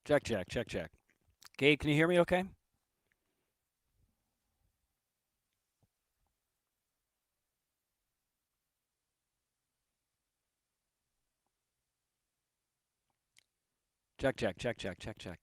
Check, check, check, check. Gabe, can you hear me okay? Check, check, check, check, check, check.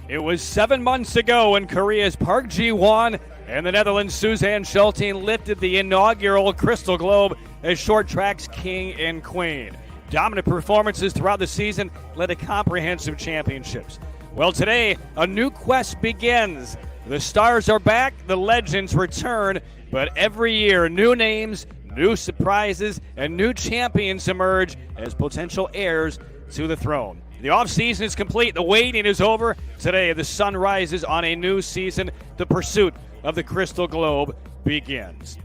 It was 7 months ago when Korea's Park Ji-won and the Netherlands' Suzanne Schulting lifted the inaugural Crystal Globe as short track's king and queen. Dominant performances throughout the season led to comprehensive championships. Well, today, a new quest begins. The stars are back, the legends return, but every year, new names, new surprises, and new champions emerge as potential heirs to the throne. The offseason is complete. The waiting is over. Today, the sun rises on a new season. The pursuit of the Crystal Globe begins.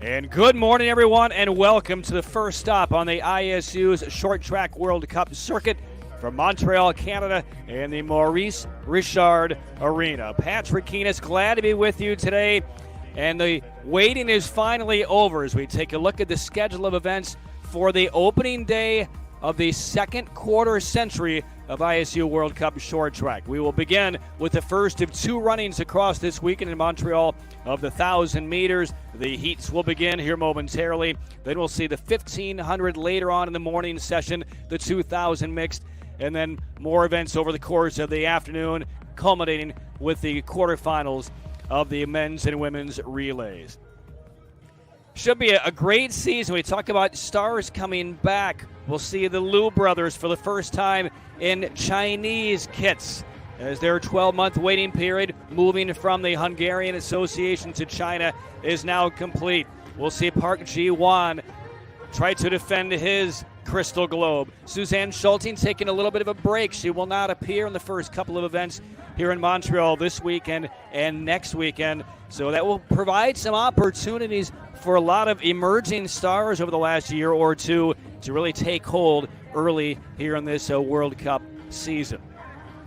And good morning, everyone, and welcome to the first stop on the ISU's Short Track World Cup circuit from Montreal, Canada, and the Maurice Richard Arena. Patrick Keenis, glad to be with you today. And the waiting is finally over as we take a look at the schedule of events for the opening day of the second quarter century of ISU World Cup Short Track. We will begin with the first of two runnings across this weekend in Montreal of the 1,000 meters. The heats will begin here momentarily. Then we'll see the 1,500 later on in the morning session, the 2,000 mixed, and then more events over the course of the afternoon, culminating with the quarterfinals of the men's and women's relays. Should be a great season. We talk about stars coming back. We'll see the Liu brothers for the first time in Chinese kits as their 12-month waiting period moving from the Hungarian Association to China is now complete. We'll see Park Ji-won try to defend his Crystal Globe. Suzanne Schulting taking a little bit of a break. She will not appear in the first couple of events here in Montreal this weekend and next weekend. So that will provide some opportunities for a lot of emerging stars over the last year or two to really take hold early here in this World Cup season.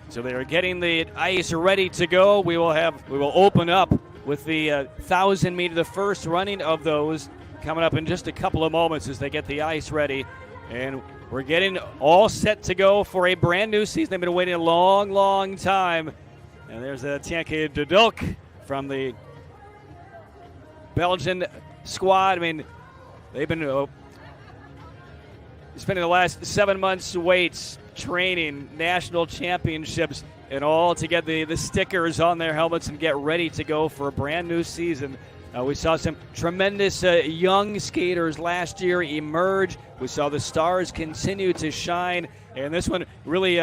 So they are getting the ice ready to go. We will open up with the 1,000 meter, the first running of those coming up in just a couple of moments as they get the ice ready. And we're getting all set to go for a brand new season. They've been waiting a long, long time. And there's Tienke de Dulk from the Belgian squad. I mean, they've been spending the last 7 months weights, training, national championships, and all to get the stickers on their helmets and get ready to go for a brand new season. We saw some tremendous young skaters last year emerge. We saw the stars continue to shine, and this one really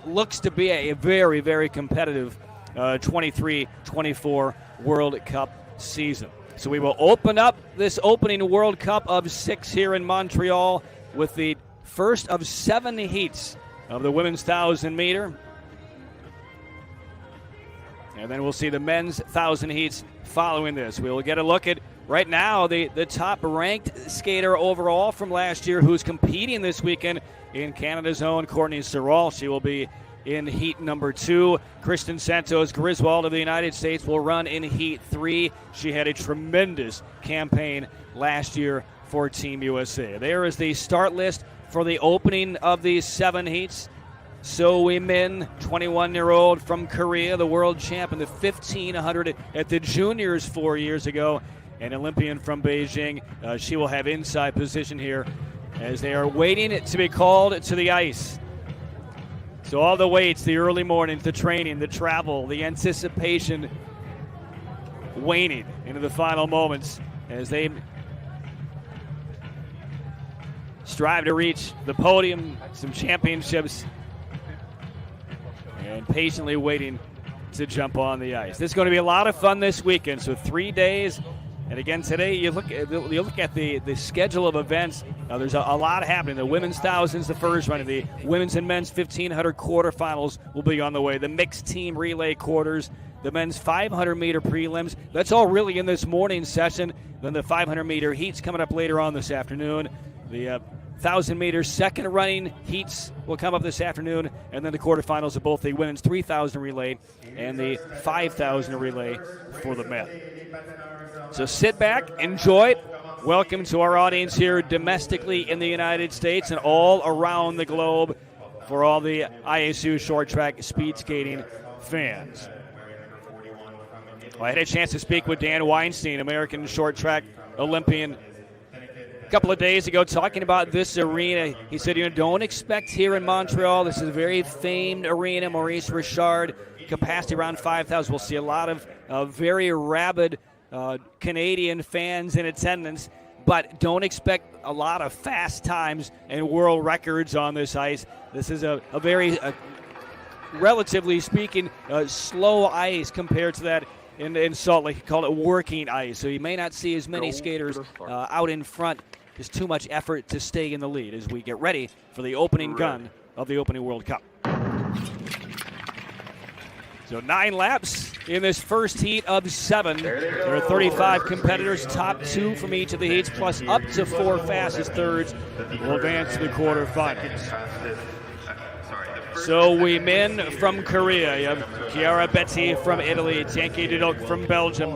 looks to be a very, very competitive 23-24 World Cup season. So we will open up this opening World Cup of 6 here in Montreal with the first of 7 heats of the women's 1,000 meter. And then we'll see the men's 1,000 heats following this. We will get a look at, right now, the top-ranked skater overall from last year who's competing this weekend in Canada's own Courtney Sorrell. She will be in heat number 2. Kristen Santos Griswold of the United States will run in heat 3. She had a tremendous campaign last year for Team USA. There is the start list for the opening of these 7 heats. So Min, 21-year-old from Korea, the world champ in the 1,500 at the juniors 4 years ago, an Olympian from Beijing. She will have inside position here as they are waiting to be called to the ice. So all the weights, the early mornings, the training, the travel, the anticipation waning into the final moments as they strive to reach the podium, some championships, and patiently waiting to jump on the ice. This is going to be a lot of fun this weekend. So 3 days, and again today you look at the schedule of events. There's a lot happening. The women's 1,000's the first run. The women's and men's 1,500 quarterfinals will be on the way. The mixed team relay quarters, the men's 500-meter prelims. That's all really in this morning's session. Then the 500-meter heats coming up later on this afternoon. The 1,000-meter second running heats will come up this afternoon, and then the quarterfinals of both the women's 3,000 relay and the 5,000 relay for the men. So sit back, enjoy it. Welcome to our audience here domestically in the United States and all around the globe for all the ISU short track speed skating fans. Well, I had a chance to speak with Dan Weinstein, American short track Olympian, a couple of days ago, talking about this arena. He said, don't expect here in Montreal, this is a very famed arena, Maurice Richard, capacity around 5,000. We'll see a lot of very rabid Canadian fans in attendance, but don't expect a lot of fast times and world records on this ice. This is a very, relatively speaking, slow ice compared to that in Salt Lake. He called it working ice, so you may not see as many skaters out in front. There's too much effort to stay in the lead as we get ready for the opening gun of the opening World Cup. So 9 laps in this first heat of 7. There are 35 competitors, top 2 from each of the heats, plus up to 4 fastest thirds will advance to the quarterfinals. So we men from Korea, you have Chiara Betty from Italy, Tienke Dudok from Belgium,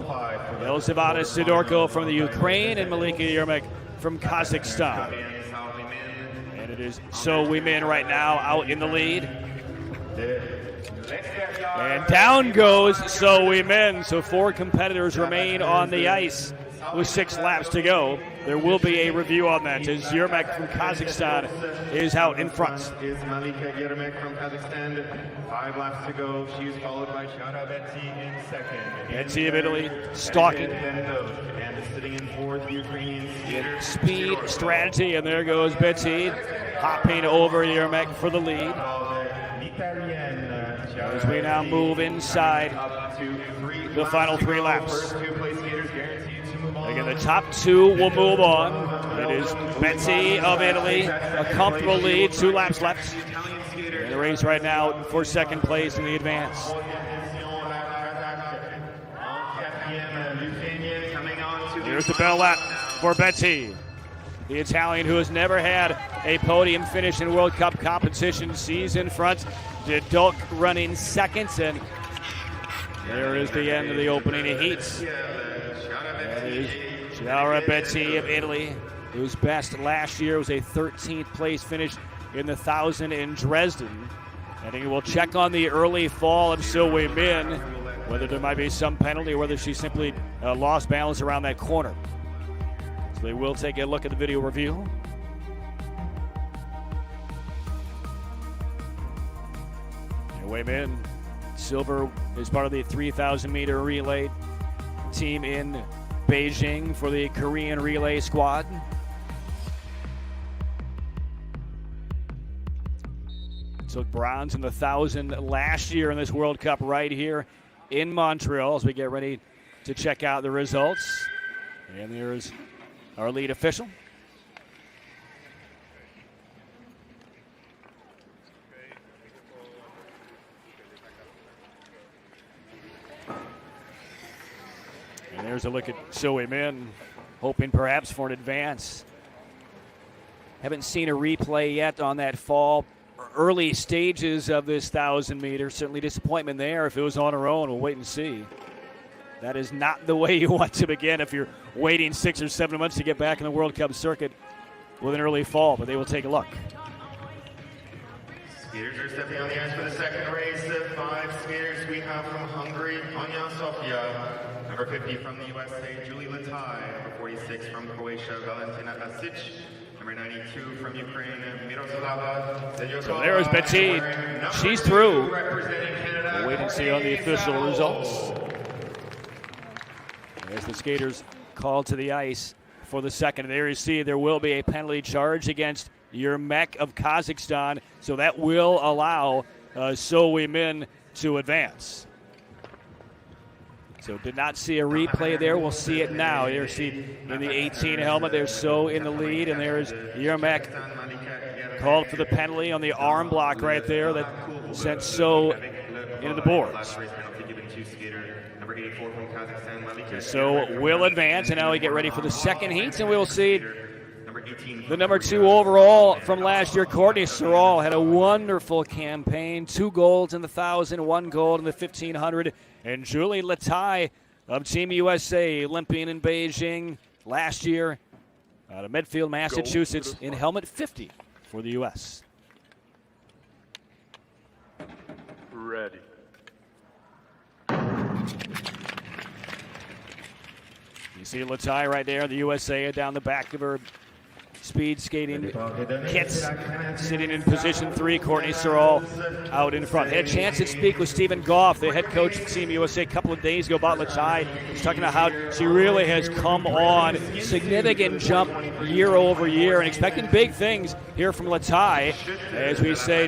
Elzevada Sidorko from the Ukraine, and Malika Yermak from Kazakhstan. And it is So We Men right now out in the lead. And down goes So We Men. So 4 competitors remain on the ice with 6 laps to go. There will be a review on that as Yermak from Kazakhstan is out in front. Is Malika Yermak from Kazakhstan. 5 laps to go. She is followed by Chiara Betty in second. Betty of Italy stalking. And sitting in fourth, the Ukrainian speed strategy, and there goes Betty hopping over Yermak for the lead. As we now move inside the final 3 laps. Again, the top 2 will move on. It is Betty of Italy, a comfortable lead, 2 laps left. In the race right now for second place in the advance. Here's the bell lap for Betty, the Italian who has never had a podium finish in World Cup competition. Sees in front, Dudok running second, and there is the end of the opening heats. That is Chiara Betty of Italy, whose best last year was a 13th place finish in the 1,000 in Dresden. And he will check on the early fall of So We Men, whether there might be some penalty or whether she simply lost balance around that corner. So they will take a look at the video review. Anyway, men, silver is part of the 3,000-meter relay team in Beijing for the Korean relay squad. Took bronze in the 1,000 last year in this World Cup right here in Montreal as we get ready to check out the results. And there's our lead official. And there's a look at So We Men, hoping perhaps for an advance. Haven't seen a replay yet on that fall early stages of this 1,000 meters. Certainly disappointment there. If it was on her own, we'll wait and see. That is not the way you want to begin if you're waiting 6 or 7 months to get back in the World Cup circuit with an early fall, but they will take a look. Skaters are stepping on the ice for the second race. 5 skaters we have from Hungary, Anya Sofia. Number 50 from the USA, Julie Latai. Number 46 from Croatia, Valentina Asic. Number 92 from Ukraine, Miroslava Zeyokova. So there is Betty. She's through. We'll wait and see on the official results. As the skaters called to the ice for the second. There you see there will be a penalty charge against Yermak of Kazakhstan. So that will allow So We Men to advance. So did not see a replay there. We'll see it now. There you see in the 18 helmet, there's So in the lead, and there's Yermak called for the penalty on the arm block right there that sent So into the boards. 22 skater, number 84 from Kazakhstan, Lalika. So we'll advance, and now we get ready for the second heat, and we'll see number 18 the number 2 overall from last year. Courtney Sorrell had a wonderful campaign, 2 golds in the 1,000, 1 gold in the 1,500, and Julie Latai of Team USA, Olympian in Beijing last year out of Medfield, Massachusetts, in helmet 50 for the U.S. Ready. You see Latai right there, the USA down the back of her speed skating kits, sitting in position 3. Courtney Sorrell out in front. Had a chance to speak with Stephen Goff, the head coach of Team USA, a couple of days ago about Latai. He's talking about how she really has come on, significant jump year over year, and expecting big things here from Latai. As we say,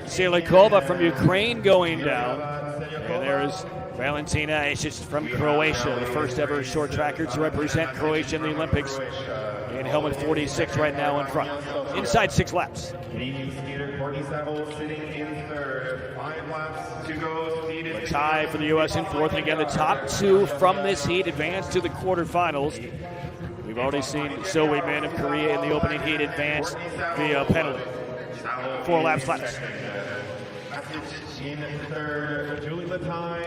Selikova from Ukraine going down, and there's Valentina Isic from Croatia, the first ever short tracker to represent Croatia in the Olympics, in helmet 46 right now in front. Inside 6 laps. Canadian skater Courtney Sorrell sitting in third. 5 laps to go. A tie for the U.S. in fourth. And again, the top 2 from this heat advance to the quarterfinals. We've already seen So Min of Korea in the opening heat advance via penalty. 4 laps left. In third, Julie Latai.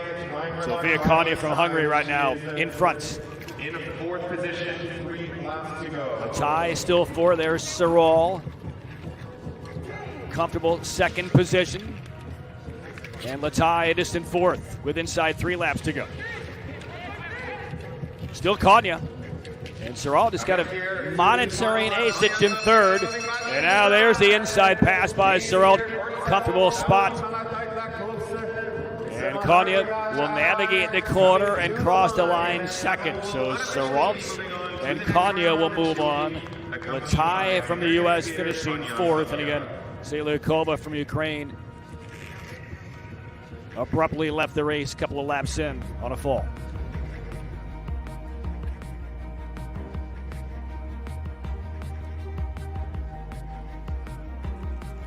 Sofia Konya from Hungary right now in front. In fourth position, 3 laps to go. A tie still 4. There's Sorrell. Comfortable second position. And Latai a distant 4th with inside 3 laps to go. Still Konya. And Sorrell just got a monitoring Asic in 3rd. And now there's the inside pass by Sorrell. Comfortable spot. And Konya will navigate the corner and cross the line 2nd. So Sorrell and Konya will move on. Latai from the U.S. finishing 4th. And again, Selikova from Ukraine abruptly left the race a couple of laps in on a fall.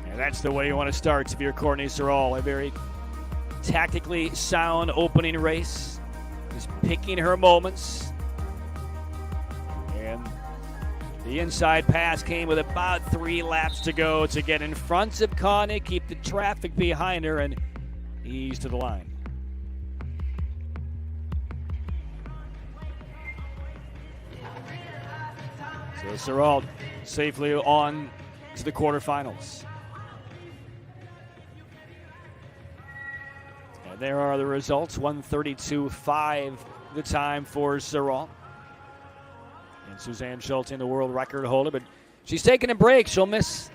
And that's the way you want to start if you're Courtney Sorrell. A very tactically sound opening race. Just picking her moments. And the inside pass came with about 3 laps to go to get in front of Konya, keep the traffic behind her, and ease to the line. So Sorrell safely on to the quarterfinals. And there are the results. 1:32.5 the time for Sorrell. And Suzanne Schulting, the world record holder, but she's taking a break. She'll miss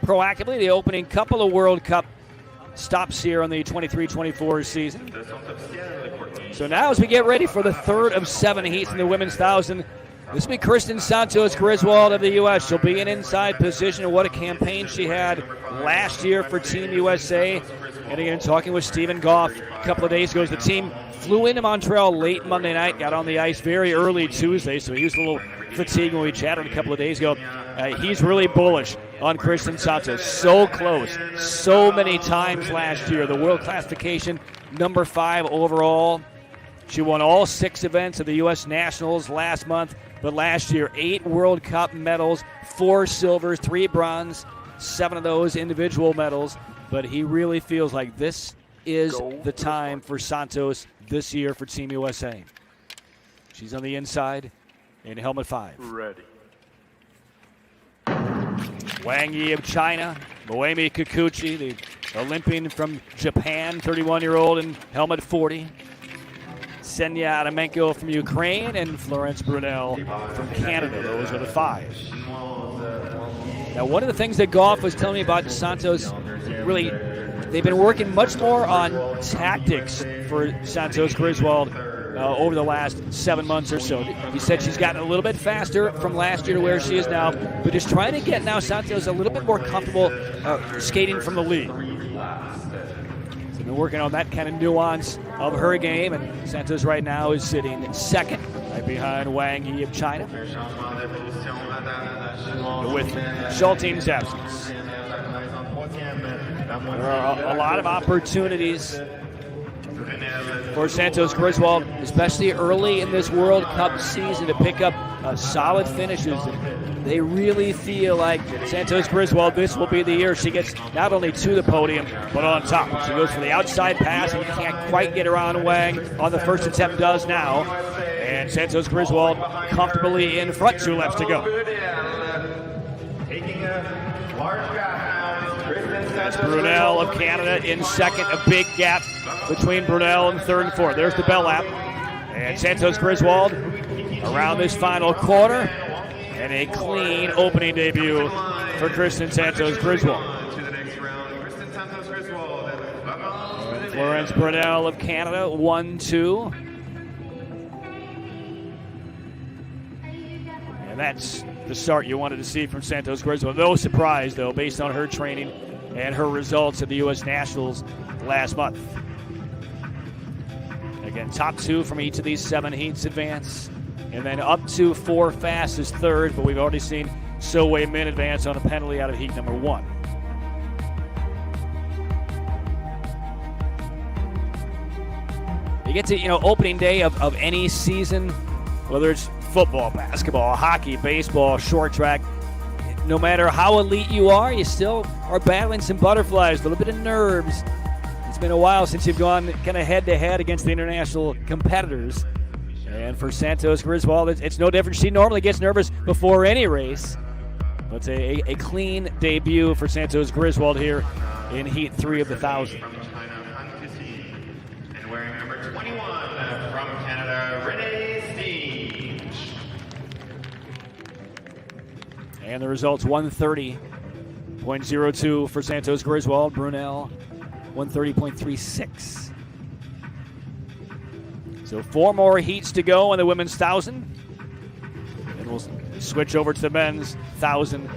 proactively the opening couple of World Cup stops here on the 23-24 season. So now as we get ready for the 3rd of 7 heats in the women's 1,000, this will be Kristen Santos Griswold of the U.S. She'll be in inside position. What a campaign she had last year for Team USA. And again, talking with Stephen Goff a couple of days ago, as the team flew into Montreal late Monday night, got on the ice very early Tuesday, so he was a little fatigued when we chatted a couple of days ago. He's really bullish on Kristen Santos. So close, so many times last year. The world classification, number 5 overall. She won all 6 events of the U.S. Nationals last month, but last year, 8 World Cup medals, 4 silvers, 3 bronze, 7 of those individual medals. But he really feels like this is the time for Santos this year for Team USA. She's on the inside in helmet 5. Ready. Wang Yi of China, Moemi Kikuchi, the Olympian from Japan, 31-year-old in helmet 40. Senya Adamenko from Ukraine, and Florence Brunel from Canada. Those are the 5. Now, one of the things that Goff was telling me about Santos, really, they've been working much more on tactics for Santos Griswold over the last 7 months or so. He said she's gotten a little bit faster from last year to where she is now, but just trying to get now Santos a little bit more comfortable skating from the lead. So they've been working on that kind of nuance of her game, and Santos right now is sitting 2nd, right behind Wang Yi of China, with Schulting's absence. There are a lot of opportunities for Santos Griswold, especially early in this World Cup season, to pick up solid finishes. They really feel like Santos Griswold, this will be the year she gets not only to the podium, but on top. She goes for the outside pass and can't quite get around Wang. On the first attempt does now. And Santos Griswold comfortably in front, 2 laps to go. Taking a large gap now. That's Brunel of Canada in second. A big gap between Brunel and third and fourth. There's the bell lap. And Santos Griswold around this final quarter. And a clean opening debut for Kristen Santos Griswold. Florence Brunel of Canada, 1-2. And that's the start you wanted to see from Santos Griswold. No surprise, though, based on her training and her results at the U.S. Nationals last month. Again, top 2 from each of these 7 heats advance. And then up to 4 fastest third, but we've already seen So Wei Min advance on a penalty out of heat number 1. You get to, opening day of any season, whether it's football, basketball, hockey, baseball, short track, no matter how elite you are, you still are battling some butterflies, a little bit of nerves. It's been a while since you've gone kind of head-to-head against the international competitors. And for Santos Griswold, it's no different. She normally gets nervous before any race. But it's a clean debut for Santos Griswold here in Heat 3 of the 1,000. From China, and wearing number 21 from Canada, Renee Steen. And the results, 130.02 for Santos Griswold. Brunel, 130.36. So 4 more heats to go in the women's 1,000. And we'll switch over to the men's 1,000.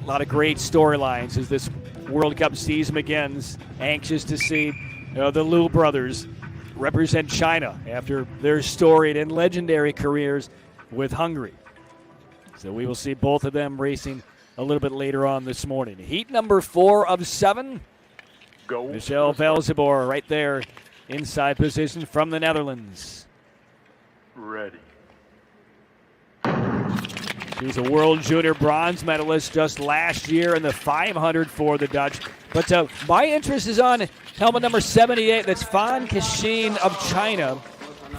A lot of great storylines as this World Cup season begins. Anxious to see the Liu brothers represent China after their storied and legendary careers with Hungary. So we will see both of them racing a little bit later on this morning. Heat number 4 of 7. Go. Michelle Velzebor right there. Inside position from the Netherlands. Ready. She's a World Junior bronze medalist just last year in the 500 for the Dutch. But my interest is on helmet number 78. That's Fan Kexin of China.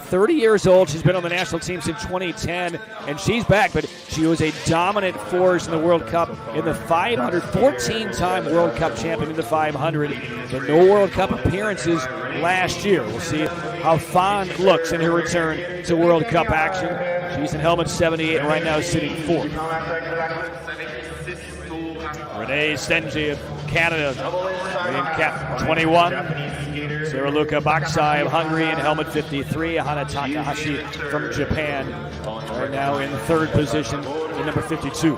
30 years old. She's been on the national team since 2010, and she's back. But she was a dominant force in the World Cup in the 500. 14-time World Cup champion in the 500. But no World Cup appearances last year. We'll see how Fan looks in her return to World Cup action. She's in helmet 78 right now, sitting 4th. Renee Stenji of Canada in cap 21. Sarah Luca Baksai of Hungary in helmet 53. Hana Takahashi from Japan are now in 3rd position in number 52.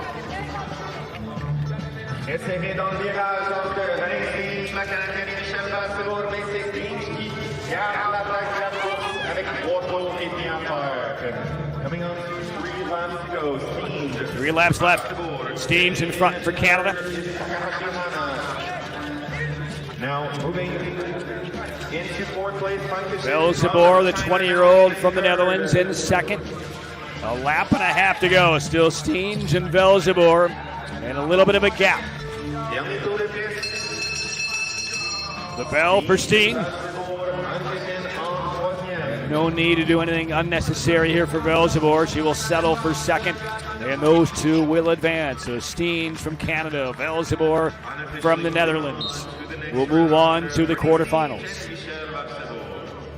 Coming on 3 laps to go. 3 laps left. Steams in front for Canada. Now moving into 4th place. Velzebor, the 20-year-old from the Netherlands, in 2nd. A lap and a half to go. Still Steens and Velzebor, and a little bit of a gap. The bell for Steen. No need to do anything unnecessary here for Velzebor. She will settle for 2nd, and those 2 will advance. So Steens from Canada, Velzebor from the Netherlands. We'll move on to the quarterfinals.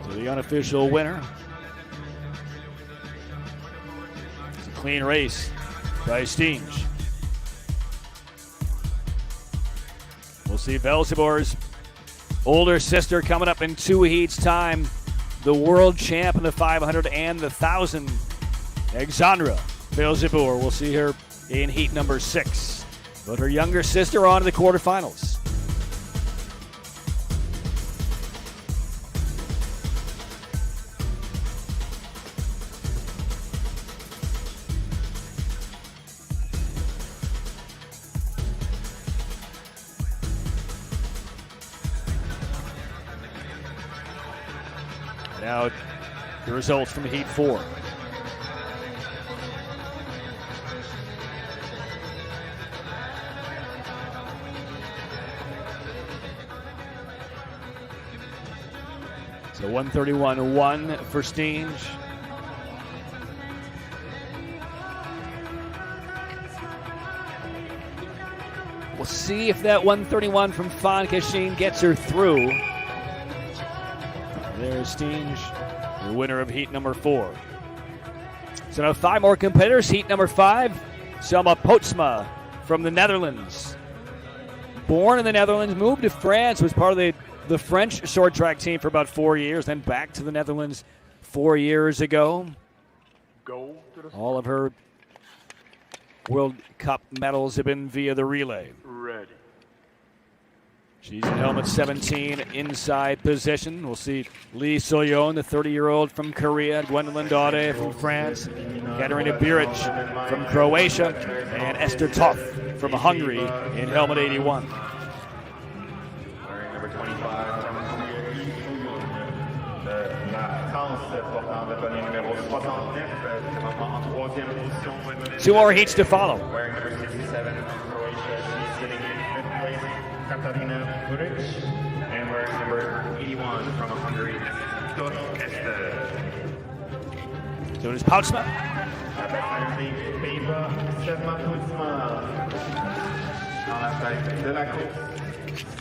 So the unofficial winner. It's a clean race by Steens. We'll see Velzebor's older sister coming up in 2 heats time. The world champ in the 500 and the 1,000, Alexandra Velzebor. We'll see her in heat number 6. But her younger sister on to the quarterfinals. Now the results from Heat 4. So 131-1 for Steenge. We'll see if that 131 from Fonkasheen gets her through. There's Steenge, the winner of heat number 4. So now 5 more competitors. Heat number 5, Selma Potsma from the Netherlands. Born in the Netherlands, moved to France, was part of the French short track team for about 4 years, then back to the Netherlands 4 years ago. Go to the All of her World Cup medals have been via the relay. ready. She's in helmet 17, inside position. We'll see Lee Soyeon, the 30-year-old from Korea, Gwendolyn Daudet from France, Katarina Buric from Croatia, and Esther Toth from Hungary in helmet 81. Wearing number 25 from la France portant le bonnet numéro 69, c'est maintenant en troisième position. 2 more heats to follow. Wearing number 67 from Croatia, she's sitting in 5th place, Katarina Buric. And wearing number 81 from Hungary, Esther. So does Poutsma. La bataille Pays-Bas, Selma Potsma. Dans la tête de la course.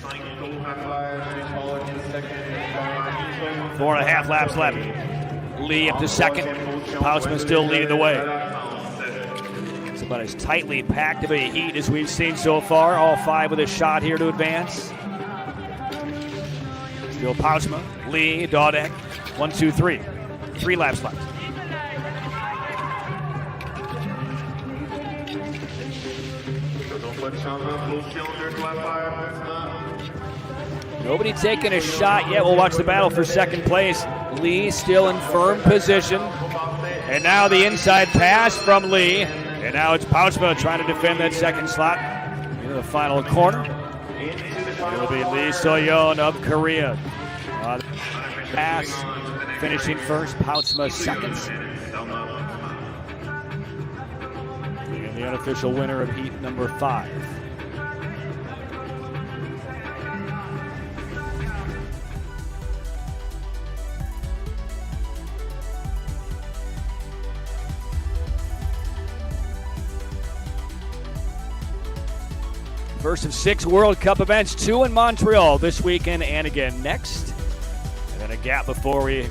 5 tours à faire, followed in second. 4.5 laps left. Lee up to second. Poutsma still leading the way. It's about as tightly packed of a heat as we've seen so far. All 5 with a shot here to advance. Still Poutsma, Lee, Daudet. 1, 2, 3. 3 laps left. Nobody taking a shot yet. We'll watch the battle for second place. Lee still in firm position. And now the inside pass from Lee. And now it's Poutsma trying to defend that second slot into the final corner. It'll be Lee Soyeon of Korea. Pass finishing first, Poutsma second. And the unofficial winner of heat number 5. First of 6 World Cup events, 2 in Montreal this weekend and again next. And then a gap before we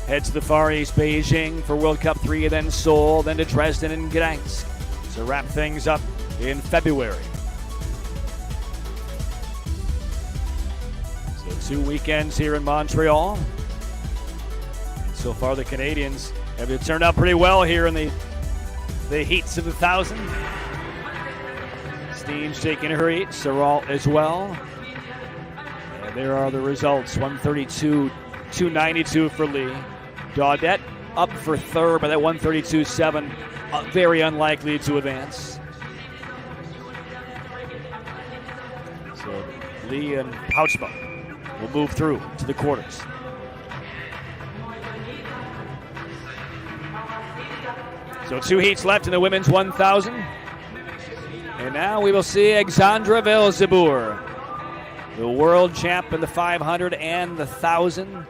head to the Far East, Beijing for World Cup 3, then Seoul, then to Dresden and Gdansk. So wrap things up in February. So 2 weekends here in Montreal. And so far the Canadians have turned out pretty well here in the heats of the 1,000. Steenge taking her heat, Sorrell as well. And there are the results, 132, 292 for Lee. Daudet up for third, but that 132.7, very unlikely to advance. So Lee and Poutsma will move through to the quarters. So 2 heats left in the women's 1,000. And now we will see Alexandra Velzeboer, the world champ in the 500 and the 1,000,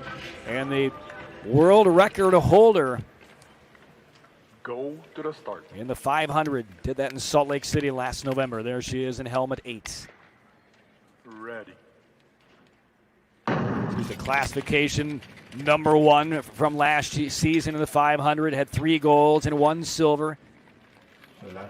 and the world record holder Go to the start. in the 500. Did that in Salt Lake City last November. There she is in helmet 8. Ready. She's the classification number 1 from last season in the 500. Had 3 golds and 1 silver.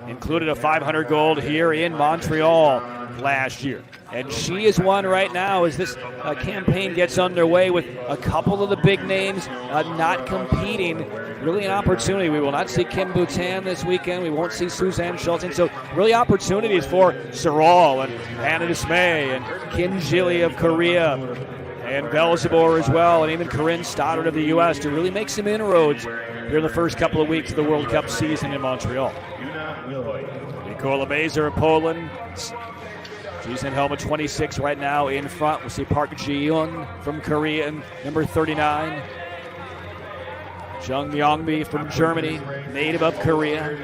Included a 500 gold here in Montreal last year. And she is one right now as this campaign gets underway with a couple of the big names not competing. Really an opportunity. We will not see Kim Bhutan this weekend. We won't see Suzanne Schulting. So really opportunities for Sorrell and Hannah Dismay and Kim Jilly of Korea and Velzeboer as well, and even Corinne Stoddard of the U.S. to really make some inroads here in the first couple of weeks of the World Cup season in Montreal. Nikola Mazer of Poland, She's in helmet 26 right now in front. We'll see Park Ji-yoon from Korea in number 39. Jung Myongbi from Germany, native of Korea.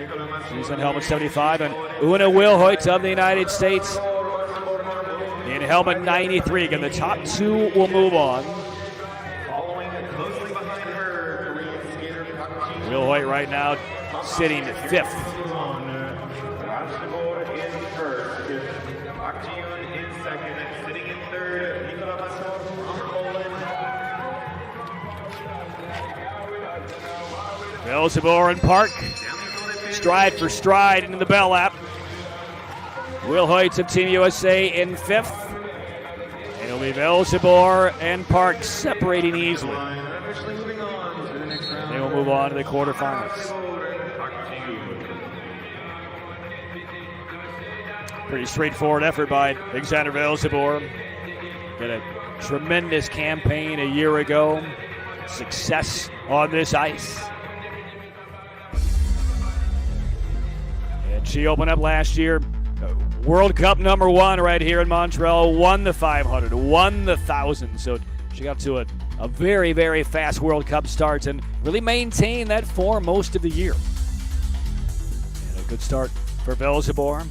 She's in helmet 75. And Una Wilhoit of the United States in helmet 93. Again, the top two will move on. Wilhoit right now sitting fifth. Velzebor and Park, stride for stride into the bell lap. Wilhoit of Team USA in fifth. It'll be Velzebor and Park separating easily. They will move on to the quarterfinals. Pretty straightforward effort by Alexander Velzebor. Got a tremendous campaign a year ago. Success on this ice. And she opened up last year, World Cup number one right here in Montreal, won the 500, won the 1,000. So she got to a very, very fast World Cup start and really maintained that form most of the year. And a good start for Velzebor.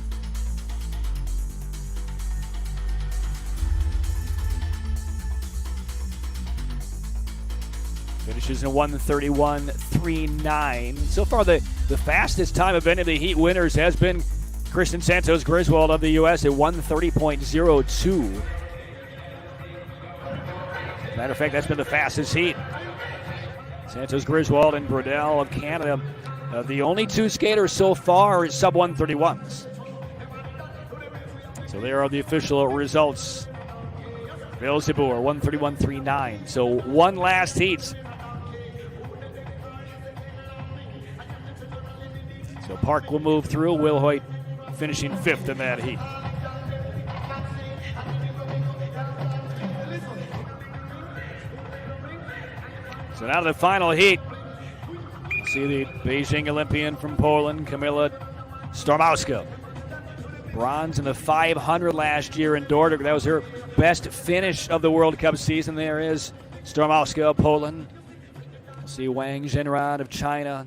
Finishes in 1:31.39. So far, the fastest time of any of the heat winners has been Kristen Santos Griswold of the U.S. at 1:30.02. Matter of fact, that's been the fastest heat. Santos Griswold and Brodell of Canada, the only two skaters so far is sub 131s. So there are the official results. Velzebor 1:31.39. So one last heat. So Park will move through. Wilhoit finishing fifth in that heat. So now the final heat. See the Beijing Olympian from Poland, Kamila Stormowska. Bronze in the 500 last year in Dordrecht. That was her best finish of the World Cup season. There is Stormowska of Poland. See Wang Zhenran of China.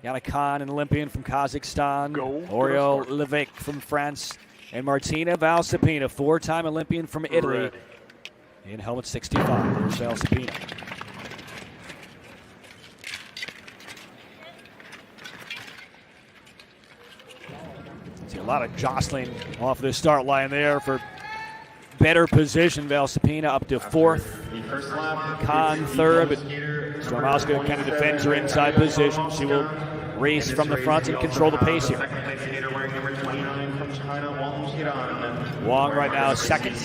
Yana Khan, an Olympian from Kazakhstan. Oriol Levesque from France. And Martina Valsapina, four-time Olympian from Italy. In helmet 65. There's Valsapina. See a lot of jostling off the start line there for better position. Valsapina up to fourth. Khan third, but Stormowska kind of defends her inside position. She will race from the front and control the pace here. Wang right now second.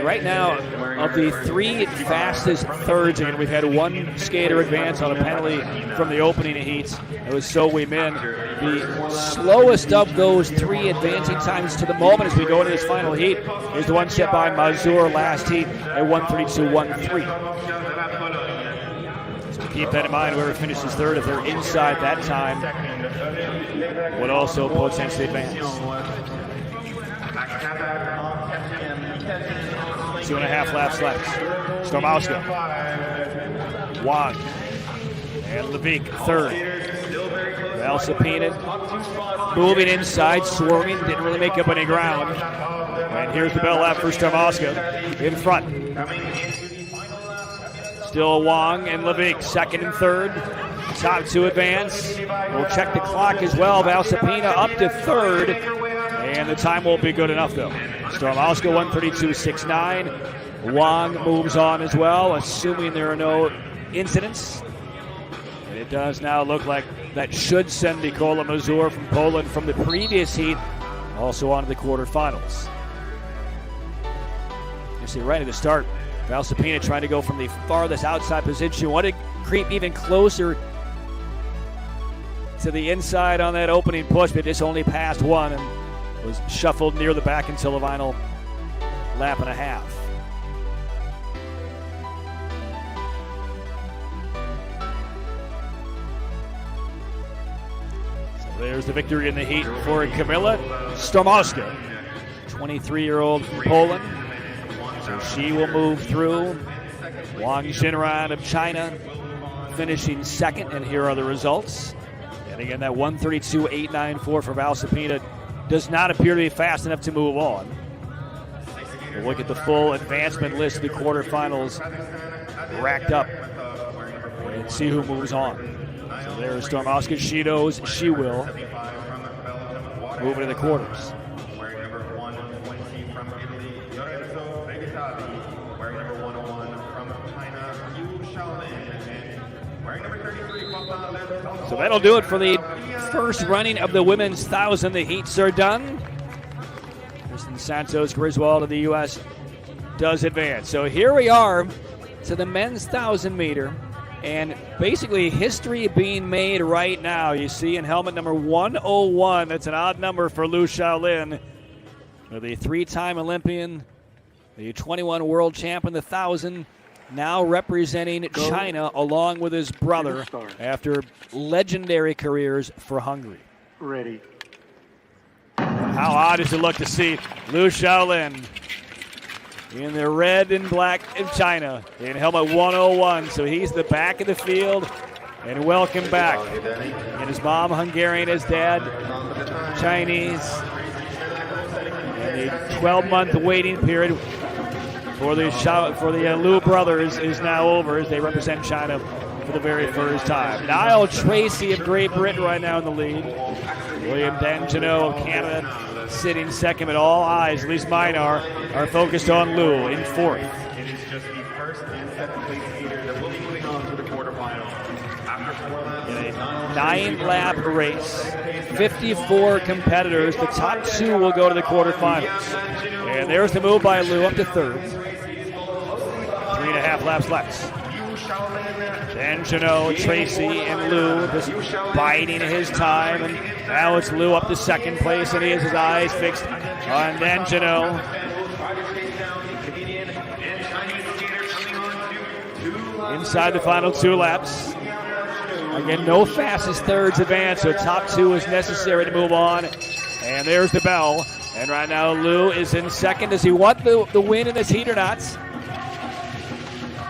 Right now, of the three fastest thirds, and we've had one skater advance on a penalty from the opening heats. It was So Wei Min. The slowest of those three advancing times to the moment as we go into this final heat is the one set by Mazur last heat at 1:32.13. So keep that in mind. Whoever finishes third, if they're inside that time, would also potentially advance. 2.5 laps left. Stormowska, Wang, and Levesque third. Valsapina moving inside, swarming, didn't really make up any ground. And here's the bell lap for Stormowska in front. Still Wang and Levesque second and third. Top two advance. We'll check the clock as well. Valsapina up to third. And the time won't be good enough, though. Stormowska 1:32.69. Wang moves on as well, assuming there are no incidents. And it does now look like that should send Nikola Mazur from Poland from the previous heat also on to the quarterfinals. You see right at the start, Valsapina trying to go from the farthest outside position. Wanted to creep even closer to the inside on that opening push, but just only passed one and was shuffled near the back until the final lap and a half. There's the victory in the heat for Kamila Stormowska, 23-year-old from Poland. So she will move through. Wang Xinran of China finishing second, and here are the results. And again, that 132.894 for Val Sapina does not appear to be fast enough to move on. We'll look at the full advancement list of the quarterfinals racked up and see who moves on. So there's Stormowska. She knows she will move into the quarters. Wearing number 120 from Italy, Lorenzo Begatavi. Wearing number 101 from China, Yu Shaolin. And wearing number 33, So that'll do it for the first running of the women's 1,000. The heats are done. Kristen Santos Griswold of the U.S. does advance. So here we are to the men's 1,000 meter. And basically history being made right now. You see in helmet number 101, that's an odd number for Liu Shaolin. The three-time Olympian, the 21 world champion, the 1,000, now representing China along with his brother after legendary careers for Hungary. Ready. How odd does it look to see Liu Shaolin in the red and black of China in helmet 101. So he's the back of the field, and welcome back. And his mom Hungarian, his dad Chinese. And the 12-month waiting period for the Liu brothers is now over as they represent China for the very first time. Niall Tracy of Great Britain right now in the lead. William Danjano of Canada sitting second, but all eyes, at least mine are focused on Liu in fourth. It is just the first and second place leader that will be moving on to the quarterfinals. After 4 laps, In a 9-lap race, 54 competitors. The top 2 will go to the quarterfinals. And there's the move by Liu up to third. 3.5 laps left. Danjano, Tracy, and Liu just biding his time. And now it's Liu up to second place, and he has his eyes fixed on Danjano. Inside the final 2 laps. Again, no fastest thirds advance, so top 2 is necessary to move on. And there's the bell. And right now Liu is in second. Does he want the win in this heat or not?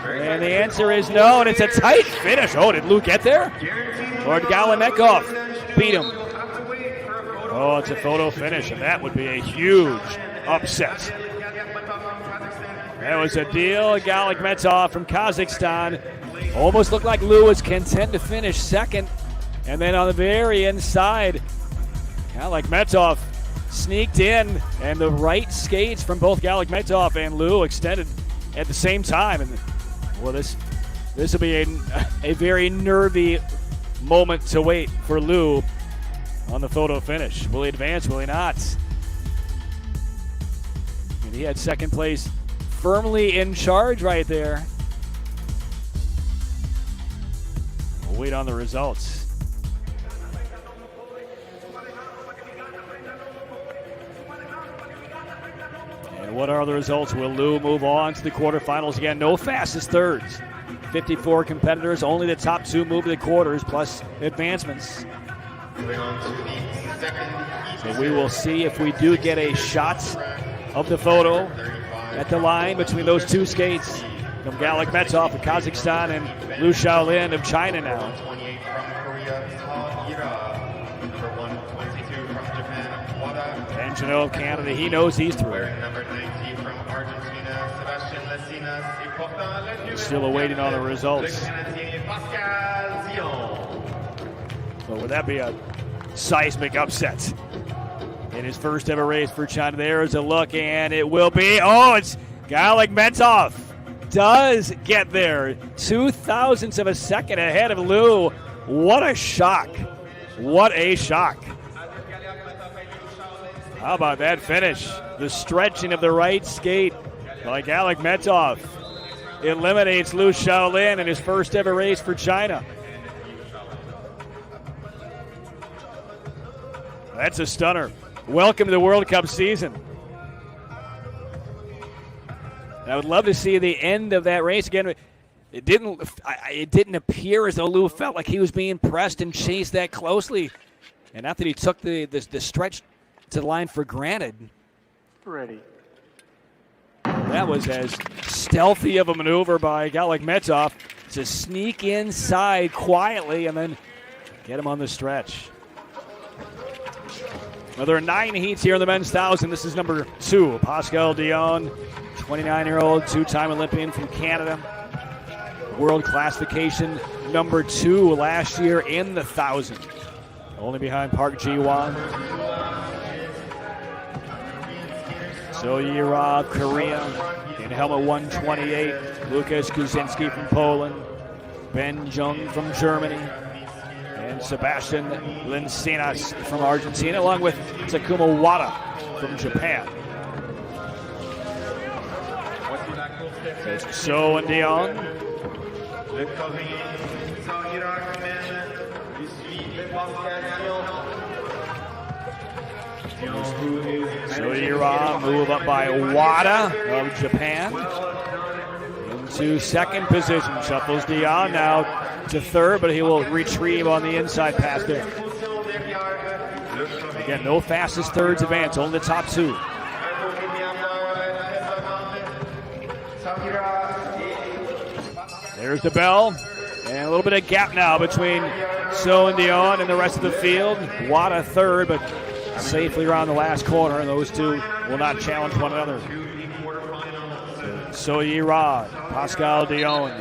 And the answer is no, and it's a tight finish. Oh, did Liu get there? Or did Galanekov beat him? Oh, it's a photo finish, and that would be a huge upset. That was a deal. Galikmetov from Kazakhstan. Almost looked like Liu was content to finish second. And then on the very inside, Galikmetov sneaked in, and the right skates from both Galikmetov and Liu extended at the same time. And well, this will be a very nervy moment to wait for Liu on the photo finish. Will he advance? Will he not? And he had second place firmly in charge right there. We'll wait on the results. And what are the results? Will Liu move on to the quarterfinals? Again, no fastest thirds. 54 competitors, only the top 2 move to the quarters, plus advancements. moving on to the second heat. So we will see if we do get a shot of the photo at the line between those 2 skates from Galikmetov of Kazakhstan and Liu Shaolin of China now. 128 from Korea, Ta Ira. Number 122 from Japan, Wada. Danjano of Canada, he knows he's through. Wearing number 90 from Argentina, Sebastian Lecinas. Still awaiting on the results. Pascal Zion. But would that be a seismic upset in his first ever race for China? There's a look, and it will be. Oh, it's Galikmetov. Does get there. 0.02 of a second ahead of Liu. What a shock. What a shock. How about that finish? The stretching of the right skate by Galikmetov eliminates Liu Shaolin in his first ever race for China. That's a stunner. Welcome to the World Cup season. I would love to see the end of that race again. It didn't appear as though Liu felt like he was being pressed and chased that closely And not that he took the stretch to the line for granted. Ready. That was as stealthy of a maneuver by a guy like Metov to sneak inside quietly and then get him on the stretch. Well, there are 9 heats here in the men's 1,000. This is number 2. Pascal Dion, 29-year-old, 2-time Olympian from Canada. World classification number 2 last year in the 1,000. Only behind Park Ji-won. So Yira of Korea in helmet 128. Lukasz Kuzinski from Poland. Ben Jung from Germany. And Sebastian Lincinas from Argentina, along with Takuma Wada from Japan. It's So and Dion. So Yira move up by Wada of Japan. Into second position. Shuffles Dion now to third, but he will retrieve on the inside pass there. Again, no fastest thirds advance, only the top 2. There's the bell. And a little bit of gap now between So and Dion and the rest of the field. Wada third, but safely around the last corner, and those two will not challenge one another. So Yira, Pascal Dion,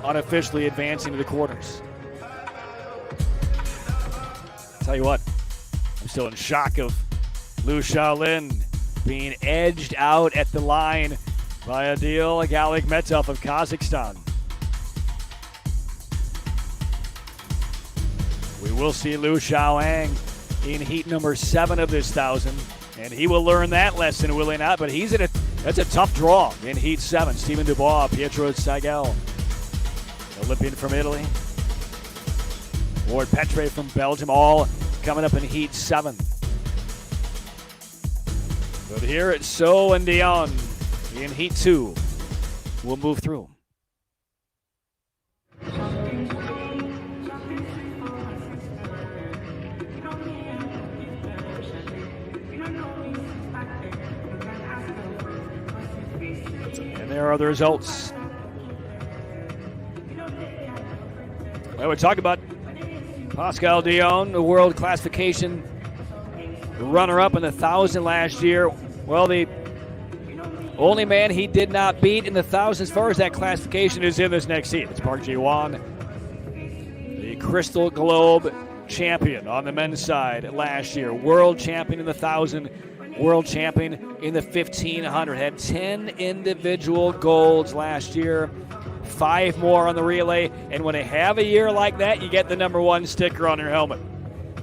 unofficially advancing to the quarters. Tell you what, I'm still in shock of Liu Shaolin being edged out at the line by Adil Galikmetov of Kazakhstan. We will see Liu Xiaoang in heat number 7 of this 1,000, and he will learn that lesson, will he not? But that's a tough draw in heat 7. Steven Dubois, Pietro Sagel, Olympian from Italy, Ward Petre from Belgium, all coming up in heat 7. But here it's So and Dion in heat 2. We'll move through. There are the results. Well, we talk about Pascal Dion, the world classification runner-up in the 1,000 last year. Well, the only man he did not beat in the 1,000 as far as that classification is in this next heat. It's Park Ji-won, the Crystal Globe champion on the men's side last year. World champion in the 1,000. World champion in the 1,500. Had 10 individual golds last year, 5 more on the relay. And when they have a year like that, you get the number 1 sticker on your helmet.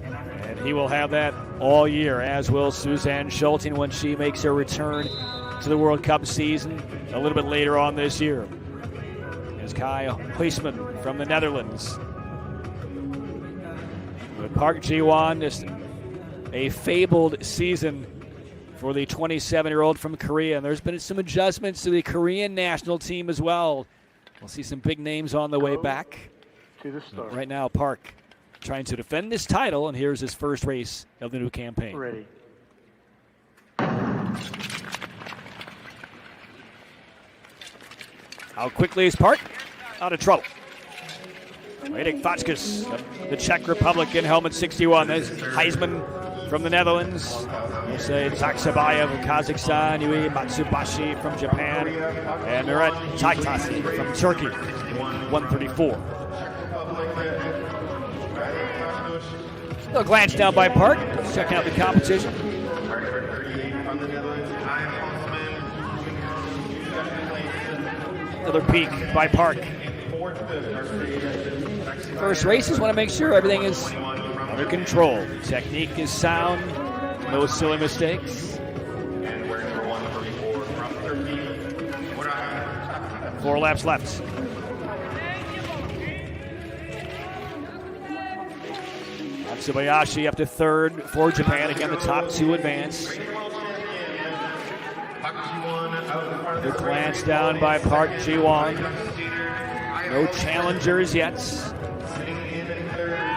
And he will have that all year, as will Suzanne Schulting when she makes her return to the World Cup season a little bit later on this year. There's Kai Huisman from the Netherlands. But Park Ji-won, just a fabled season for the 27-year-old from Korea. And there's been some adjustments to the Korean national team as well. We'll see some big names on the way back. To the start. Right now, Park trying to defend this title, and here's his first race of the new campaign. Ready. How quickly is Park? Out of trouble. Radek Vachkas, the Czech Republic in helmet 61. There's Heisman from the Netherlands. We'll say Taksabayev of Kazakhstan, Yui Matsubashi from Japan, and Murat Taktasi from Turkey, 134. A glance down by Park, checking out the competition. Another peek by Park. First races, want to make sure everything is under control. Technique is sound, no silly mistakes. 4 laps left. Matsubayashi up to third for Japan. Again, the top 2 advance. Good glance down by Park Ji-won. No challengers yet.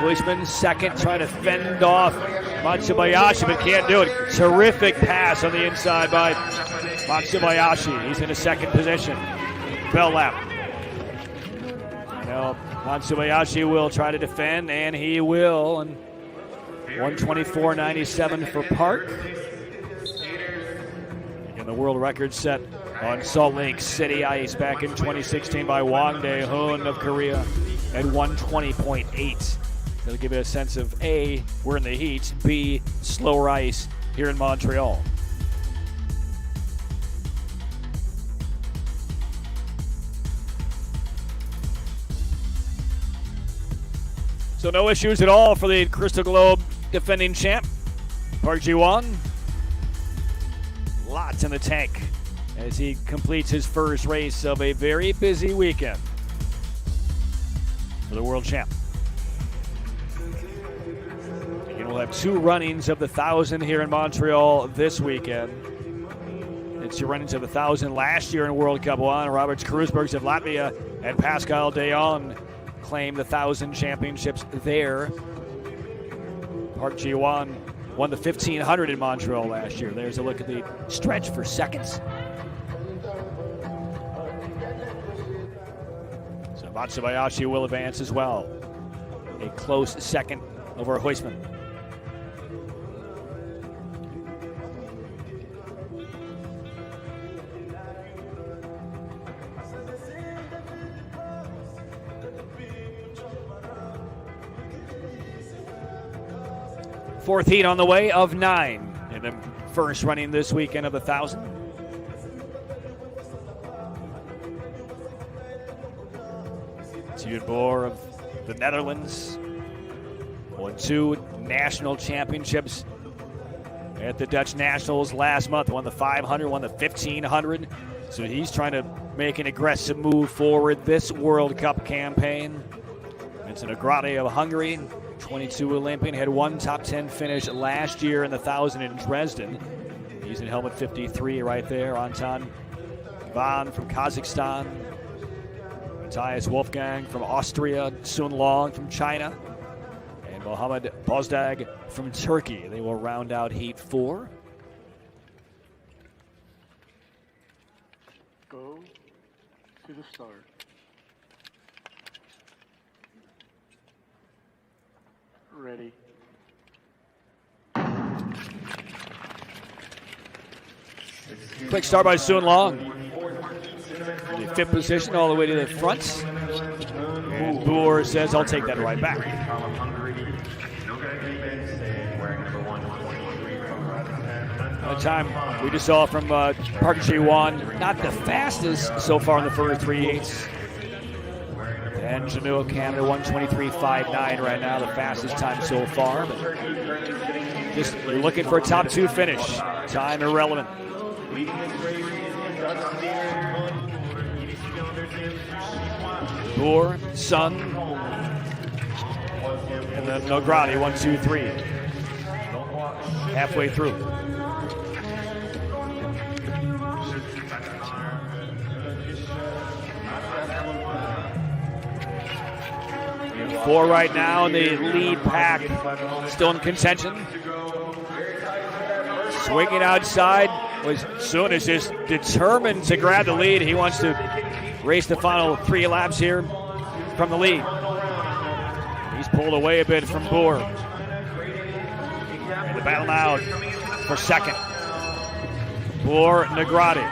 Huisman second, trying to fend off Matsubayashi, but can't do it. Terrific pass on the inside by Matsubayashi. He's in a second position. Bell lap. Now Matsubayashi will try to defend, and he will. And 124.97 for Park. And the world record set on Salt Lake City ice back in 2016 by Wang Dae-hoon of Korea at 120.8. That'll give you a sense of A, we're in the heat, B, slower ice here in Montreal. So no issues at all for the Crystal Globe defending champ, Park Ji-won. Lots in the tank as he completes his first race of a very busy weekend for the world champ. And we'll have two runnings of the 1,000 here in Montreal this weekend. It's two runnings of the 1,000 last year in World Cup 1. Roberts Kruisbergs of Latvia and Pascal Dayon claimed the 1,000 championships there. Park Ji-won won the 1,500 in Montreal last year. There's a look at the stretch for seconds. So Matsubayashi will advance as well. A close second over Huisman. Fourth heat on the way of 9 in the first running this weekend of the 1,000. Teun Boer of the Netherlands won 2 national championships at the Dutch Nationals last month. Won the 500, won the 1,500. So he's trying to make an aggressive move forward this World Cup campaign. Vincent Agrate of Hungary, 22 Olympian, had 1 top 10 finish last year in the 1,000 in Dresden. He's in helmet 53 right there. Anton Ivan from Kazakhstan, Matthias Wolfgang from Austria, Sun Long from China, and Mohamed Bozdag from Turkey. They will round out Heat 4. Go to the start. Ready. Quick start by Sun Long. The 5th position all the way to the front. And Boer says, I'll take that right back. The time we just saw from Park Ji-won, not the fastest so far in the first 3 heats. And Janua Canada 123.59 right now, the fastest time so far. But just you're looking for a top 2 finish. Time irrelevant. Boer, Sun, and then Nograti 1, 2, 3. Halfway through. Four right now in the lead pack, still in contention. Swinging outside was Sun is just determined to grab the lead. He wants to race the final 3 laps here from the lead. He's pulled away a bit from Boer. And the battle now for second. Boer, Nograti.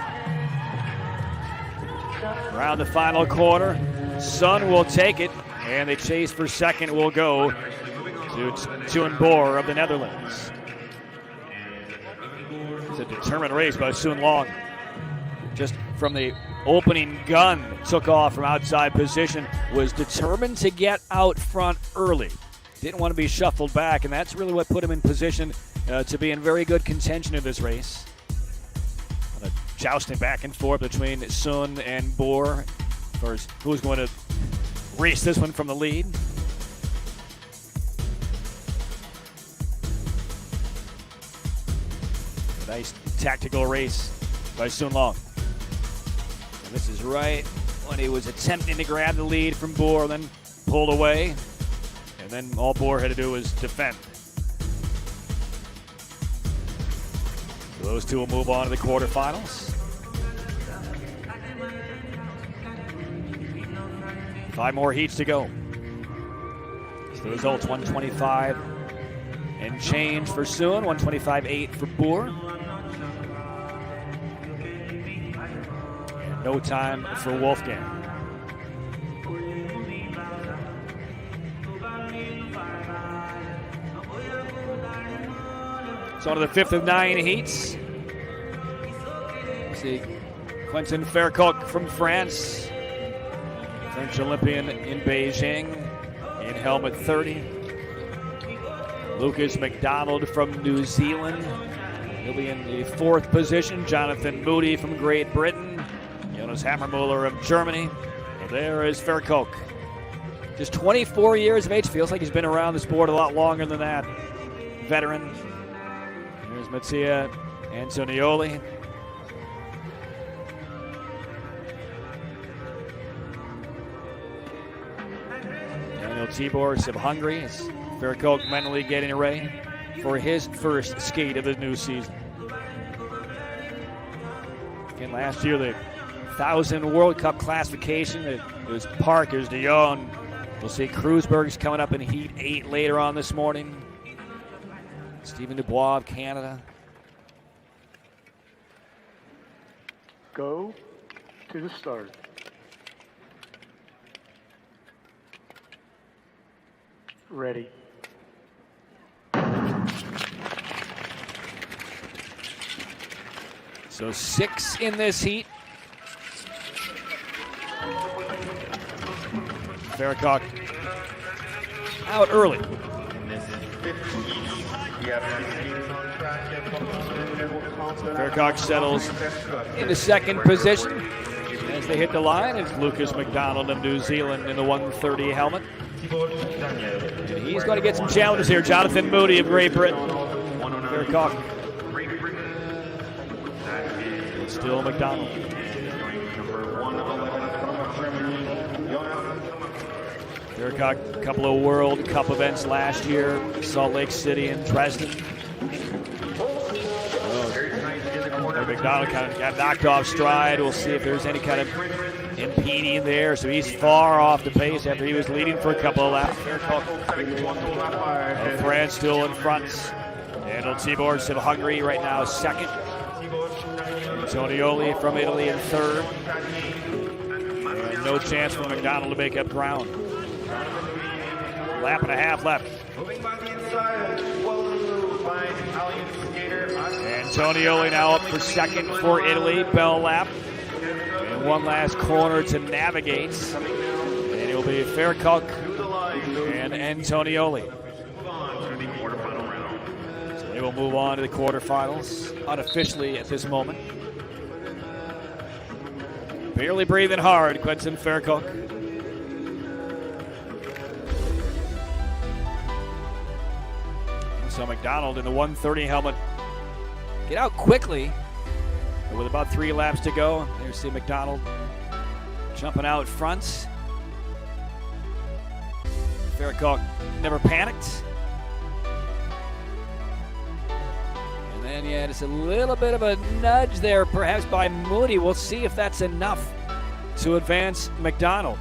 Around the final corner, Sun will take it. And the chase for second will go to Teun Boer of the Netherlands. It's a determined race by Sun Long. Just from the opening gun, took off from outside position, was determined to get out front early. Didn't want to be shuffled back, and that's really what put him in position to be in very good contention in this race. Jousting back and forth between Sun and Boer as far as who's going to race this one from the lead. A nice tactical race by Sun Long. And this is right when he was attempting to grab the lead from Boer, then pulled away. And then all Boer had to do was defend. So those two will move on to the quarterfinals. 5 more heats to go. So the results 125 and change for Soon, 125.8 for Boer. And no time for Wolfgang. So on to the 5th of 9 heats. See Quentin Faircock from France, French Olympian in Beijing, in helmet 30. Lucas McDonald from New Zealand. He'll be in the 4th position. Jonathan Moody from Great Britain. Jonas Hammermuller of Germany. And there is Faircock. Just 24 years of age. Feels like he's been around the sport a lot longer than that. Veteran. Here's Mattia Antonioli. Daniel Tibors of Hungary is Faircock mentally getting ready for his first skate of the new season. Again, last year, the 1,000 World Cup classification, it was Parkers, de Jong. We'll see Kreuzberg's coming up in Heat 8 later on this morning. Stephen Dubois of Canada. Go to the start. Ready. So 6 in this heat. Faircock out early. Faircock settles into 2nd position. As they hit the line, it's Lucas McDonald of New Zealand in the 130 helmet. And he's going to get some challenges here. Jonathan Moody of Great Britain. Faircock. It's still McDonald. Faircock, a couple of World Cup events last year, Salt Lake City and Dresden. McDonald kind of got knocked off stride. We'll see if there's any kind of impeding there. So he's far off the pace after he was leading for a couple of laps. And France still in front. Daniel Tibors of Hungary right now 2nd. Antonioli from Italy in 3rd. And no chance for McDonald to make up ground. Lap and a half left. Moving by the inside, by Italian skater. Antonioli now up for 2nd for Italy, bell lap. And one last corner to navigate. And it will be Faircock and Antonioli. So they will move on to the quarterfinals, unofficially at this moment. Barely breathing hard, Quentin Faircock. So McDonald in the 130 helmet get out quickly with about 3 laps to go. There's see McDonald jumping out front. Faircock never panicked. And then, yeah, just a little bit of a nudge there perhaps by Moody. We'll see if that's enough to advance McDonald.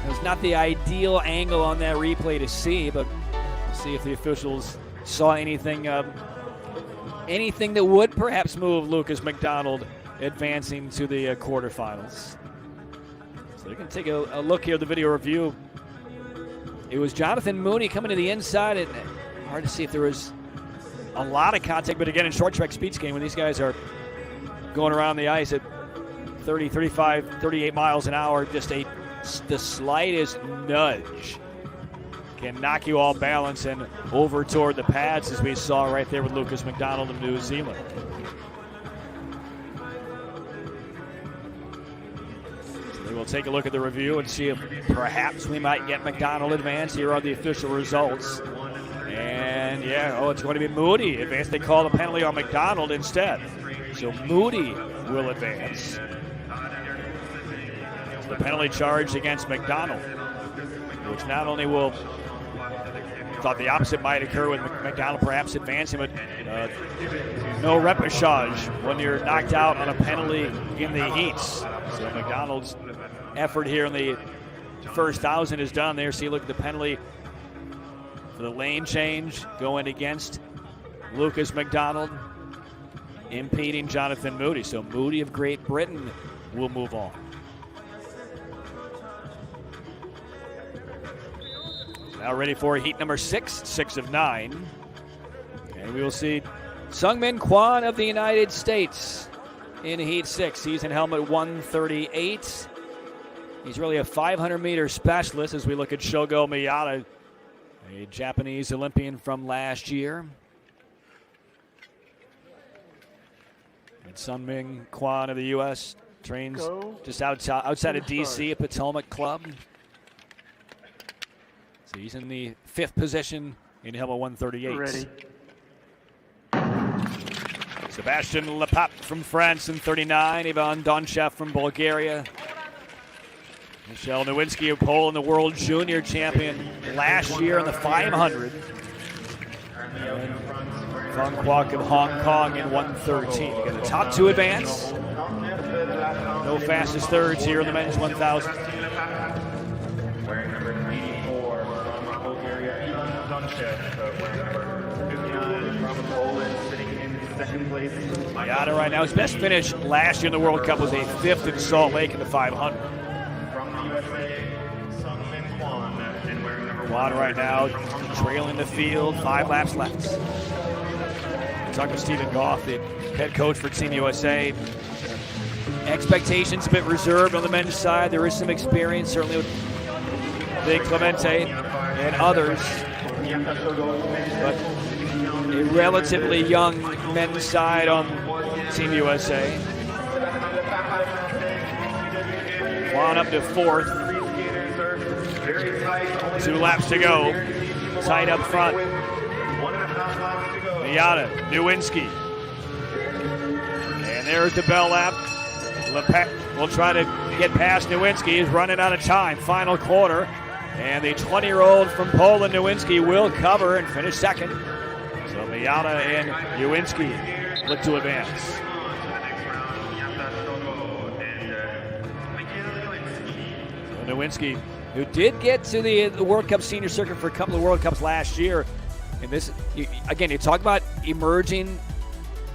It was not the ideal angle on that replay to see, but we'll see if the officials saw anything that would perhaps move Lucas McDonald advancing to the quarterfinals. So we can take a look here at the video review. It was Jonathan Mooney coming to the inside. And hard to see if there was a lot of contact, but again, in short track speed skating, when these guys are going around the ice at 30, 35, 38 miles an hour, just the slightest nudge can knock you off balance and over toward the pads, as we saw right there with Lucas McDonald of New Zealand. So they will take a look at the review and see if perhaps we might get McDonald advance. Here are the official results. And yeah, it's going to be Moody advance. They call the penalty on McDonald instead. So Moody will advance. the penalty charge against McDonald, which not only will, thought the opposite might occur with McDonald perhaps advancing, but no repechage when you're knocked out on a penalty in the heats. So McDonald's effort here in the first 1,000 is done there. See, look at the penalty for the lane change going against Lucas McDonald, impeding Jonathan Moody. So Moody of Great Britain will move on. Now ready for heat number 6 of 9. And we will see Sungmin Kwan of the United States in heat 6. He's in helmet 138. He's really a 500-meter specialist as we look at Shogo Miyata, a Japanese Olympian from last year. And Sungmin Kwan of the U.S. trains just outside of D.C. at Potomac Club. So he's in the 5th position in helmet 138. Ready. Sebastian Lepape from France in 39. Ivan Donchev from Bulgaria. Michel Nowinski of Poland, the world junior champion last year in the 500. And Fong Kwok of Hong Kong in 113. Again, the top 2 advance. No fastest thirds here in the men's 1,000. Wearing number 84 from Bulgaria, Ivan Donchev. Wearing number 59 from Poland, sitting in 2nd place. Miyata right now, his best finish last year in the World Cup was a 5th in Salt Lake in the 500. Kwan right now trailing the field, 5 laps left. Talking to Stephen Goff, the head coach for Team USA. Expectations a bit reserved on the men's side. There is some experience, certainly with Big Clemente and others. But a relatively young men's side on Team USA. Kwan up to 4th. 2 laps to go. Tight up front. Miyata, Nowinski. And there's the bell lap. Lepape will try to get past Nowinski. He's running out of time. Final quarter. And the 20-year-old from Poland, Nowinski, will cover and finish 2nd. So Miyata and Nowinski look to advance. So Nowinski, who did get to the World Cup senior circuit for a couple of World Cups last year. And this, again, you talk about emerging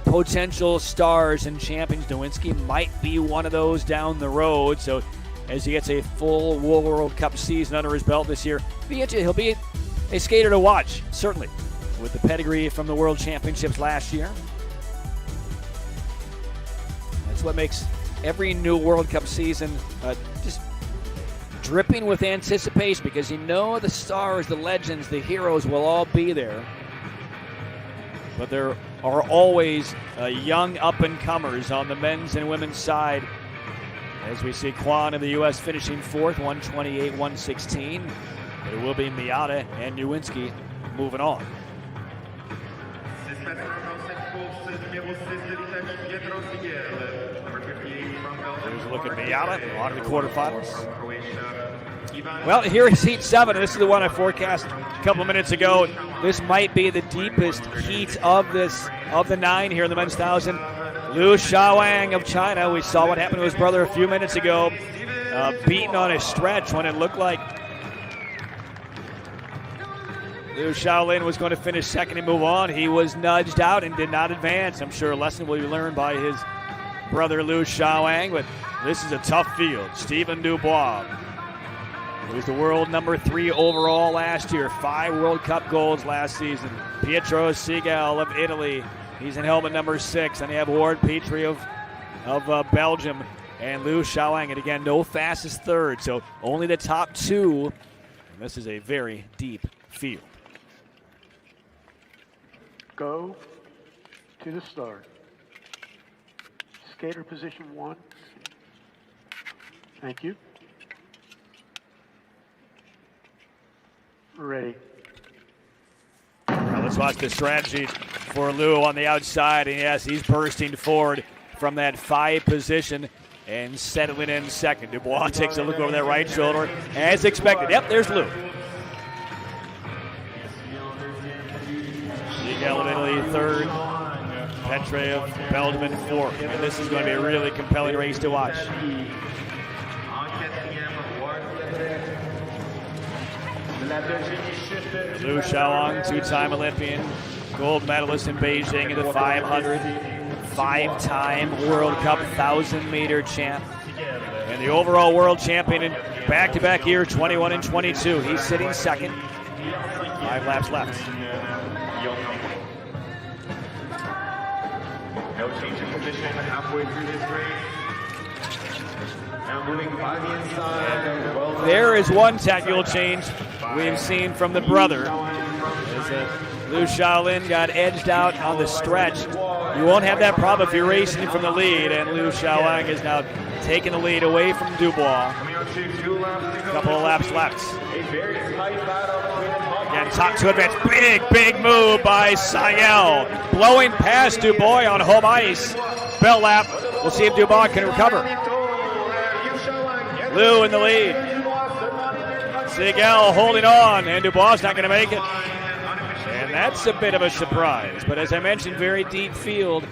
potential stars and champions. Nowinski might be one of those down the road. So as he gets a full World Cup season under his belt this year, he'll be a skater to watch, certainly, with the pedigree from the World Championships last year. That's what makes every new World Cup season just dripping with anticipation, because you know the stars, the legends, the heroes will all be there. But there are always young up-and-comers on the men's and women's side. As we see Kwan of the U.S. finishing 4th, 128-116. But it will be Miyata and Nowinski moving on. There's a look at Miyata on to the quarterfinals. Well, here is heat 7. This is the one I forecast a couple of minutes ago. This might be the deepest heat of the 9 here in the men's 1,000. Liu Xiaowang of China. We saw what happened to his brother a few minutes ago, beaten on a stretch when it looked like Liu Xiaolin was going to finish 2nd and move on. He was nudged out and did not advance. I'm sure a lesson will be learned by his brother Liu Xiaowang, but this is a tough field. Stephen Dubois, who was the world number 3 overall last year, 5 World Cup golds last season. Pietro Segal of Italy, he's in helmet number 6. And you have Ward Petrie of Belgium and Liu Xiaowang. And again, no fastest third, so only the top 2. And this is a very deep field. Go to the start. Skater position 1. Thank you. Ready. Now let's watch the strategy for Liu on the outside. And yes, he's bursting forward from that 5 position. and settling in second. Dubois takes a look over that right shoulder as expected. Yep, there's Lou. Siegel of Italy third. Petre of Belgium in fourth. And this is going to be a really compelling race to watch. Liu Xiaolang, two-time Olympian, gold medalist in Beijing in the 500, five-time World Cup 1,000-meter champ, and the overall world champion in back-to-back year 21 and 22. He's sitting second. 5 laps left. No change in position halfway through this race. Now moving by the inside. There is one tactical change we've seen from the brother. As Liu Xiaolin got edged out on the stretch. You won't have that problem if you're racing from the lead, and Liu Xiaolang is now taking the lead away from Dubois. A couple of laps left. Again, top two advance. Big move by Siegel. Blowing past Dubois on home ice. Bell lap. We'll see if Dubois can recover. Liu in the lead. Siegel holding on, and Dubois not going to make it. And that's a bit of a surprise. But as I mentioned, very deep field.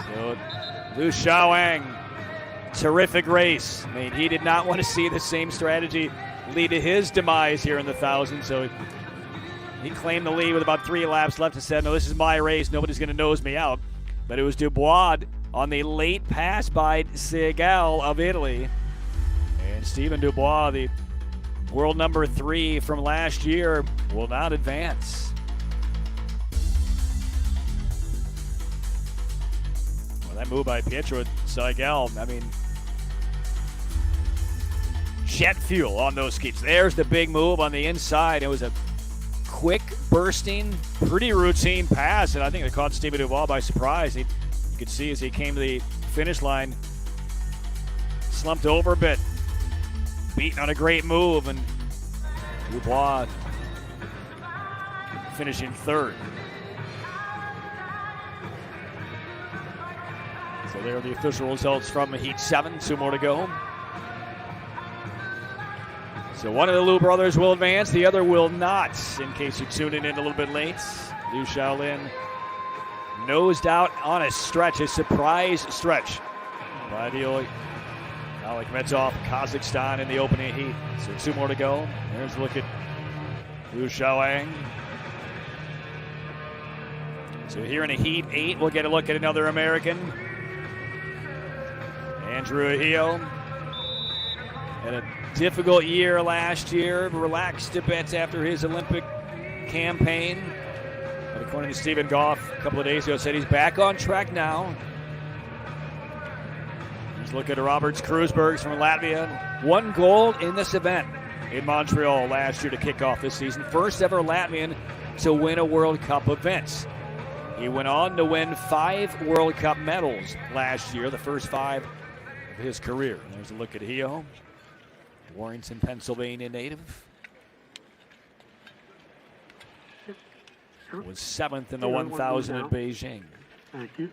So Liu Xiaolang, terrific race. I mean, he did not want to see the same strategy lead to his demise here in the 1,000. So he claimed the lead with about 3 laps left and said, no, this is my race. Nobody's going to nose me out. But it was Dubois on the late pass by Siegel of Italy. And Stephen Dubois, the world number 3 from last year, will not advance. Well, that move by Pietro Siegel, I mean, jet fuel on those skis. There's the big move on the inside. It was a quick, bursting, pretty routine pass, and I think it caught Stephen Dubois by surprise. You could see as he came to the finish line, slumped over a bit, beaten on a great move, and Dubois finishing third. So there are the official results from Heat 7. 2 more to go. So one of the Liu brothers will advance, the other will not, in case you're tuning in a little bit late. Liu Xiaolin nosed out on a stretch, a surprise stretch by the Alikmetov, Kazakhstan in the opening heat. So 2 more to go. There's a look at Liu Xiaolang. So here in a Heat 8, we'll get a look at another American. Andrew Ahio had a difficult year last year, relaxed a bit after his Olympic campaign. But according to Stephen Goff a couple of days ago, said he's back on track now. Let's look at Roberts Kreuzbergs from Latvia. 1 gold in this event in Montreal last year to kick off this season. First ever Latvian to win a World Cup event. He went on to win 5 World Cup medals last year, the first 5 of his career. There's a look at Ahio. Warrington, Pennsylvania native. Was 7th in the 1,000 at Beijing. Thank you.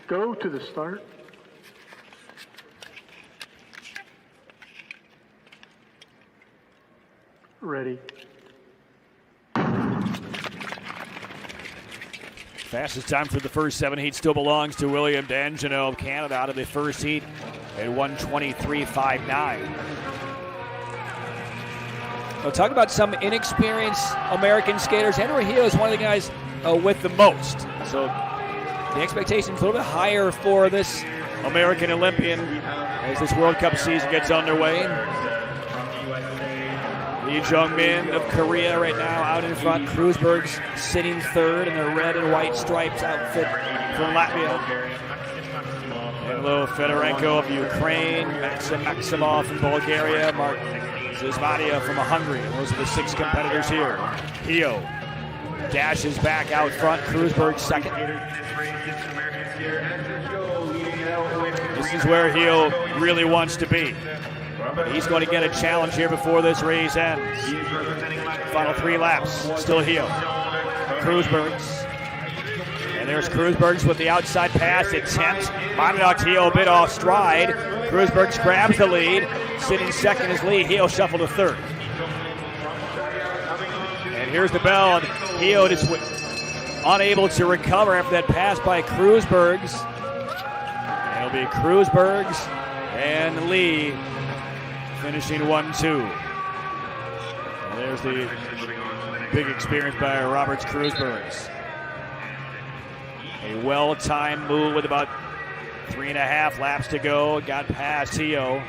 Go to the start. Ready. Fastest time for the first 7 heats still belongs to William D'Angelo of Canada out of the first heat at 1:23.59. We'll talk about some inexperienced American skaters. Henry Ahio is one of the guys with the most. So the expectation is a little bit higher for this American Olympian as this World Cup season gets underway. Lee Jung-min of Korea right now out in front. Kreuzberg's sitting third in the red and white stripes outfit from Latvia. And Lo Fedorenko of Ukraine. Maxim Maximov from Bulgaria. Mark Zizmadia from Hungary. Those are the 6 competitors here. Ahio dashes back out front. Kreuzberg second. This is where Ahio really wants to be. He's going to get a challenge here before this race ends. Final 3 laps, still Ahio. Kreuzberg's. And And there's Kreuzbergs with the outside pass attempt. Monadocchio a bit off stride. Kreuzbergs grabs the lead. Sitting second is Lee. Hio shuffled to third. And here's the bell. And Hio is unable to recover after that pass by Kreuzbergs. And it'll be Kreuzbergs and Lee finishing 1-2. And there's the big experience by Roberts Kreuzbergs. A well-timed move with about 3.5 laps to go. Got past Hio.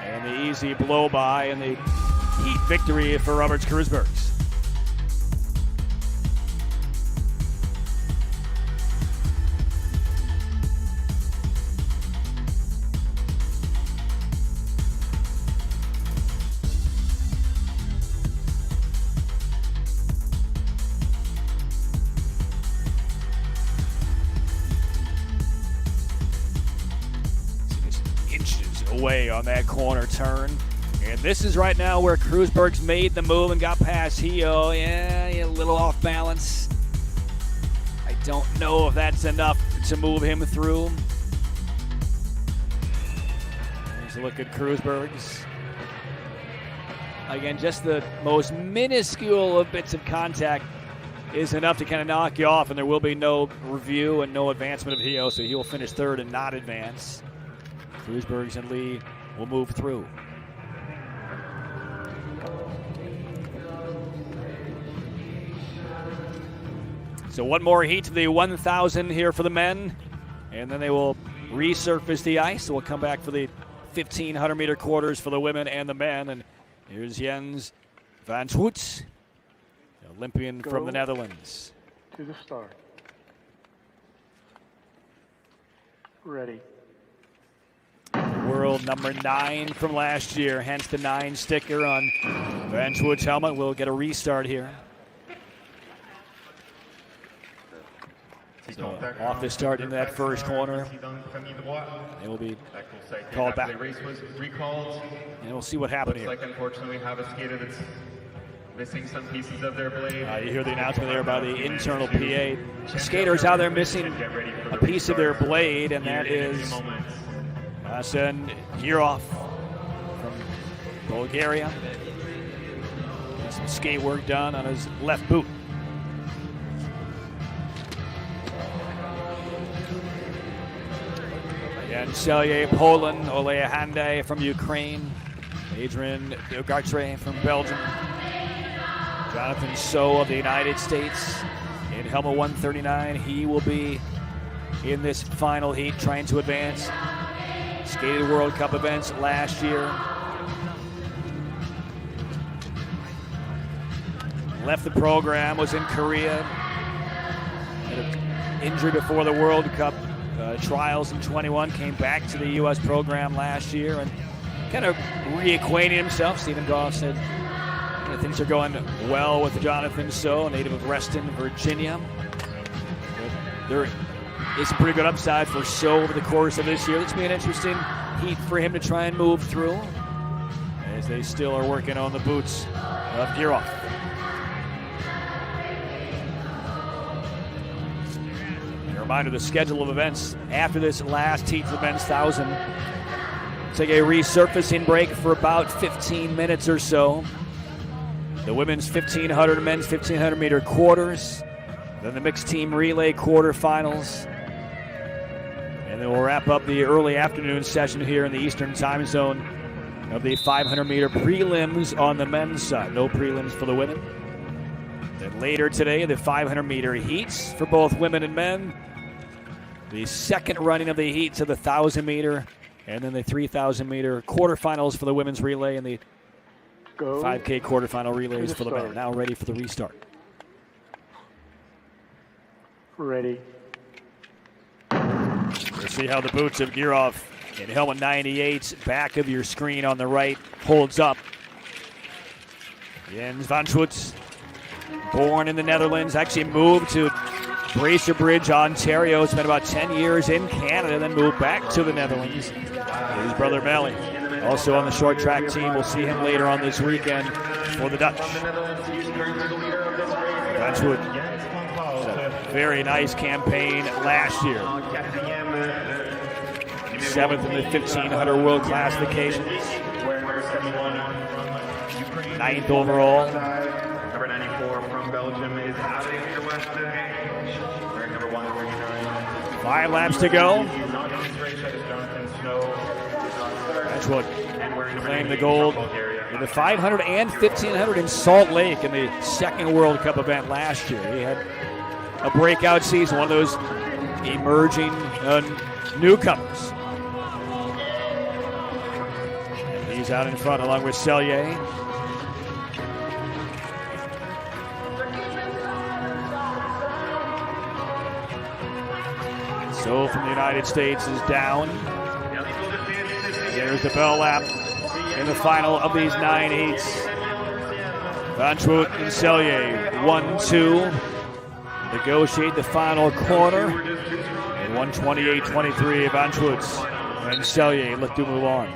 And the easy blow-by and the heat victory for Roberts Kreuzbergs. Away on that corner turn. And this is right now where Kreuzbergs made the move and got past Hio. Yeah, a little off balance. I don't know if that's enough to move him through. There's a look at Kreuzbergs. Again, just the most minuscule of bits of contact is enough to kind of knock you off, and there will be no review and no advancement of Hio, so he will finish third and not advance. Kreuzbergs and Lee will move through. So one more heat to the 1,000 here for the men, and then they will resurface the ice. So we'll come back for the 1,500-meter quarters for the women and the men. And here's Jens van Schwoets, Olympian from the Netherlands. To the start. Ready. World number 9 from last year, hence the 9 sticker on Van Schwoets' helmet. We'll get a restart here. So off the start into that first corner. It will be called back. And we'll see what happened here. Looks like unfortunately we have a skater that's missing some pieces of their blade. You hear the announcement there by the internal PA. The skater's out there missing a piece of their blade, and that is Asen Girov from Bulgaria. Got some skate work done on his left boot. Again, Selye, Poland, Olea Hande from Ukraine, Adrian Gartre from Belgium, Jonathan So of the United States in helmet 139. He will be in this final heat trying to advance. Skated World Cup events last year. Left the program, was in Korea. Had injured before the World Cup trials in 21. Came back to the U.S. program last year and kind of reacquainted himself. Stephen Goff said things are going well with Jonathan So, native of Reston, Virginia. But there is some pretty good upside for So over the course of this year. It's been an interesting heat for him to try and move through as they still are working on the boots of Girov. And a reminder, the schedule of events after this last heat, the men's 1,000. Take a resurfacing break for about 15 minutes or so. The women's 1,500, men's 1,500-meter quarters. Then the mixed team relay quarterfinals. And then we'll wrap up the early afternoon session here in the Eastern time zone of the 500-meter prelims on the men's side. No prelims for the women. Then later today, the 500-meter heats for both women and men. The second running of the heats of the 1,000-meter. And then the 3,000-meter quarterfinals for the women's relay and the 5K quarterfinal relays for the men. Now ready for the restart. Ready. We'll see how the boots of Girov in helmet 98, back of your screen on the right, holds up. Jens van Schwoets, born in the Netherlands, actually moved to Bracebridge, Ontario. Spent about 10 years in Canada, then moved back to the Netherlands. His brother Melly, also on the short track team. We'll see him later on this weekend for the Dutch. Van Schwoets. very nice campaign last year. 7th in the 1500 World Classifications. 9th overall. Number 94 from Belgium is Alexander Weston. Wearing number 139. 5 laps to go. Not in this race, that is Jonathan Snow. That's what claimed the gold in the 500 and 1500 in Salt Lake in the second World Cup event last year. He had a breakout season, one of those emerging newcomers. And he's out in front along with Sellier. So from the United States is down. There's the bell lap in the final of these 9 heats. Van Schwoet and Sellier, 1-2. Negotiate the final corner. And 128-23, Van Schwoet and Sellier look to move on.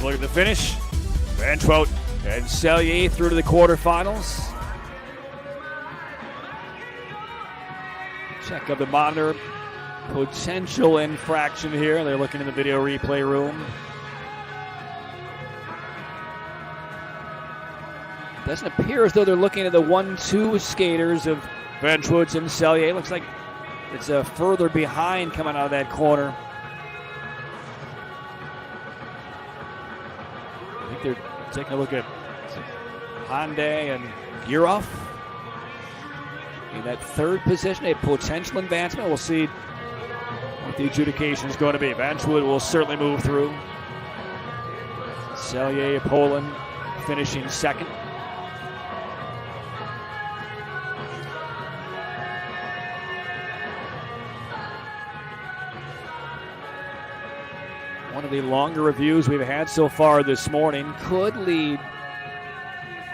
Look at the finish. Van Schwoet and Sellier through to the quarterfinals. Check of the monitor. Potential infraction here. They're looking in the video replay room. Doesn't appear as though they're looking at the 1-2 skaters of Van Schwoet and Sellier. Looks like it's further behind coming out of that corner. They're taking a look at Hyundai and Gurov in that third position, a potential advancement. We'll see what the adjudication is going to be. Van Schwoet will certainly move through. Sellier, Poland, finishing second. One of the longer reviews we've had so far this morning could lead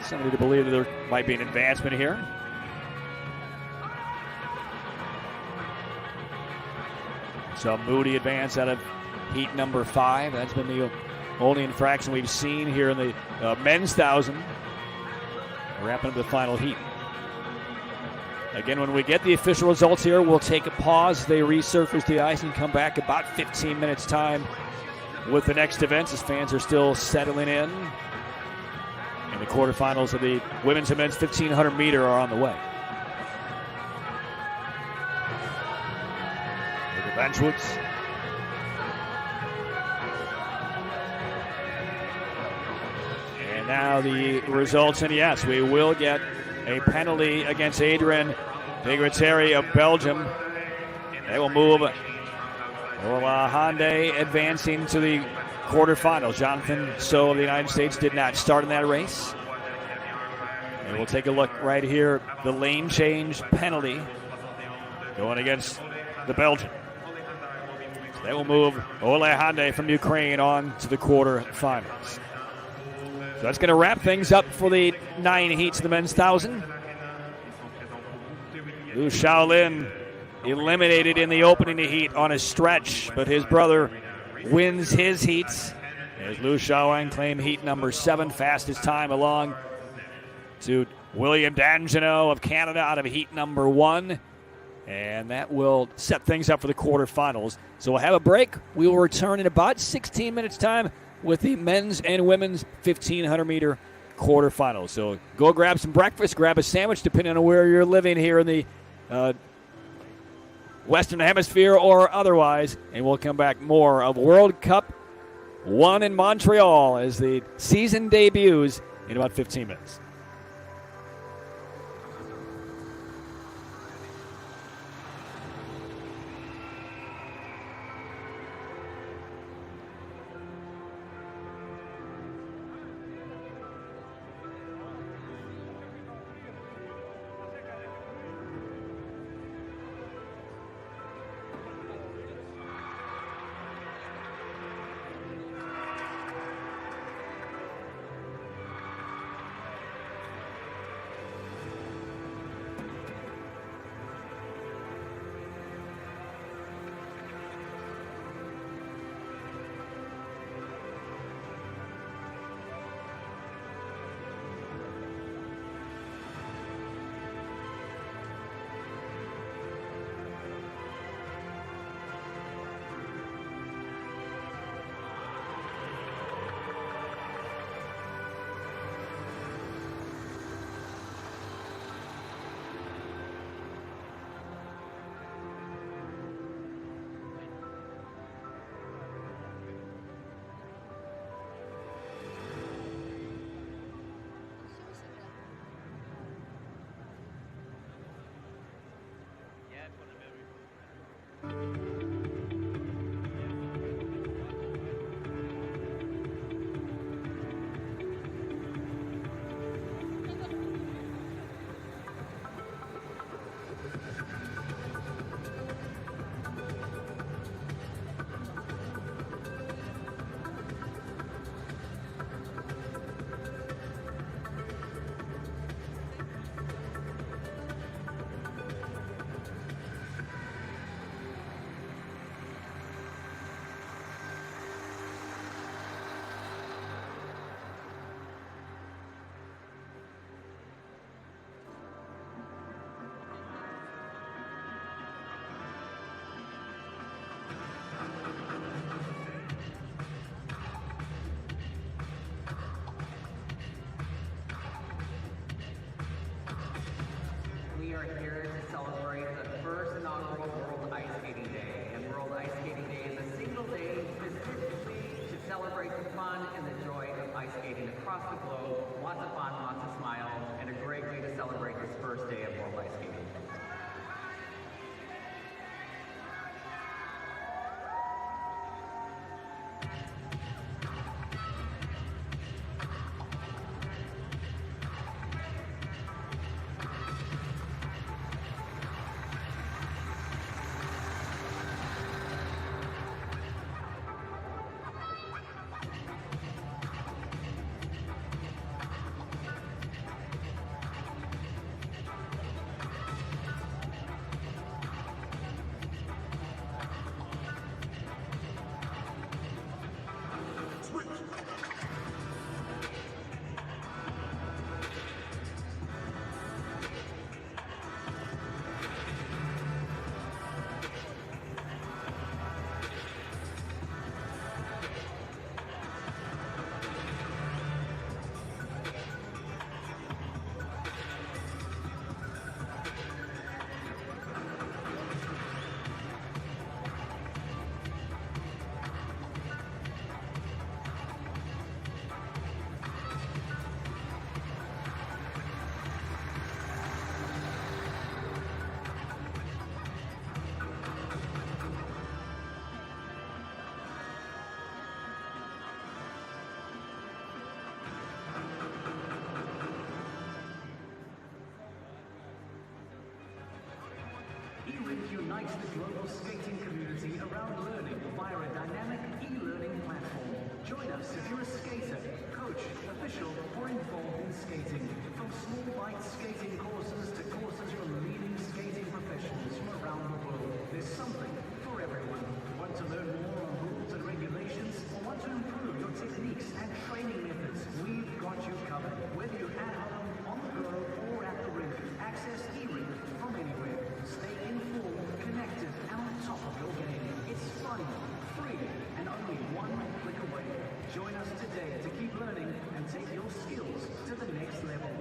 somebody to believe that there might be an advancement here. So Moody advance out of heat number 5. That's been the only infraction we've seen here in the men's 1,000. Wrapping up the final heat. Again, when we get the official results here, we'll take a pause. They resurface the ice and come back about 15 minutes time with the next events as fans are still settling in. And the quarterfinals of the women's and men's 1,500 meter are on the way. Look at Van Schwoet. And now the results, and yes, we will get a penalty against Adrian Degratieri of Belgium. They will move Hyundai advancing to the quarterfinals. Jonathan So of the United States did not start in that race. And we'll take a look right here. The lane change penalty going against the Belgian. So they will move Ole Hyundai from Ukraine on to the quarterfinals. So that's going to wrap things up for the 9 heats of the men's 1,000. Liu Shaolin eliminated in the opening heat on a stretch, but his brother wins his heats as Liu Shaolin claimed heat number 7, fastest time along to William Danjano of Canada out of heat number 1, and that will set things up for the quarterfinals. So we'll have a break. We will return in about 16 minutes time with the men's and women's 1,500 meter quarterfinals. So go grab some breakfast, grab a sandwich, depending on where you're living here in the Western Hemisphere or otherwise, and we'll come back more of World Cup 1 in Montreal as the season debuts in about 15 minutes. celebrate the fun and the joy of ice skating across the globe. Lots of fun, lots of smiles, and a great way to celebrate this first day of World Ice Skating. Unites the global skating community around learning via a dynamic e-learning platform. Join us if you're a skater, coach, official, or involved in skating. From small bite skating courses to courses from leading skating professionals from around the world, there's something for everyone. Want to learn more on rules and regulations, or want to improve your techniques and training methods? We've got you covered. Whether you're at home, on the go, or at the rink, access e-rink from anywhere. Stay informed, connected, and on top of your game. It's fun, free, and only one click away. Join us today to keep learning and take your skills to the next level.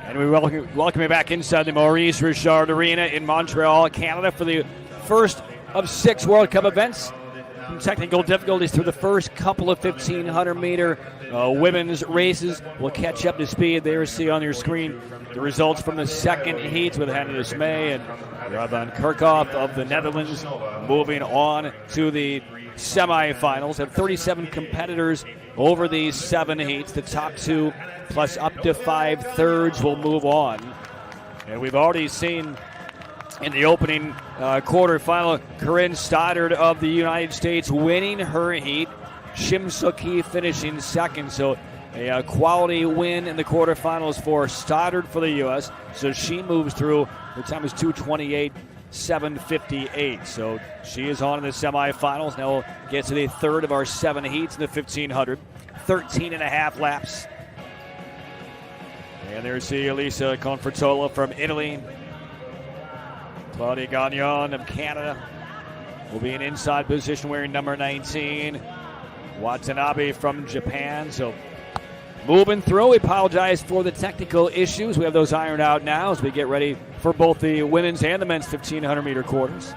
And we welcome you back inside the Maurice Richard Arena in Montreal, Canada, for the first of 6 World Cup events. Some technical difficulties through the first couple of 1,500-meter women's races. We'll catch up to speed there. See on your screen the results from the second heats with Hannah Dismay and Ravan Kirchhoff of the Netherlands moving on to the semifinals. Have 37 competitors over these 7 heats. The top 2 plus up to 5 thirds will move on. And we've already seen in the opening quarterfinal, Corinne Stoddard of the United States winning her heat. Shim Suk-hee finishing second. So a quality win in the quarterfinals for Stoddard for the U.S. So she moves through. Her time is 2:28.758. So she is on in the semifinals. Now we'll get to the third of our 7 heats in the 1,500. 13 and a half laps. And there's the Elisa Confortola from Italy. Claudia Gagnon of Canada will be in inside position wearing number 19. Watanabe from Japan. So moving through. We apologize for the technical issues. We have those ironed out now as we get ready for both the women's and the men's 1,500-meter quarters.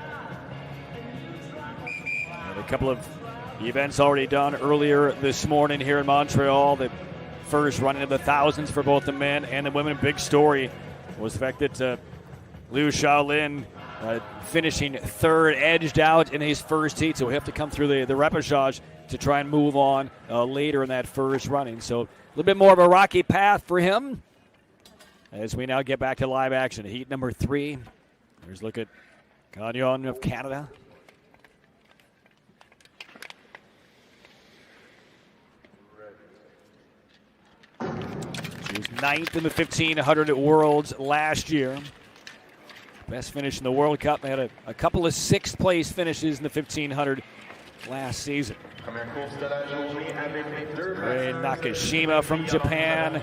And a couple of events already done earlier this morning here in Montreal. The first running of the thousands for both the men and the women. Big story was the fact that Liu Shaolin finishing third, edged out in his first heat, so he'll have to come through the repechage to try and move on later in that first running. So a little bit more of a rocky path for him as we now get back to live action. Heat number 3. Here's a look at Gagnon of Canada. She was 9th in the 1,500 at Worlds last year. Best finish in the World Cup. They had a couple of 6th place finishes in the 1,500 last season. Nakashima from Japan.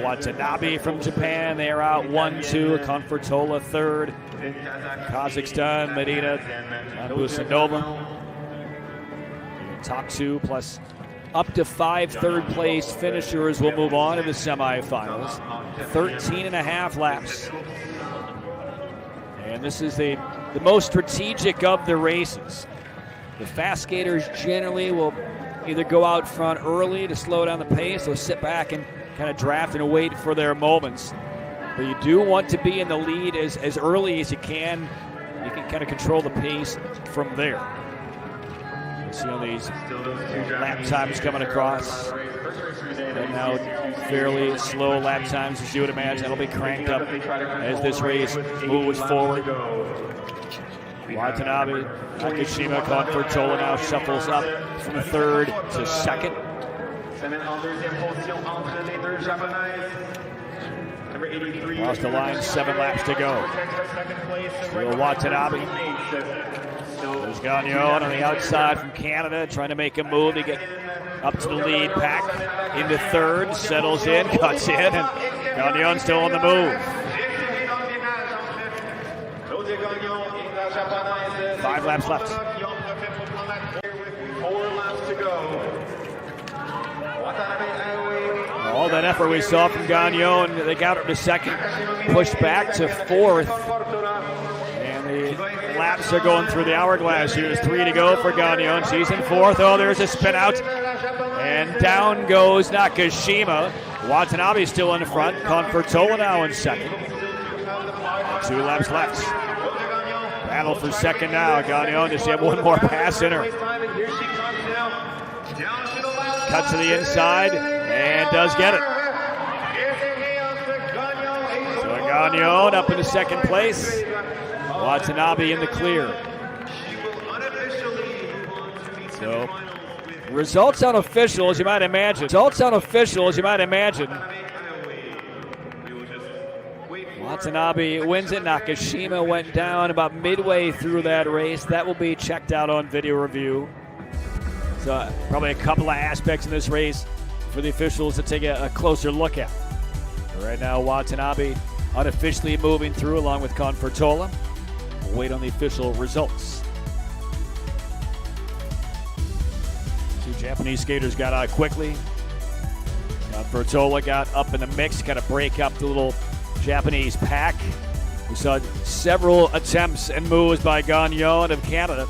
Watanabe from Japan. They are out 1-2. Confortola third. Kazakhstan, Medina Busanova. Top 2 plus up to 5 third-place finishers will move on to the semifinals. 13 and a half laps. And this is the most strategic of the races. The fast skaters generally will either go out front early to slow down the pace or sit back and kind of draft and wait for their moments. But you do want to be in the lead as early as you can. You can kind of control the pace from there. You see on these lap times coming across. Right now, fairly slow lap times, as you would imagine. That'll be cranked up as this race moves forward. Watanabe, Nakashima, Confortola now shuffles up from third to second. Lost the line, 7 laps to go. Still Watanabe. There's Gagnon on the outside from Canada, trying to make a move to get up to the lead pack. Into third, settles in, cuts in, and Gagnon still on the move. 5 laps left. 4 laps to go. All that effort we saw from Gagnon, they got her to second, pushed back to 4th. And the laps are going through the hourglass here. There's 3 to go for Gagnon. She's in 4th. Oh, there's a spin out. And down goes Nakashima. Watanabe still in front. Confortola now in second. 2 laps left. Battle for second now. Gagnon just have 1 more pass in her. Cuts to the inside and does get it. So Gagnon up into second place. Watanabe in the clear. So results unofficial, as you might imagine. Watanabe wins it. Nakashima went down about midway through that race. That will be checked out on video review. So probably a couple of aspects in this race for the officials to take a closer look at. Right now, Watanabe unofficially moving through along with Confortola. We'll wait on the official results. 2 Japanese skaters got out quickly. Confortola got up in the mix, kind of break up the little Japanese pack. We saw several attempts and moves by Gagnon of Canada.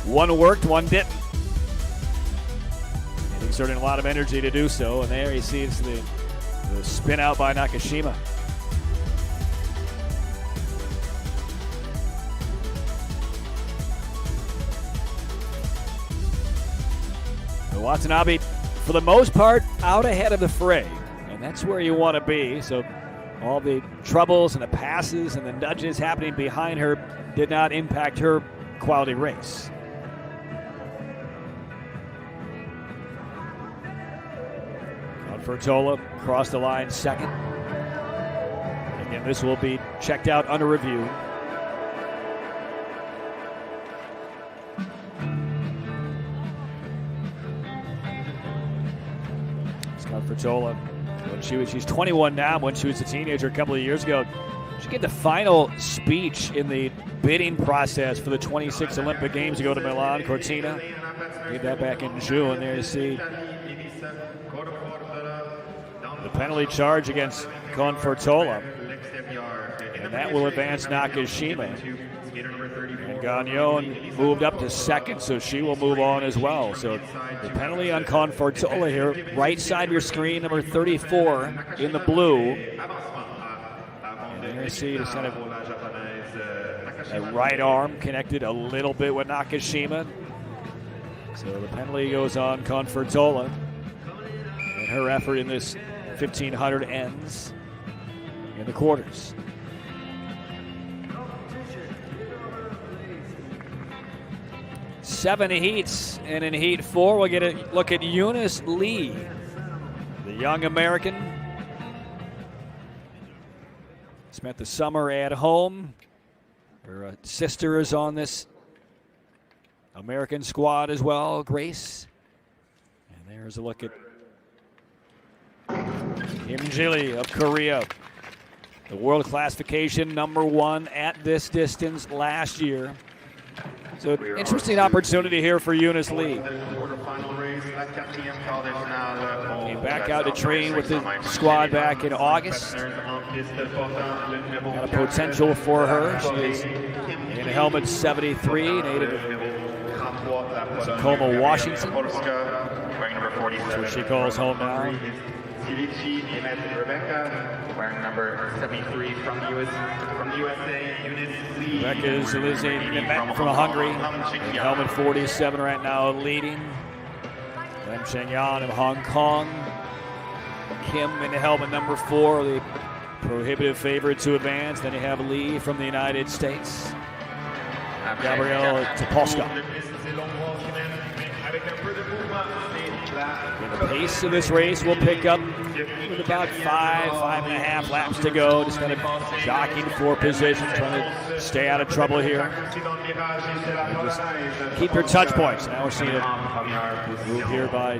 One worked, one didn't. And he exerted a lot of energy to do so, and there he sees the spin out by Nakashima. Watanabe, for the most part, out ahead of the fray, and that's where you want to be. So all the troubles and the passes and the nudges happening behind her did not impact her quality race. Confortola crossed the line second. Again, this will be checked out under review. Confortola, she's 21 now. When she was a teenager a couple of years ago, she gave the final speech in the bidding process for the 26 Olympic Games to go to Milan Cortina. Gave that back in June. There you see the penalty charge against Confortola, and that will advance Nakashima. And Gagnon moved up to second, so she will move on as well. So the penalty on Confortola here, right side of your screen, number 34 in the blue. And there you see just kind of that right arm connected a little bit with Nakashima. So the penalty goes on Confortola. And her effort in this 1500 ends in the quarters. Seven heats, and in heat 4 we'll get a look at Eunice Lee, the young American. Spent the summer at home. Her sister is on this American squad as well, Grace. And there's a look at Kim Ji-lee of Korea, the world classification #1 at this distance last year. So an interesting opportunity here for Eunice Lee. Came back out to train with the squad back in August. Got a potential for her. She is in helmet 73, native of Tacoma, Washington. That's what she calls home now. Wearing number 73 from the USA, Eunice Lee. Rebecca is Lizzie Nimet from Hungary. Helmet 47 right now leading. Lim Cheng-yan of Hong Kong. Kim in helmet number 4, the prohibitive favorite to advance. Then you have Lee from the United States. Gabrielle Topolska. The pace of this race will pick up with about 5.5 laps to go. Just kind of jockeying for position, trying to stay out of trouble here. And just keep your touch points. Now we're seeing a move here by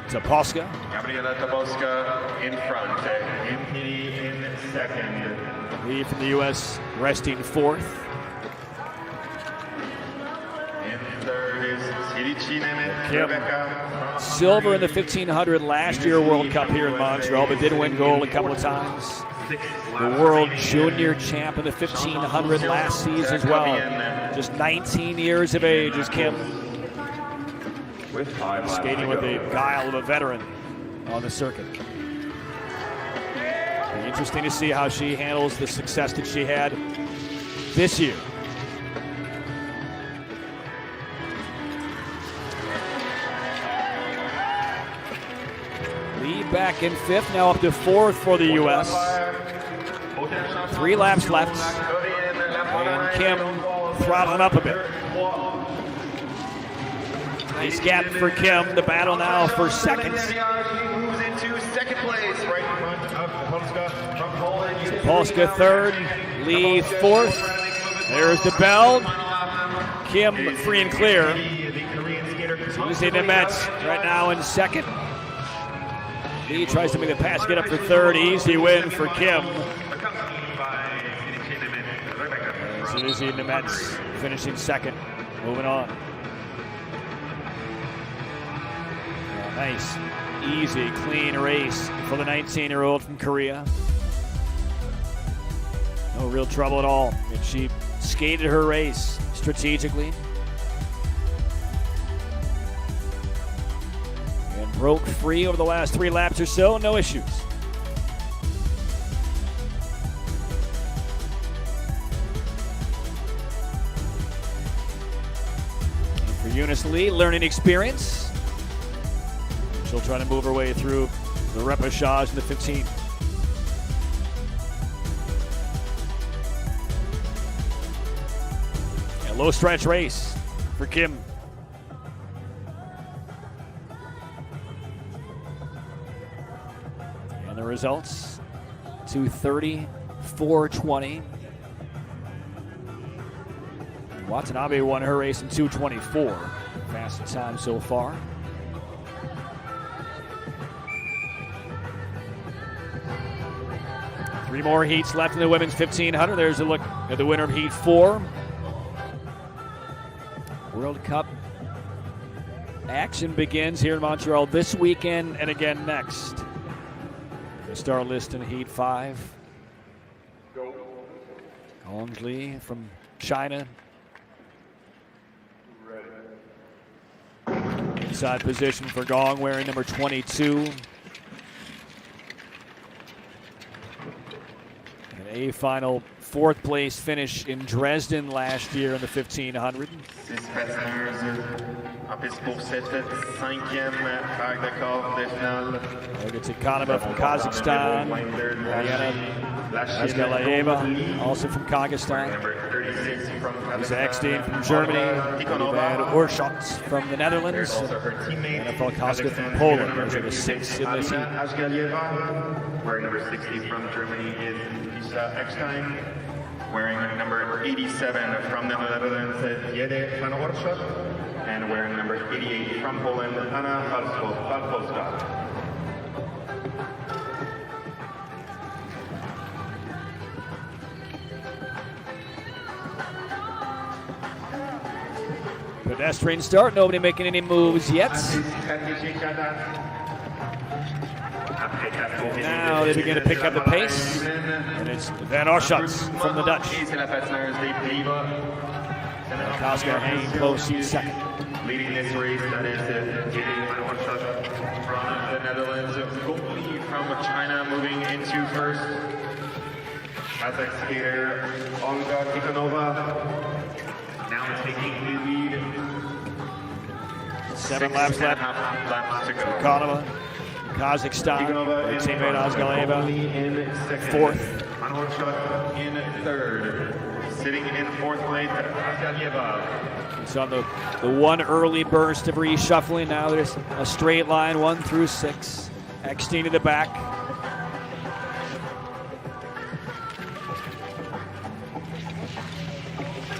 Topolska. Gabriela Topolska in front, Impini in second. Lee from the U.S. resting 4th. In third is Sirichi Nemeth, Kim. Rebecca. Silver in the 1500 last year World Cup here in Montreal, but did win gold a couple of times. The World Junior Champ in the 1500 last season as well. Just 19 years of age is Kim. Skating with the guile of a veteran on the circuit. Be interesting to see how she handles the success that she had this year. Lee back in 5th, now up to 4th for the U.S. 3 laps left. And Kim throttling up a bit. Nice gap for Kim. The battle now for seconds. Moves into second place, right in front of Polska from Poland. Polska 3rd, Lee 4th. There's the bell. Kim free and clear. Susie Nemeth right now in 2nd. Lee tries to make the pass, get up for 3rd. Easy win for Kim. Susie Nemeth finishing 2nd. Moving on. Nice, easy, clean race for the 19-year-old from Korea. No real trouble at all. And she skated her race strategically. And broke free over the last 3 laps or so. No issues. And for Eunice Lee, learning experience. She'll try to move her way through the repechage in the 15. A low stretch race for Kim. And the results, 2:30, 4:20. Watanabe won her race in 2:24. Fastest time so far. Three more heats left in the women's 1500. There's a look at the winner of Heat 4. World Cup action begins here in Montreal this weekend and again next. The start list in Heat 5. Gong Li from China. Inside position for Gong, wearing number 22. A final 4th place finish in Dresden last year in the 1500. 6 patineurs en piste pour cette 5e vague de quart de finale. Olga Tikhanova from Kazakhstan. Mariana Azgalayeva, also from Kazakhstan. Number 36 from Lisa Eckstein from Germany. Van Oorschot from the Netherlands. Also her teammate, Anna Falkowska from Poland. Those are the 6 in this heat. Azgalayeva, wearing number 60 from Germany is Lisa Eckstein. Wearing number 87 from the Netherlands, Jede van Oorschot. And wearing number 88 from Poland, Anna Falkowska. Pedestrian start, nobody making any moves yet. Now they begin to pick up the pace, and it's Van Oorschot from the Dutch. Falkowska hanging close second. Leading this race, that is Jede van Oorschot from the Netherlands. Gong Li from China moving into first. Kazakh skater Olga Tikhanova now taking the lead. 7 laps left. Laps to go. Tikhanova, Kazakhstan, her teammate Azgalayeva, 4th. Van Oorschot in 3rd. Sitting in 4th place, Azgalayeva. It's on the one early burst of reshuffling. Now there's a straight line 1 through 6. Eckstein to the back.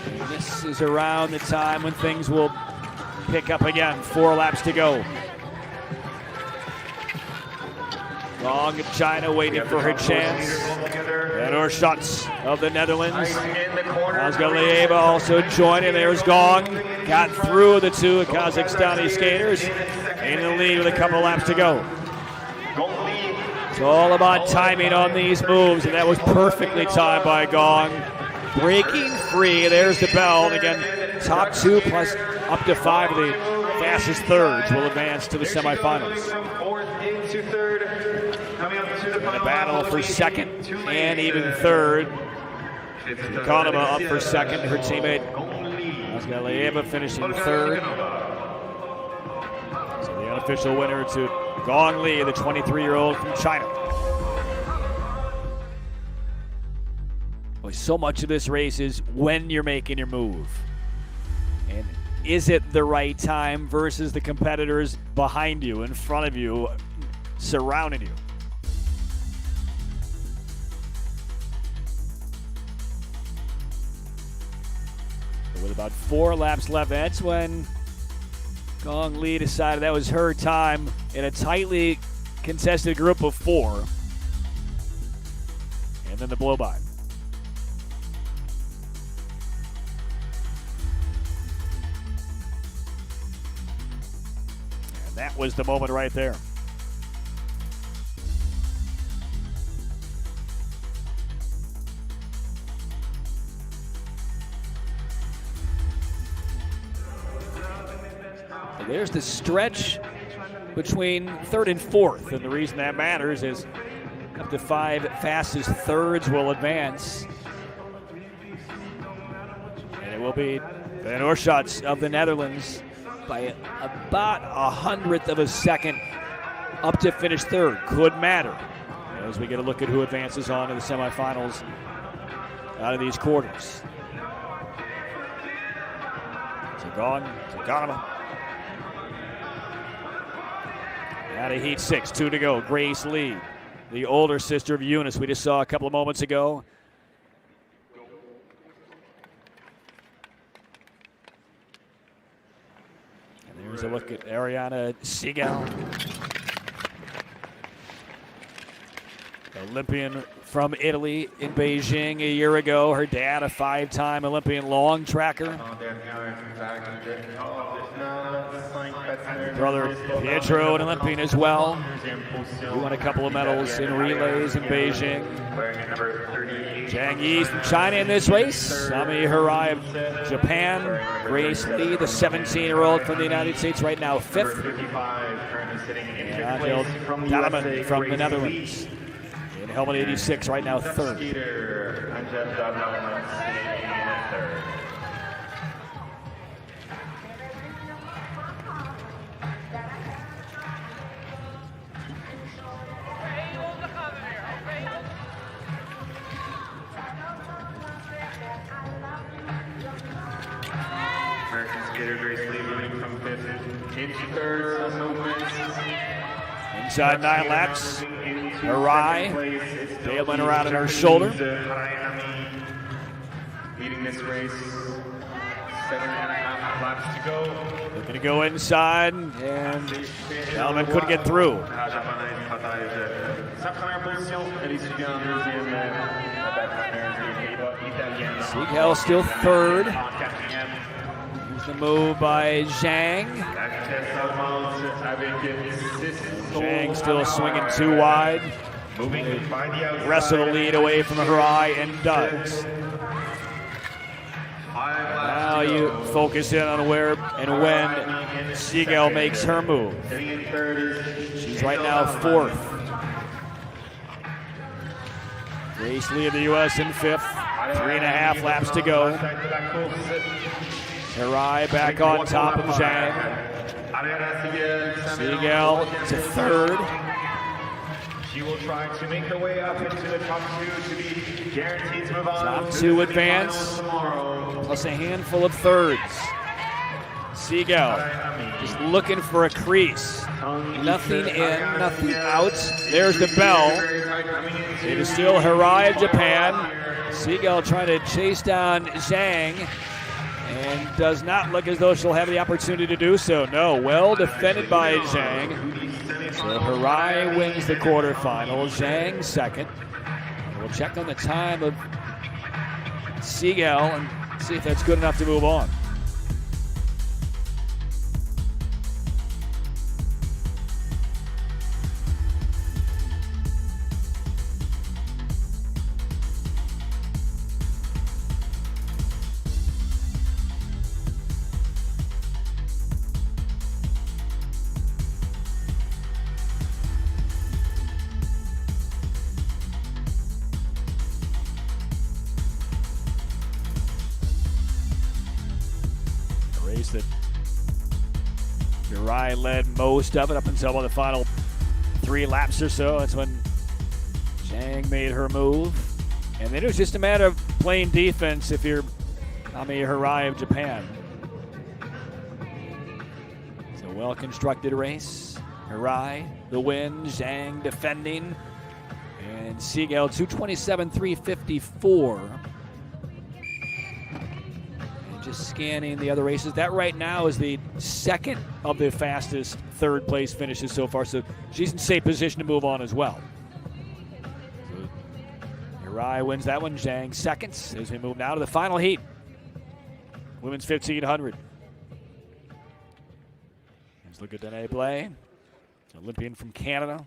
And this is around the time when things will pick up again. 4 laps to go. Gong of China waiting for her chance. Van Oorschot of the Netherlands. Azgalayeva also joining. There's Gong. Got through the 2 Kazakhstani skaters. In the lead with a couple laps to go. It's all about timing on these moves, and that was perfectly timed by Gong. Breaking free. There's the bell. And again, top 2 plus up to 5 of the fastest thirds will advance to the semifinals. And a battle for 2nd and even 3rd. Tikhanova up for 2nd. Her teammate Azgalayeva finishing 3rd. So the unofficial winner to Gong Li, the 23-year-old from China. Well, so much of this race is when you're making your move. And is it the right time versus the competitors behind you, in front of you, surrounding you? With about 4 laps left, that's when Gong Li decided that was her time in a tightly contested group of 4. And then the blow by. And that was the moment right there. there's the stretch between third and fourth, and the reason that matters is up to 5 fastest thirds will advance. And it will be Van Oorschot's of the Netherlands by about 100th of a second up to finish third. Could matter as we get a look at who advances on to the semifinals out of these quarters. Taganova. Out of heat 6, 2 to go. Grace Lee, the older sister of Eunice we just saw a couple of moments ago. And there's a look at Ariana Segal, Olympian from Italy in Beijing a year ago. Her dad, a 5-time Olympian long tracker. Her brother Pietro, an Olympian as well. He won a couple of medals in relays in Beijing. Zhang Yi from China in this race. Sami Hirai of Japan. Grace Lee, the 17-year-old from the United States, right now 5th. And Angel Dalaman from the Netherlands. In helmet 86, right now 3rd. American skater Grace Lee moving from 5th into 3rd. Inside 9 laps. Hirai, bailing around on her shoulder. Leading this race, 7.5 laps to go. Looking to go inside, and Dalaman couldn't get through. Segal still 3rd. Here's the move by Zhang. Zhang still swinging too wide. Moving by the Rest of the lead away from Hirai and Duggs. Now you focus in on where and when Segal makes her move. She's right now 4th. Grace Lee of the U.S. in 5th. 3.5 laps to go. Hirai back on top of Zhang. Segal to 3rd. She will try to make her way up into the top 2 to be guaranteed to move on. Top 2 advance, plus a handful of thirds. Segal just looking for a crease. Nothing in, nothing out. There's the bell. It is still Hirai of Japan. Segal trying to chase down Zhang, and does not look as though she'll have the opportunity to do so. No, well defended by Zhang. So Hirai wins the quarterfinal. Zhang 2nd. We'll check on the time of Segal and see if that's good enough to move on. That Hirai led most of it up until about the final 3 laps or so. That's when Zhang made her move. And then it was just a matter of playing defense if you're Hirai of Japan. It's a well-constructed race. Hirai, the win. Zhang defending. And Segal, 2:27.354. Just scanning the other races. That right now is the 2nd of the fastest 3rd place finishes so far. So she's in safe position to move on as well. So Hirai wins that one. Zhang 2nd as we move now to the final heat. Women's 1500. Let's look at Danae Blais, Olympian from Canada.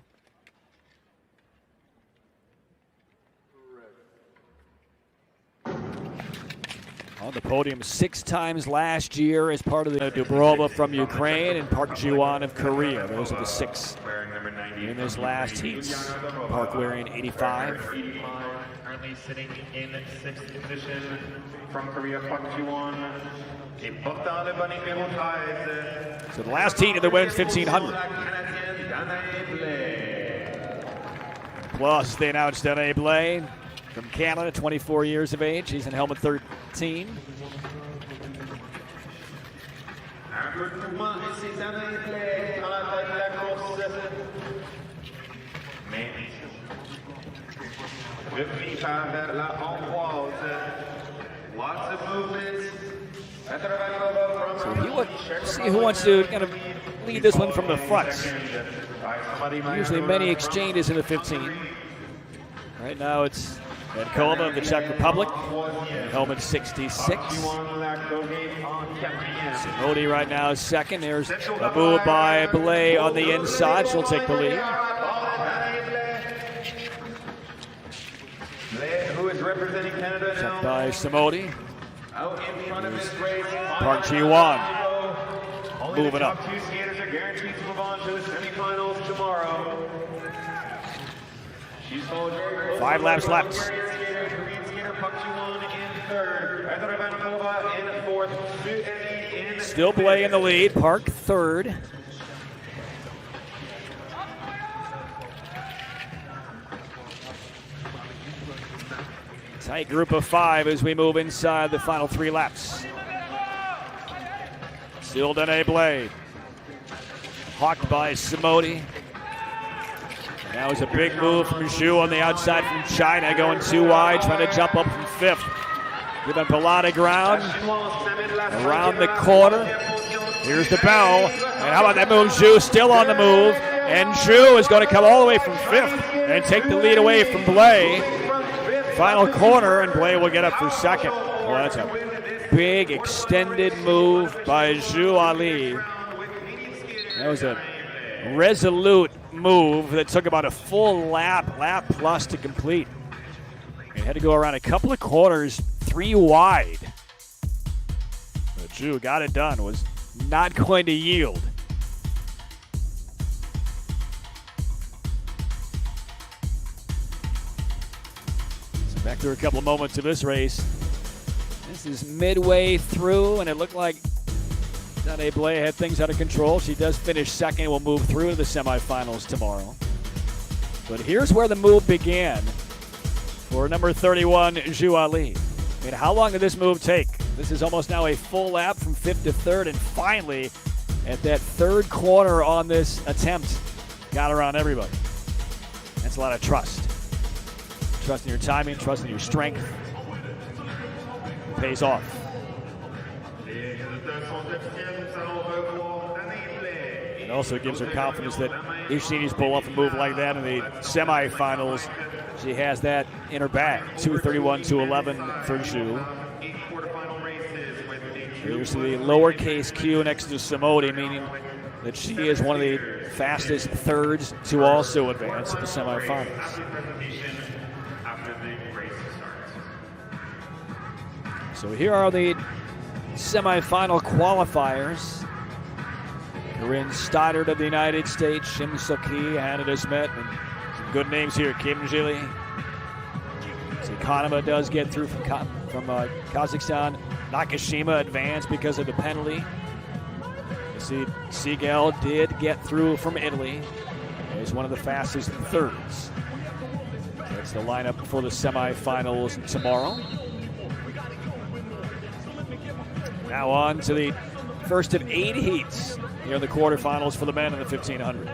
On the podium 6 times last year as part of the Dubrova from Ukraine and Park Ji-won of Korea. Those are the 6 in this last heat. Park wearing 85. Currently sitting in 6th position from Korea, Park Ji-won. So the last heat of the women's 1500. Plus, they announced Danae Blais from Canada, 24 years of age. He's in helmet 13. Lots of movements. So see who wants to kind of lead this one from the front. Usually many exchanges in the 15. Right now it's Venkova of the Czech Republic, helmet 66. Simodi right now is second. There's a move by Blais on the inside. She'll take the lead. Who is representing Canada Checked by Simodi. Out in front of this race, Park Ji-won moving up. 2 skaters are guaranteed to move on to the semifinals tomorrow. She's followed very closely. 5 laps left. Korean skater Park Ji-won in 3rd. Heather Vankova in 4th. Still Blais in the lead. Park 3rd. Tight group of 5 as we move inside the final 3 laps. Still Danae Blais. Hawked by Simodi. That was a big move from Zhu on the outside from China, going too wide, trying to jump up from 5th. Giving up a lot of ground. Around the corner. Here's the bell. And how about that move? Zhu still on the move. And Zhu is going to come all the way from 5th and take the lead away from Blais. Final corner, and Blais will get up for 2nd. Well, that's a big extended move by Zhu Ali. That was a resolute move that took about a full lap plus to complete. He had to go around a couple of corners, 3 wide. But Zhu got it done, was not going to yield. Back through a couple of moments of this race. This is midway through, and it looked like Danae Blais had things out of control. She does finish 2nd. Will move through to the semifinals tomorrow. But here's where the move began for number 31, Zhu Ali. I mean, how long did this move take? This is almost now a full lap from 5th to 3rd, and finally, at that 3rd corner on this attempt, got around everybody. That's a lot of trust. Trust in your timing, trust in your strength. It pays off. It also gives her confidence that if she needs to pull off a move like that in the semifinals, she has that in her bag. 2:31-2:11 for Zhu. Here's the lowercase q next to Simodi, meaning that she is one of the fastest thirds to also advance to the semifinals. So here are the semifinal qualifiers. Corinne Stoddard of the United States, Shim Soo-ki, Hannah Desmet, and some good names here. Kim Jili. Kanema does get through from Kazakhstan. Nakashima advanced because of the penalty. You see, Siegel did get through from Italy. He's one of the fastest thirds. That's the lineup for the semifinals tomorrow. Now on to the first of 8 heats here in the quarterfinals for the men in the 1500.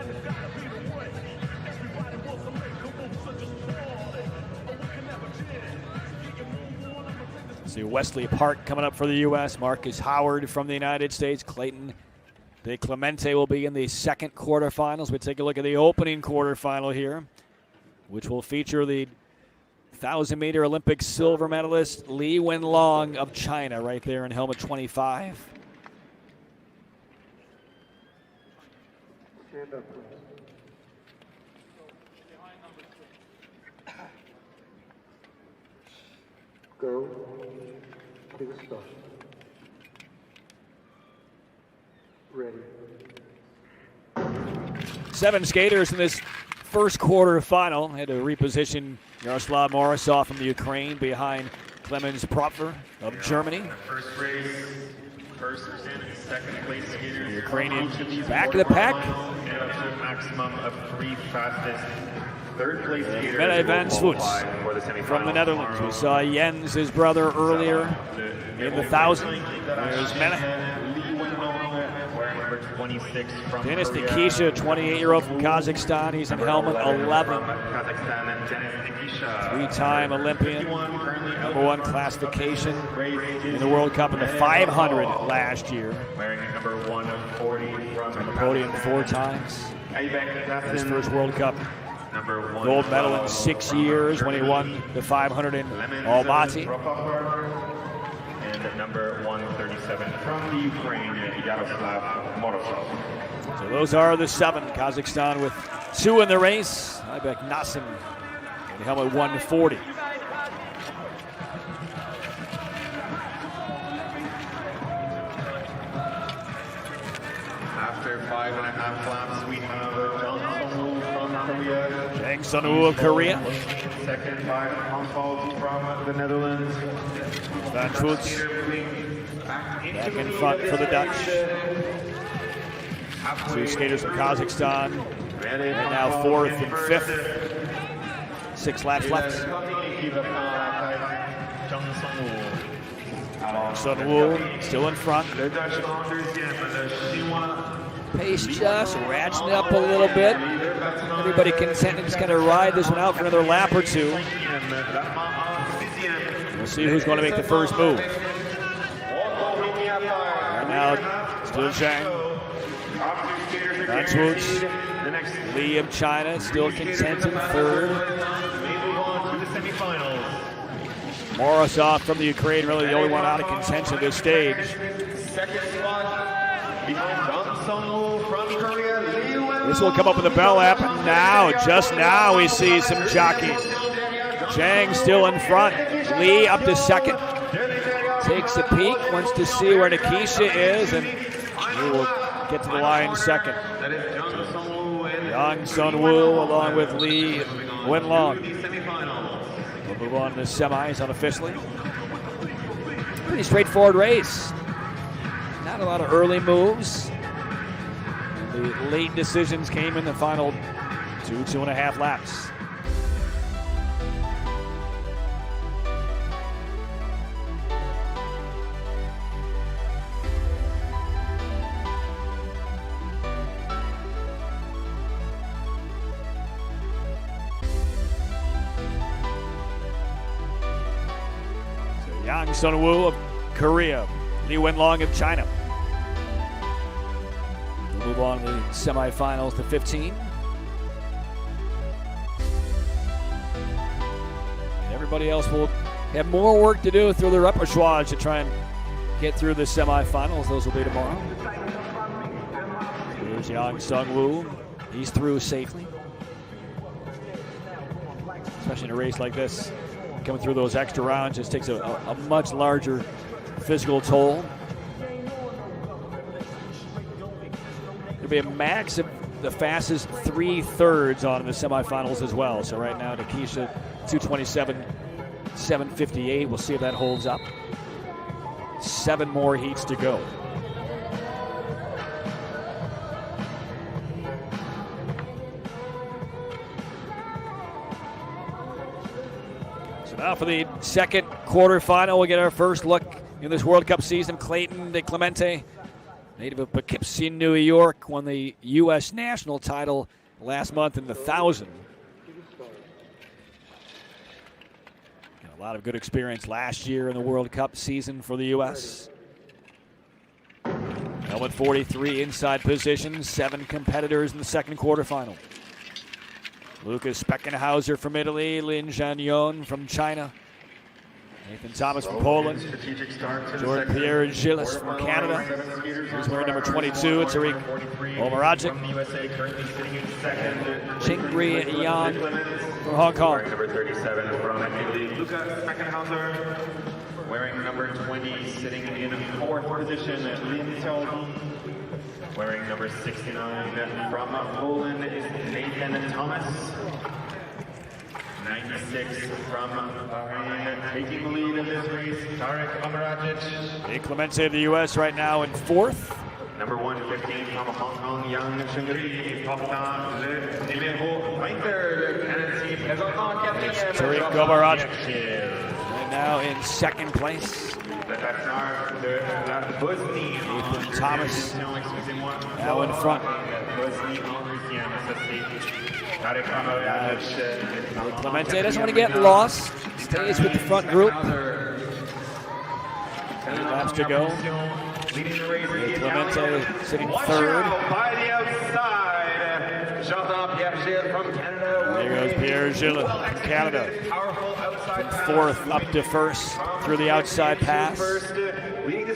See Wesley Park coming up for the U.S. Marcus Howard from the United States. Clayton De Clemente will be in the second quarterfinals. We take a look at the opening quarterfinal here, which will feature the 1,000-meter Olympic silver medalist Li Wenlong of China right there in helmet 25. Stand up, please. Go. To the start. Ready. 7 skaters in this first quarter-final. Had to reposition Yaroslav Morozov from the Ukraine behind Clemens Propfer of Germany. First race, first and second place skaters. The Ukrainian back of the pack. And up to a maximum of 3 fastest. Third place skaters Mene van will Swoots qualify for the semifinals from the Netherlands. We tomorrow. saw Jens, his brother, earlier in the 1,000. There's Mene. Wearing number 26 from Denis Korea. Nikisha, 28-year-old from Kazakhstan. He's in helmet 11. From Kazakhstan, and Denis Nikisha. 3-time Olympian. 51, currently Number 1 classification in the World Cup in the 500 last year. wearing number 140 from On the podium 4 times. Aybeck His Dassen, first World Cup number 1 gold medal in 6 years when he won the 500 in Almaty. And number 137 from the Ukraine, Yaroslav Morozov. So those are the 7. Kazakhstan with 2 in the race. Aybeck Dassen in the helmet 140. After 5.5 laps, we have Johnson from Korea. Jang Sun-woo of Korea. Second by Hansveld from the Netherlands. Van Schultz back in front for the Dutch. 2 skaters from Kazakhstan. And now 4th and 5th. 6 laps left. Sun-woo still in front. Pace just ratcheting up a little bit. Everybody content to just kind of ride this one out for another lap or 2. We'll see who's going to make the first move. Right now, still Zhang. Van Schultz. Lee of China still content in 3rd. Morozov from the Ukraine, really the only one out of contention at this stage. Second spot behind Johnson from Korea. This will come up with a bell lap, and now, just now, we see some jockeys. Zhang still in front. Lee up to 2nd. Takes a peek, wants to see where Nikisha is, and he will get to the line 2nd. Yang Sun-woo along with Lee Wenlong. We'll move on to the semis unofficially. Pretty straightforward race. Not a lot of early moves. The late decisions came in the final 2.5 laps. Yang Sun-woo of Korea, Lee Wenlong of China. We'll move on to the semifinals to 15. And everybody else will have more work to do through their repertoire to try and get through the semifinals. Those will be tomorrow. Here's Yang Sun-woo. He's through safely. Especially in a race like this. Coming through those extra rounds just takes a much larger physical toll. There'll be a max of the fastest 3/3 on in the semifinals as well. So right now, Nikisha 2:27, 7:58. We'll see if that holds up. 7 more heats to go. Now for the second quarterfinal, we'll get our first look in this World Cup season. Clayton De Clemente, native of Poughkeepsie, New York, won the U.S. national title last month in the 1,000. Got a lot of good experience last year in the World Cup season for the U.S. Helmet 43 inside position, 7 competitors in the second quarterfinal. Lucas Speckenhauser from Italy, Lin Zhangyon from China, Nathan Thomas from Poland, Jordan Pierre Gilles from Canada. He's wearing number 22, Tariq Omarajic, and Chingri Yan from Hong Kong. Number 37 from Italy, Lucas Speckenhauser. Wearing number 20, sitting in 4th position, Lin Xiaohong. Wearing number 69 from Poland is Nathan Thomas. 96 from Bahrain, taking the lead in this race, Tarek Amarajic. De Clemente of the U.S. right now in 4th. Number 115 from Hong Kong, Yang Chengri, portant le numéro 23, Nancy Pesant. Tarek Amarajic right now in 2nd place. Nathan Thomas now in front. Clemente doesn't want to get lost. Stays with the front group. 8 laps to go. Clemente sitting 3rd. There goes Pierre Gilles from Canada. From 4th up to 1st through the outside pass. Pierre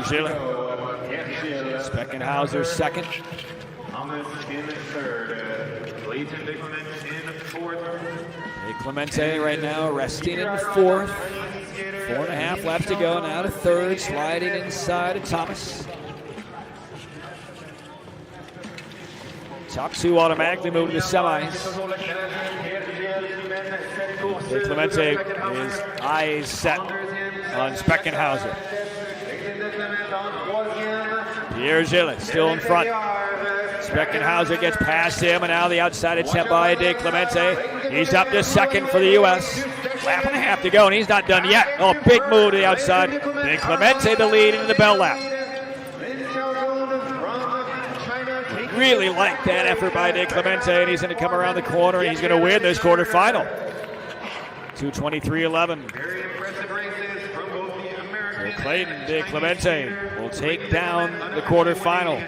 Gilles. Speckenhauser 2nd. Thomas in 3rd. Clayton De Clemente in 4th. De Clemente right now resting in 4th. 4.5 laps to go. Now to 3rd, sliding inside of Thomas. Top 2 automatically move to the semis. De Clemente, his eyes set on Speckenhauser. Pierre Gilles still in front. Speckenhauser gets past him, and now the outside attempt by De Clemente. He's up to 2nd for the U.S. Lap and a half to go, and he's not done yet. Oh, big move to the outside. De Clemente the lead into the bell lap. Really like that effort by De Clemente, and he's going to come around the corner, and he's going to win this quarterfinal. 2:23.11. So Clayton De Clemente will take down the quarterfinal.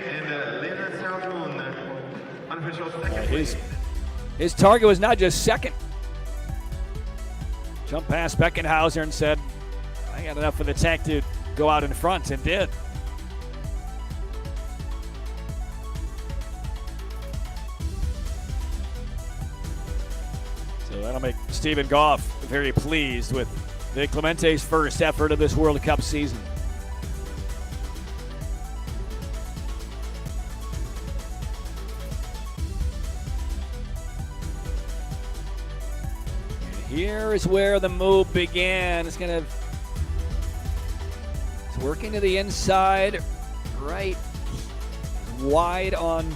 His target was not just 2nd. Jumped past Speckenhauser and said, I got enough for the tank to go out in front, and did. So that'll make Stephen Goff very pleased with De Clemente's first effort of this World Cup season. Here is where the move began. It's working to the inside, right wide on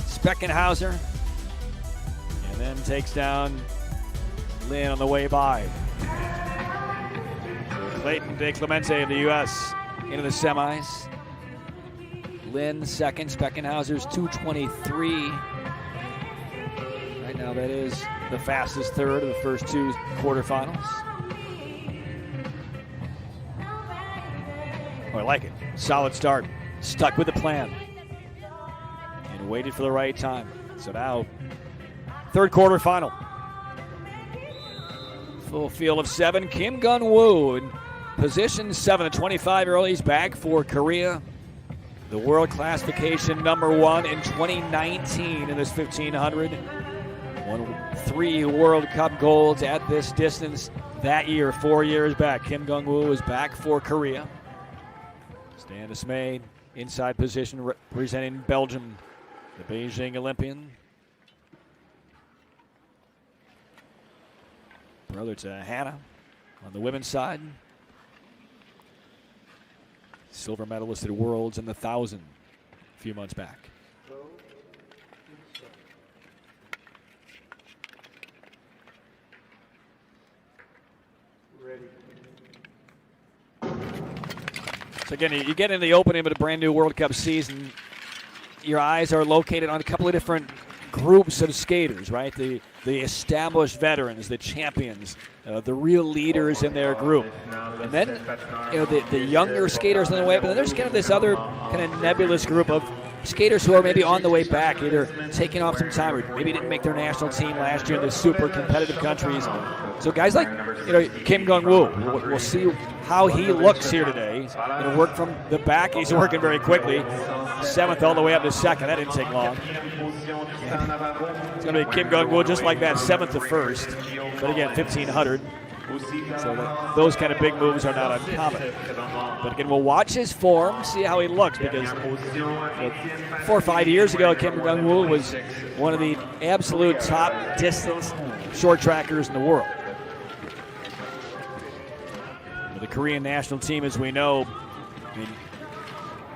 Speckenhauser, and then takes down Lin on the way by. Clayton De Clemente of the U.S. into the semis. Lin 2nd, Speckenhauser's 2:23. Right now that is the fastest 3rd of the first 2 quarterfinals. Oh, I like it. Solid start. Stuck with the plan. And waited for the right time. So now, 3rd quarterfinal. Full field of 7. Kim Gun-woo in position 7, the 25-year-old. He's back for Korea. The world classification #1 in 2019 in this 1500. Won 3 World Cup golds at this distance that year, 4 years back. Kim Gun-woo is back for Korea. Stan Dismay, inside position, representing Belgium, the Beijing Olympian. Brother to Hannah on the women's side. Silver medalist at Worlds in the 1,000 a few months back. So again, you get in the opening of a brand new World Cup season, your eyes are located on a couple of different groups of skaters, right? The established veterans, the champions, the real leaders in their group. And then, the younger skaters on the way up, and then there's kind of this other kind of nebulous group of skaters who are maybe on the way back, either taking off some time or maybe didn't make their national team last year in the super competitive countries. So guys like Kim Gun-woo, we'll see how he looks here today. He's going to work from the back. He's working very quickly. 7th all the way up to 2nd. That didn't take long. It's going to be Kim Gun-woo just like that, 7th to 1st. But again, 1,500. So those kind of big moves are not uncommon. But again, we'll watch his form, see how he looks, because 4 or 5 years ago, Kim Jong-woo was one of the absolute top distance short trackers in the world. The Korean national team, as we know, I mean,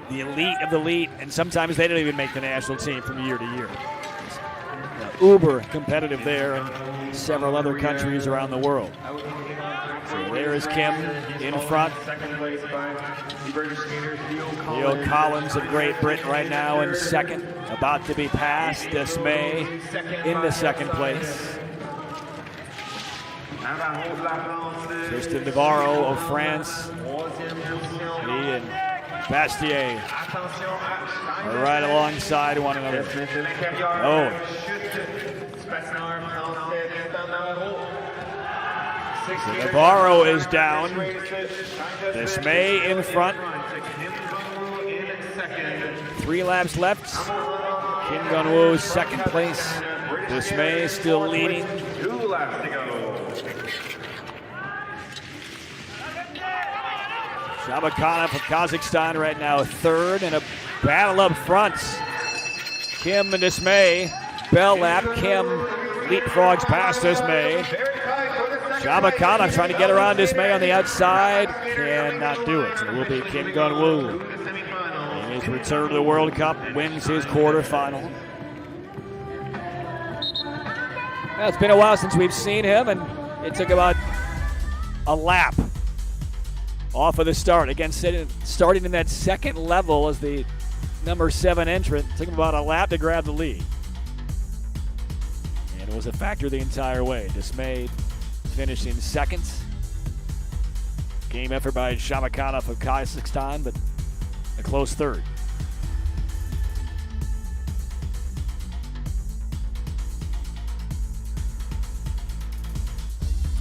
the elite of the elite, and sometimes they don't even make the national team from year to year. Uber competitive there in several other countries around the world. So there is Kim in front. Theo Collins of Great Britain right now in second, about to be passed. Dismay into second place. Tristan Navarro of France. He and Bastier are right alongside one another. Oh. So Navarro is down. Dismay in front. 3 laps left. Kim Jong-woo second place. Dismay still leading. 2 laps to go. Shabakhanov of Kazakhstan right now third, and a battle up front. Kim and Dismay. Bell lap. Kim leapfrogs past Dismay. Shabakhanov trying to get around Dismay on the outside. Cannot do it. It will be Kim Jong-woo. In his return to the World Cup, wins his quarterfinal. Well, it's been a while since we've seen him, and it took about a lap off of the start. Again, starting in that second level as the number 7 entrant. It took him about a lap to grab the lead. And it was a factor the entire way. Dismay finishing second. Game effort by Shabakhanov of Kazakhstan, but a close third.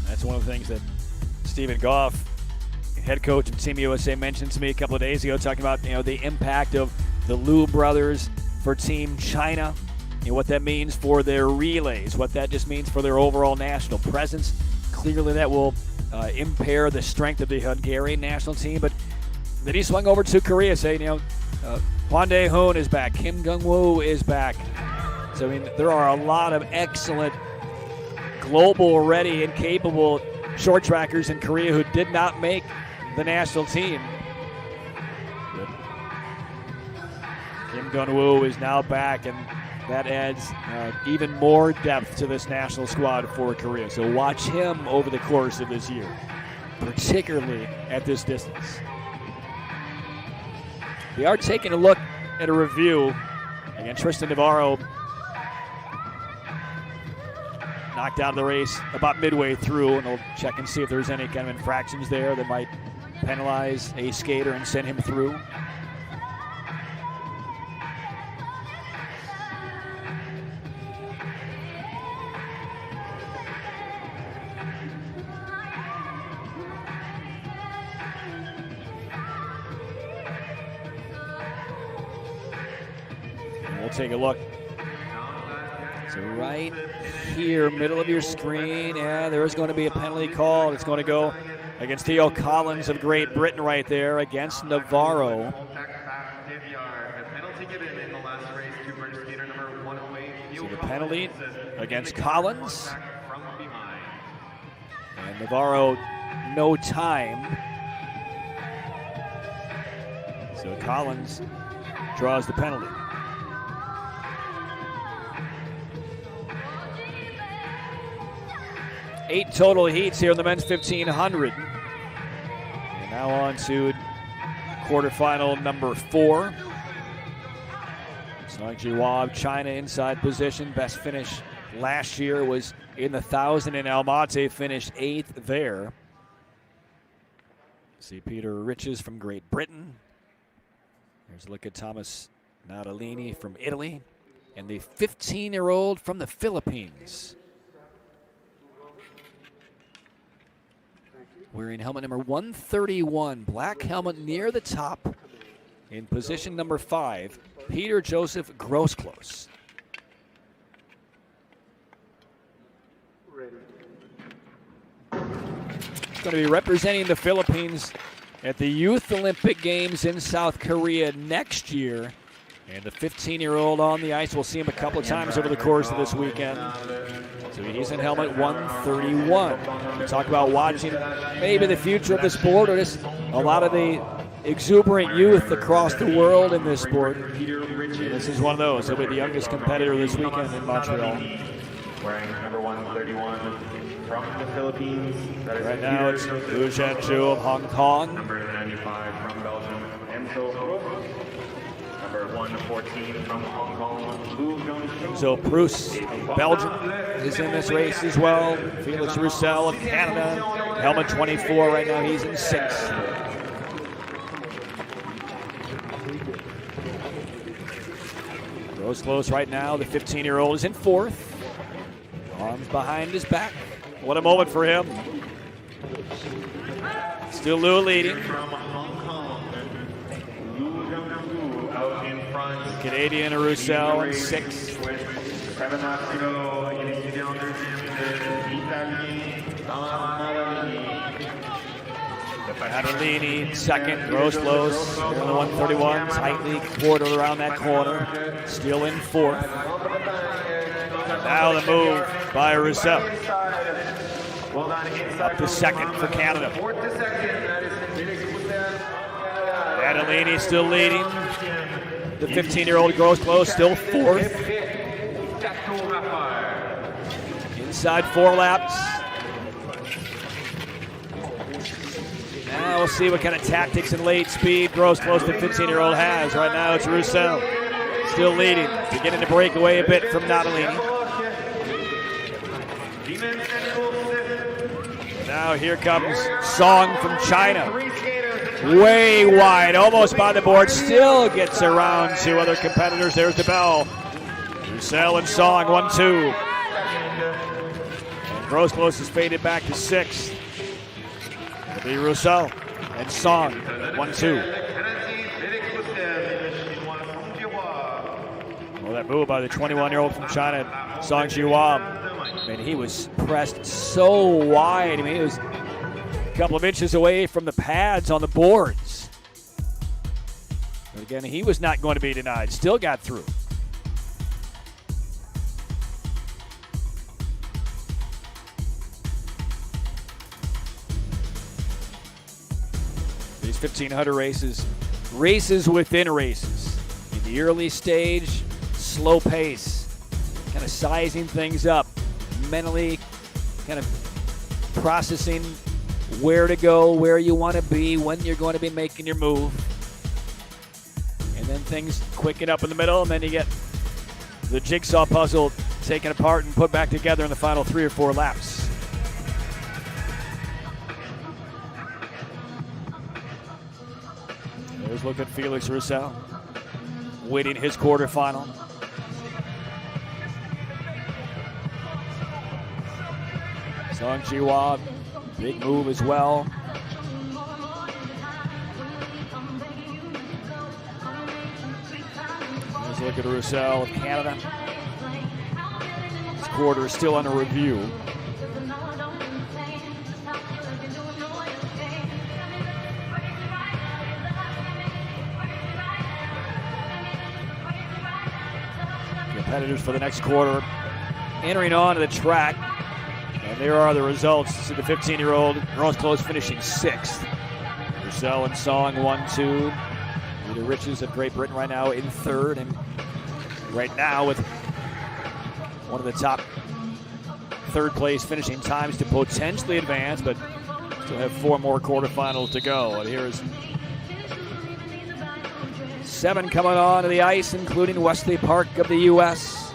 That's one of the things that Stephen Goff, head coach of Team USA, mentioned to me a couple of days ago, talking about the impact of the Liu brothers for Team China, what that means for their relays, what that just means for their overall national presence. Clearly, that will impair the strength of the Hungarian national team. But then he swung over to Korea, saying, Hwan Dae-hoon is back, Kim Jong-woo is back. So I mean, there are a lot of excellent, global ready and capable short trackers in Korea who did not make the national team. But Kim Jong-woo is now back, and that adds even more depth to this national squad for Korea. So watch him over the course of this year, particularly at this distance. We are taking a look at a review. Again, Tristan Navarro knocked out of the race about midway through, and we'll check and see if there's any kind of infractions there that might penalize a skater and send him through. And we'll take a look. So right here, middle of your screen, there is going to be a penalty call. It's going to go against Theo Collins of Great Britain right there against Navarro. So the penalty against Collins. And Navarro, no time. So Collins draws the penalty. 8 total heats here in the men's 1500. And now on to quarterfinal number 4. Song Jiwa of China inside position. Best finish last year was in the 1,000 in Almaty, finished 8th there. See Peter Riches from Great Britain. There's a look at Thomas Natalini from Italy. And the 15-year-old from the Philippines, wearing helmet number 131, black helmet near the top. In position number 5, Peter Joseph Grosclose. Ready. He's going to be representing the Philippines at the Youth Olympic Games in South Korea next year. And the 15-year-old on the ice, we'll see him a couple of times over the course of this weekend. So he's in helmet 131. We talk about watching maybe the future of the sport, or just a lot of the exuberant youth across the world in this sport. And this is one of those. He'll be the youngest competitor this weekend in Montreal. Wearing number 131 from the Philippines. Right now it's Lu Zhenju of Hong Kong. Number 95 from Belgium, Enzo Proust. Number 114 from Hong Kong, Lu Zhenju. So Proust of Belgium is in this race as well. Felix Roussel of Canada, helmet 24 right now. He's in 6th. Goes close right now. The 15-year-old is in 4th. Arms behind his back. What a moment for him. Still Lu leading. From Hong Kong, Lu Zhenju out in front. The Canadian Roussel in 6th. 7 laps to go. Il est suivi en deuxième de l'Italien Maradini. Adelini, 2nd, Gross close, on the 131, tightly quartered around that corner, still in 4th. Now the move by Roussel. Up to 2nd for Canada. Adelini still leading. The 15-year-old Gross close, still 4th. Inside 4 laps. Now we'll see what kind of tactics and late speed Gross close the 15-year-old has. Right now it's Roussel still leading, beginning to break away a bit from Natalini. Now here comes Song from China. Way wide, almost by the board, still gets around 2 other competitors. There's the bell. Roussel and Song, 1-2. And Gross close is faded back to 6th. It'll be Roussel and Song, 1-2. Well, that move by the 21-year-old from China, Song Jiwon. I mean, he was pressed so wide. I mean, he was a couple of inches away from the pads on the boards. But again, he was not going to be denied. Still got through. These 1,500 races within races. In the early stage, slow pace, kind of sizing things up, mentally kind of processing where to go, where you want to be, when you're going to be making your move. And then things quicken up in the middle, and then you get the jigsaw puzzle taken apart and put back together in the final 3 or 4 laps. There's a look at Felix Roussel winning his quarterfinal. Song Jiwon, big move as well. Let's look at Roussel of Canada. This quarter is still under review. Competitors for the next quarter entering onto the track. And there are the results. This is the 15-year-old Gross close finishing 6th. Roussel and Song 1-2. The Riches of Great Britain right now in 3rd. And right now with one of the top 3rd place finishing times to potentially advance, but still have 4 more quarterfinals to go. And here is 7 coming on to the ice, including Wesley Park of the U.S.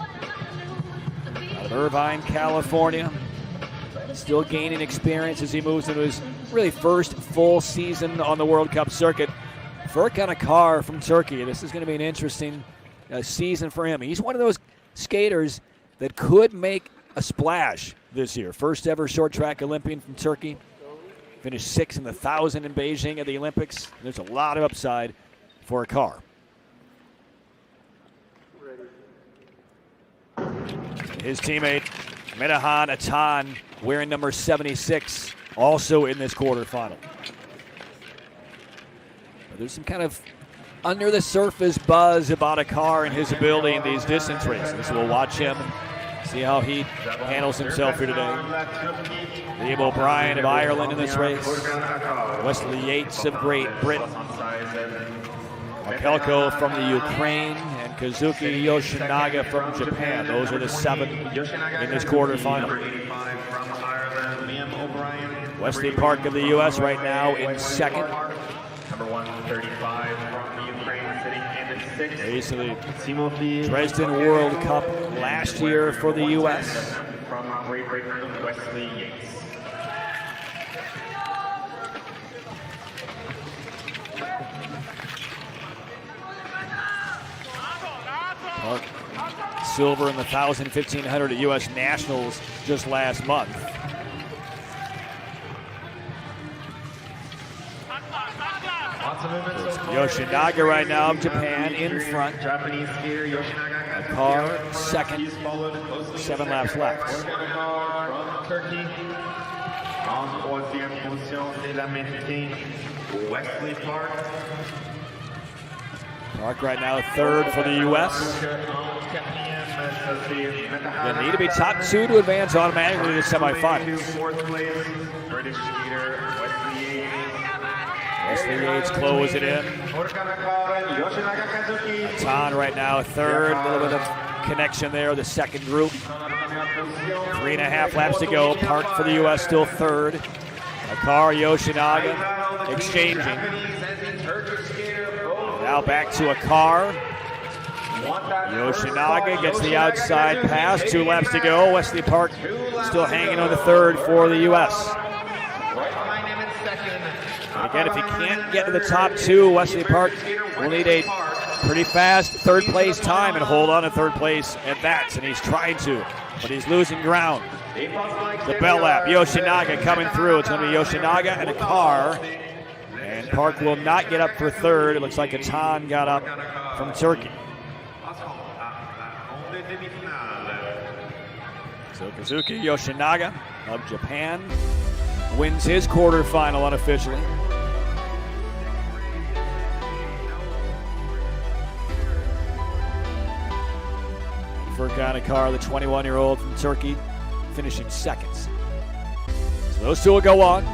Out of Irvine, California. Still gaining experience as he moves into his really first full season on the World Cup circuit. Furkan Akar from Turkey. This is going to be an interesting season for him. He's one of those skaters that could make a splash this year. First ever short track Olympian from Turkey. Finished 6th in the 1,000 in Beijing at the Olympics. There's a lot of upside for Akar. His teammate, Medahan Atan, wearing number 76 also in this quarterfinal. But there's some kind of under the surface buzz about a car and his ability in these distance races. We'll watch him and see how he handles himself here today. Liam O'Brien of Ireland in this race. Wesley Yates of Great Britain. Makelko from the Ukraine. And Kazuki Yoshinaga from Japan. Those are the 7 in this quarterfinal. Wesley Park of the U.S. right now in second. Number 135 from the Ukraine, sitting in 6th. Basically, Dresden World Cup last year for the U.S. From Great Britain, Wesley Yates. Park, silver in the 1,000, 1,500 at U.S. Nationals just last month. Yoshinaga right now of Japan in front. Japanese skier Yoshinaga. Car second. 7 laps left. From Turkey. En troisième position, c'est l'Américain Wesley Park. Park right now third for the U.S. They need to be top 2 to advance automatically to the semifinals. Fourth place, British skier Wesley Yates. Wesley Yates close it in. Tan right now third. A little bit of connection there, the second group. 3.5 laps to go. Park for the U.S. still third. Akar Yoshinaga exchanging. Now back to Akar. Yoshinaga gets the outside pass. 2 laps to go. Wesley Park still hanging on the third for the U.S. Again, if he can't get to the top 2, Wesley Park will need a pretty fast third place time and hold on to third place at that. And he's trying to, but he's losing ground. The bell lap, Yoshinaga coming through. It's going to be Yoshinaga and a car. And Park will not get up for third. It looks like Atan got up from Turkey. So Kazuki Yoshinaga of Japan wins his quarterfinal unofficially. Furkan Akar, the 21-year-old from Turkey, finishing seconds. So those 2 will go on.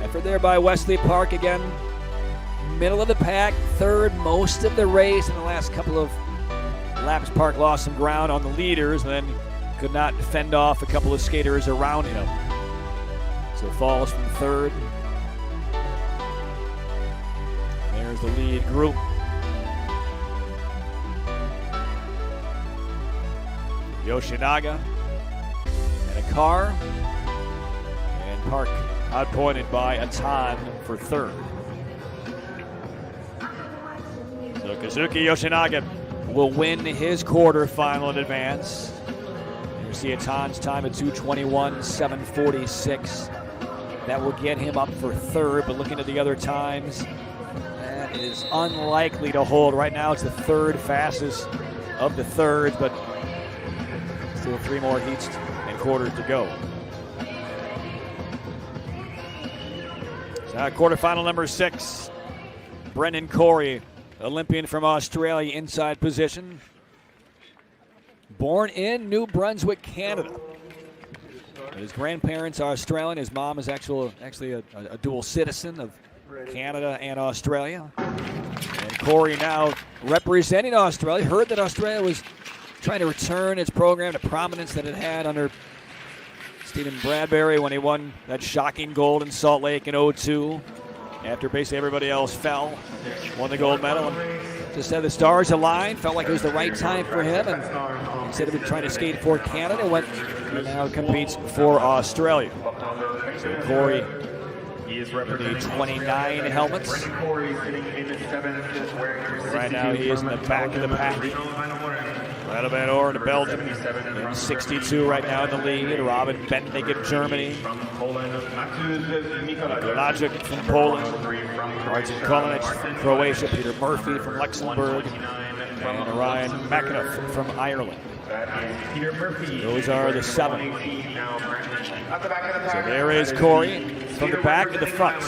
Effort there by Wesley Park again. Middle of the pack, third most of the race. In the last couple of laps, Park lost some ground on the leaders and then could not fend off a couple of skaters around him. So falls from third. And there's the lead group. Yoshinaga and a car. And Park outpointed by Atan for third. So Kazuki Yoshinaga will win his quarterfinal in advance. You see Atan's time at 2:21.746. That will get him up for third, but looking at the other times, that is unlikely to hold. Right now it's the third fastest of the thirds, but still 3 more heats and quarters to go. So quarterfinal number 6, Brendan Corey, Olympian from Australia, inside position. Born in New Brunswick, Canada. His grandparents are Australian. His mom is actually a dual citizen of Canada and Australia. And Corey now representing Australia. Heard that Australia was trying to return its program to prominence that it had under Stephen Bradbury when he won that shocking gold in Salt Lake in 2002. After basically everybody else fell, won the gold medal. And just said the stars aligned, felt like it was the right time for him. And instead of trying to skate for Canada, and now competes for Australia. So Corey, He is the representing 29 helmets. Brendan Corey sitting in the 7th, wearing number Right now he is in the back of the pack. Rado Van Oren of Belgium, in 62 right now in the lead. Robin Bendig of Germany. From Poland, Golajic from Poland. Marcin Kolinic from Croatia. Peter Murphy from Luxembourg. and Ryan McAnuff from Ireland. Peter Murphy. Those are the 7. Now, at the back of the So pack, there is Corey from the back to the front.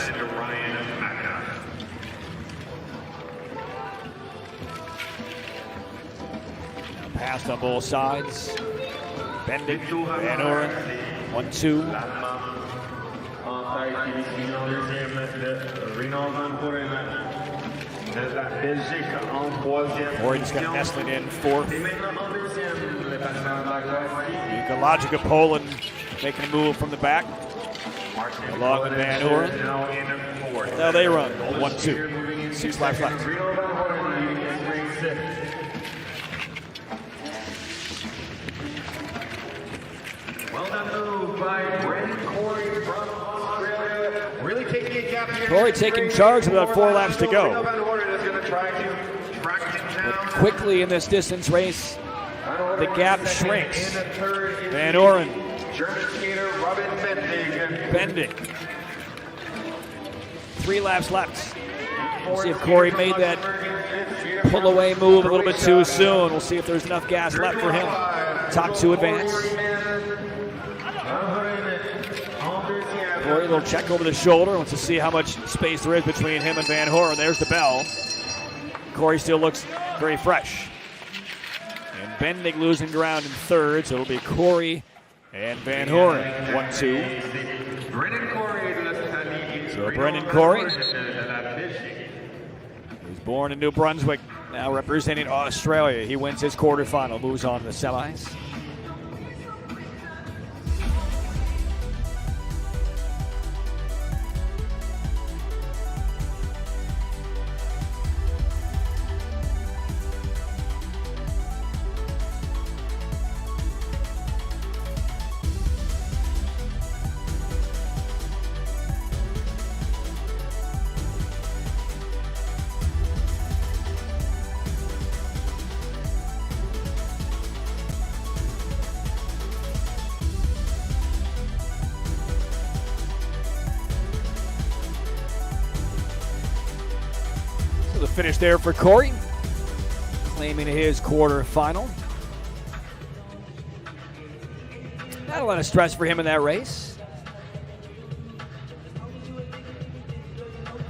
Now passed on both sides. Bending, Van Oren, 1-2. Corey just got nestled in 4th. Ecologica Poland making a move from the back. Along with Van Oren. Now they run 1-2. 6 laps left. Well done move by Brendan Corey from Australia. Really taking a gap here. Corey taking charge with about 4 laps to go. But quickly in this distance race, the gap shrinks. Van Oren. German skater Robin Bending. 3 laps left. We'll see if Corey made that pull away move a little bit too soon. We'll see if there's enough gas left for him. Top 2 advance. Corey, a little check over the shoulder. Wants to see how much space there is between him and Van Horen. There's the bell. Corey still looks very fresh. And Bending losing ground in 3rd, so it'll be Corey and Van Horen, 1-2. So Brendan Corey, who's born in New Brunswick, now representing Australia. He wins his quarterfinal, moves on to the semis. The finish there for Corey, claiming his quarterfinal. Not a lot of stress for him in that race.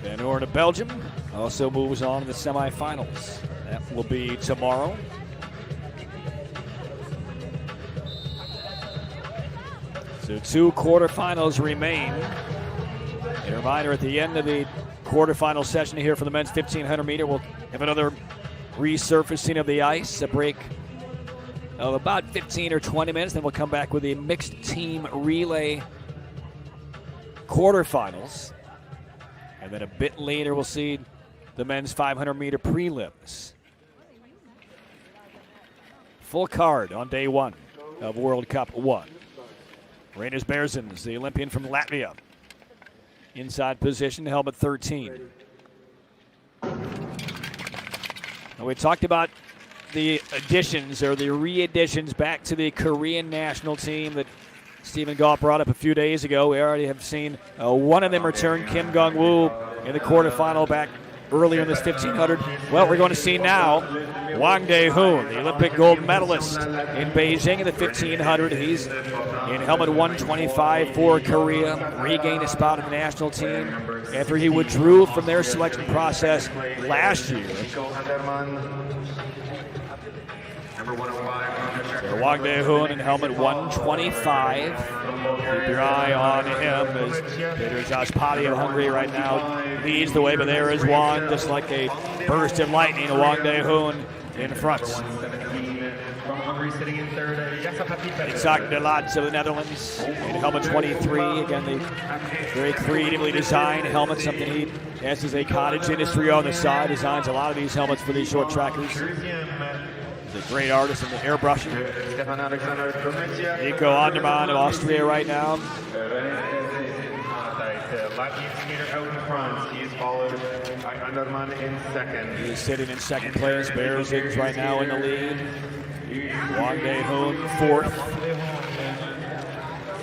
Van Oren of Belgium also moves on to the semifinals. That will be tomorrow. So 2 quarterfinals remain. A reminder, at the end of the quarterfinal session here for the men's 1500 meter, we'll have another resurfacing of the ice, a break of about 15 or 20 minutes, then we'll come back with the mixed team relay quarterfinals, and then a bit later we'll see the men's 500 meter prelims. Full card on day 1 of World Cup 1. Rainis Berzins, the Olympian from Latvia, inside position, helmet 13. Now we talked about the additions or the re-additions back to the Korean national team that Stephen Galt brought up a few days ago. We already have seen one of them return, Kim Gong-woo, in the quarterfinal back earlier in this 1500. Well, we're going to see now Wang Dae-hoon, the Olympic gold medalist in Beijing in the 1500. He's in helmet 125 for Korea, regained a spot in the national team after he withdrew from their selection process last year. So Wang Dae-hoon in helmet 125. Keep your eye on him as Peter Josh Potty of Hungary right now leads the way, but there is Wang, just like a burst of lightning. Wang Dae-hoon in front. Isaac de Laat of the Netherlands in helmet 23. Again, the very creatively designed helmet, something he has as a cottage industry on the side. Designs a lot of these helmets for these short trackers. He's a great artist in the airbrushing. Nico Andermann of Austria right now. Latvian skater out in front. He is followed by Andermann in second. He's sitting in second place. Berzins right now in the lead. Wang Dae-hoon 4th.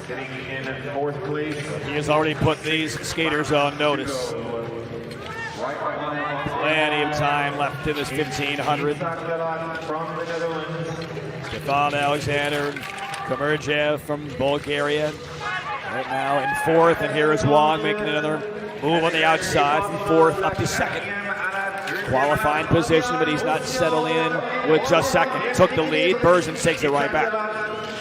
Sitting in 4th place. He has already put these skaters on notice. Plenty of time left in this 1500. Stefan Alexander, Kamerjev from Bulgaria. Right now in fourth, and here is Wong making another move on the outside from fourth up to second. Qualifying position, but he's not settled in with just second. Took the lead. Berzins takes it right back.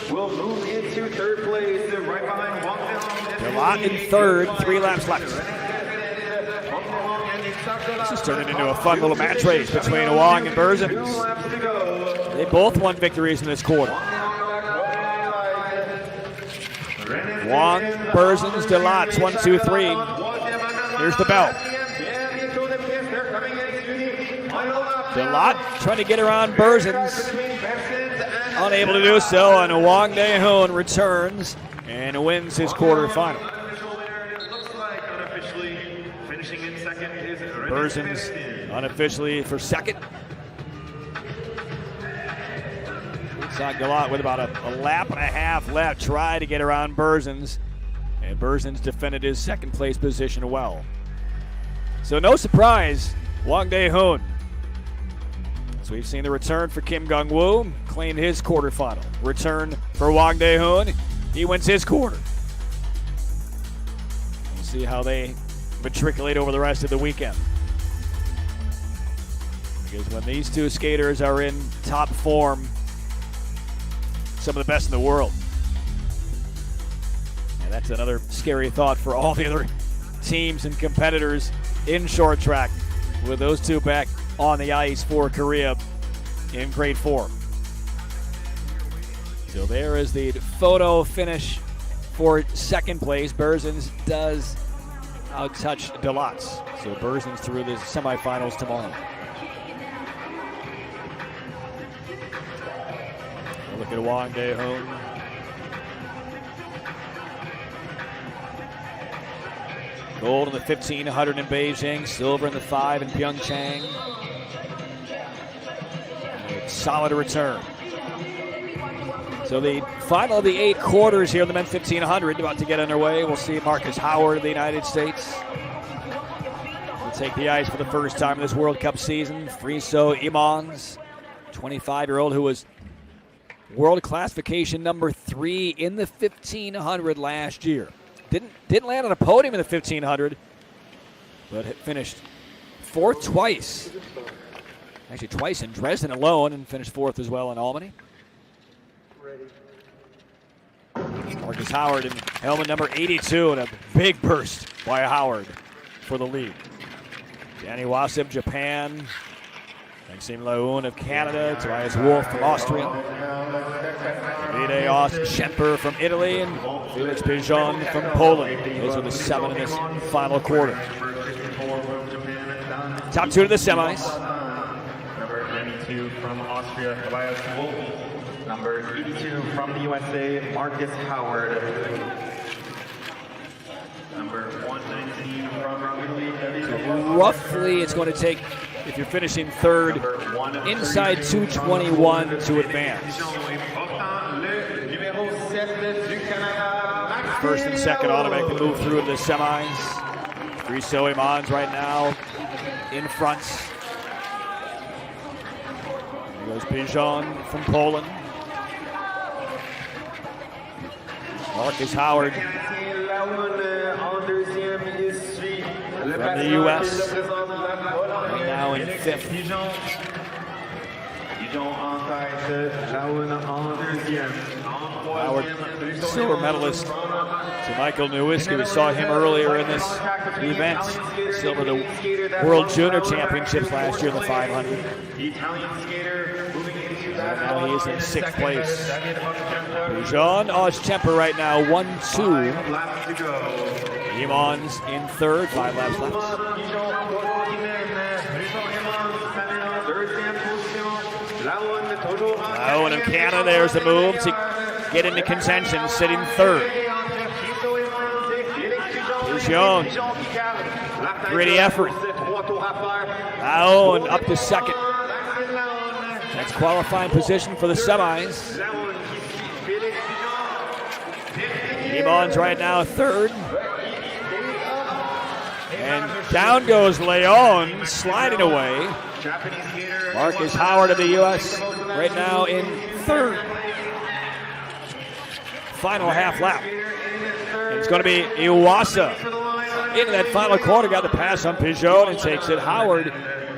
Will move into third place, right behind Wong Delot in third, 3 laps left. This is turning into a fun little match race between Wong and Berzins. They both won victories in this quarter. Wong, Berzins, Delot, 1, 2, 3. Here's the bell. Delot trying to get around Berzins. Unable to do so, and Wang Dae-hoon returns and wins his quarterfinal. Berzins unofficially for second. Delot with about a lap and a half left, tried to get around Berzins, and Berzins defended his second place position well. So no surprise, Wang Dae-hoon. So we've seen the return for Kim Gung-woo, claimed his quarterfinal. Return for Wang Dae-hoon, he wins his quarter. We'll see how they matriculate over the rest of the weekend. Because when these two skaters are in top form, some of the best in the world. And that's another scary thought for all the other teams and competitors in short track, with those two back on the ice for Korea in great form. So there is the photo finish for second place. Berzins does outtouch Delot. So Berzins through the semifinals tomorrow. Look at Wang Dae-hoon. Gold in the 1500 in Beijing, silver in the 5 in Pyeongchang. A solid return. So the final of the 8 quarters here in the men's 1500 about to get underway. We'll see Marcus Howard of the United States will take the ice for the first time in this World Cup season. Friso Imons, 25-year-old who was world classification number 3 in the 1500 last year. Didn't land on a podium in the 1500, but finished 4th twice. Actually twice in Dresden alone, and finished 4th as well in Albany. Marcus Howard in helmet number 82, and a big burst by Howard for the lead. Danny Wasip, Japan. Maxime Laoun of Canada, Tobias Wolf from Austria, Davide Schemper from Italy, and Felix Pigeon from Poland. Those are the 7 in this final quarter. Top 2 to the semis. Number 92 from Austria, Tobias Wolf. Number 82 from the USA, Marcus Howard. Number 119 from Italy. Roughly, it's going to take, if you're finishing third, inside 221 to advance. First and second automatically move through to the semis. Friso Imons right now in front. There goes Pigeon from Poland. Marcus Howard from the U.S. right now in 5th. Howard, silver medalist to Michael Nowicki. We saw him earlier in this event. Silver the World Junior Championships last year in the 500. Right now he is in 6th place. Jean Oshtemper right now 1-2. Imons in 3rd, 5 laps left. Laoun of Canada, there's the move to get into contention, sitting 3rd. Jean, gritty effort. Laoun up to 2nd. That's qualifying position for the semis. Imons right now 3rd. And down goes Leon, sliding away. Marcus Howard of the U.S. right now in third. Final half lap. And it's going to be Iwasa into that final corner. Got the pass on Peugeot and takes it. Howard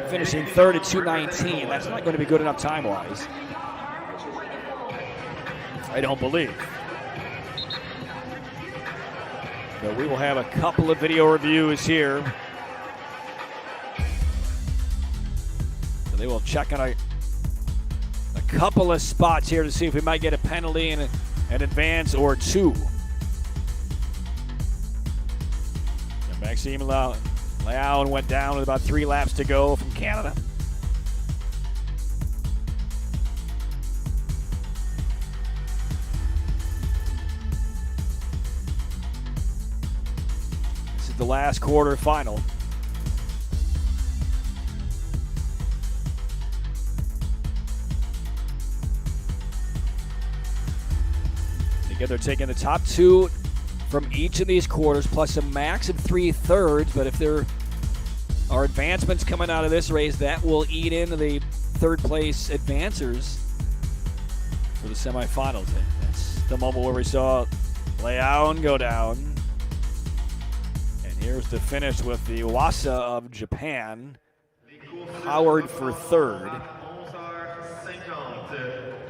finishing third at 2:19. That's not going to be good enough time-wise, I don't believe. But we will have a couple of video reviews here. So they will check on a couple of spots here to see if we might get a penalty and an advance or two. And Maxime Leon went down with about 3 laps to go from Canada. This is the last quarter final. They're taking the top 2 from each of these quarters, plus a max of 3/3. But if there are advancements coming out of this race, that will eat into the third place advancers for the semifinals. That's the moment where we saw Leon go down. And here's the finish with the Wasa of Japan. Howard for third.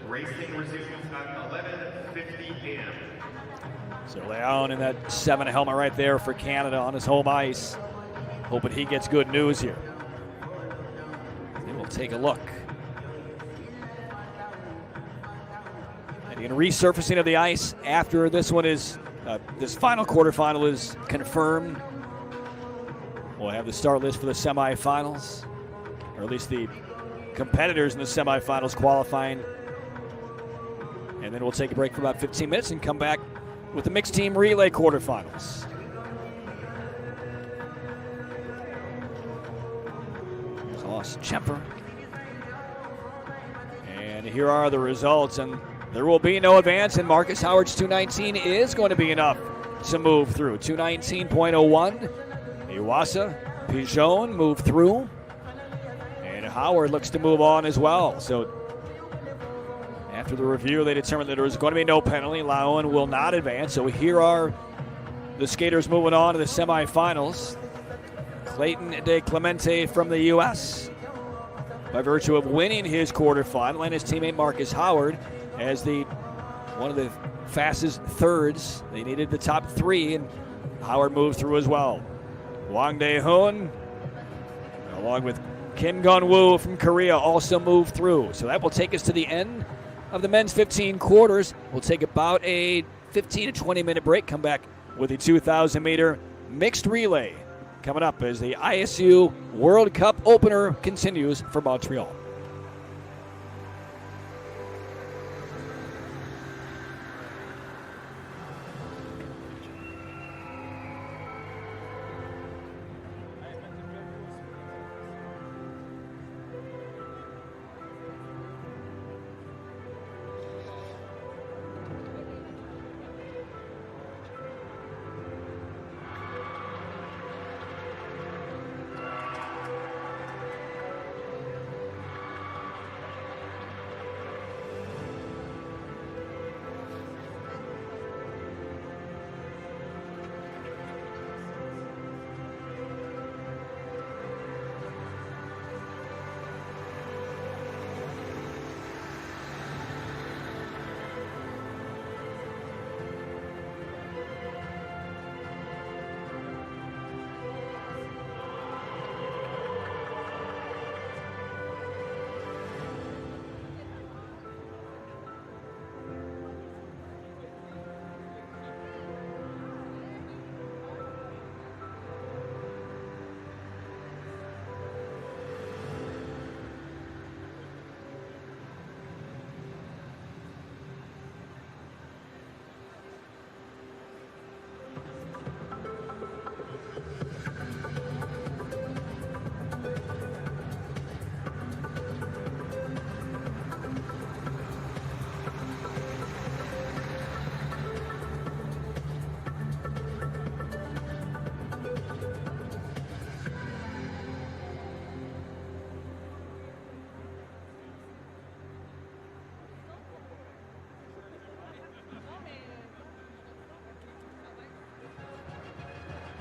Racing resumes at 11:50 a.m. So Leon in that 7 helmet right there for Canada on his home ice. Hoping he gets good news here. And we'll take a look. And again, resurfacing of the ice after this one is, this final quarterfinal is confirmed. We'll have the start list for the semifinals, or at least the competitors in the semifinals qualifying. And then we'll take a break for about 15 minutes and come back with the mixed team relay quarterfinals. Klaus Chemper. And here are the results. And there will be no advance. And Marcus Howard's 2:19 is going to be enough to move through. 2:19.01. Iwasa, Pigeon move through. And Howard looks to move on as well. So after the review, they determined that there was going to be no penalty. Leon will not advance. So here are the skaters moving on to the semifinals. Clayton De Clemente from the U.S. by virtue of winning his quarterfinal, and his teammate Marcus Howard as one of the fastest thirds. They needed the top 3, and Howard moved through as well. Wang Dae-hoon, along with Kim Gun-woo from Korea, also moved through. So that will take us to the end of the men's 15 quarters. We'll take about a 15 to 20 minute break. Come back with the 2,000 meter mixed relay coming up as the ISU World Cup opener continues for Montreal.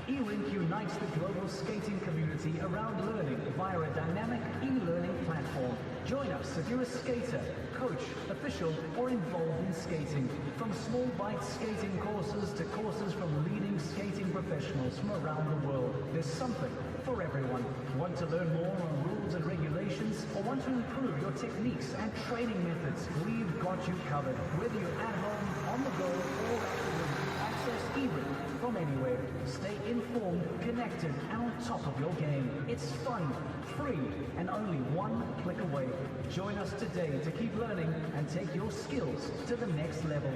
eRink unites the global skating community around learning via a dynamic e-learning platform. Join us if you're a skater, coach, official, or involved in skating. From small bite skating courses to courses from leading skating professionals from around the world, there's something for everyone. Want to learn more on rules and regulations, or want to improve your techniques and training methods? We've got you covered. Whether you're at home, on the go, or at the rink, access eRink from anywhere. Stay informed, connected, and on top of your game. It's fun, free, and only one click away. Join us today to keep learning and take your skills to the next level.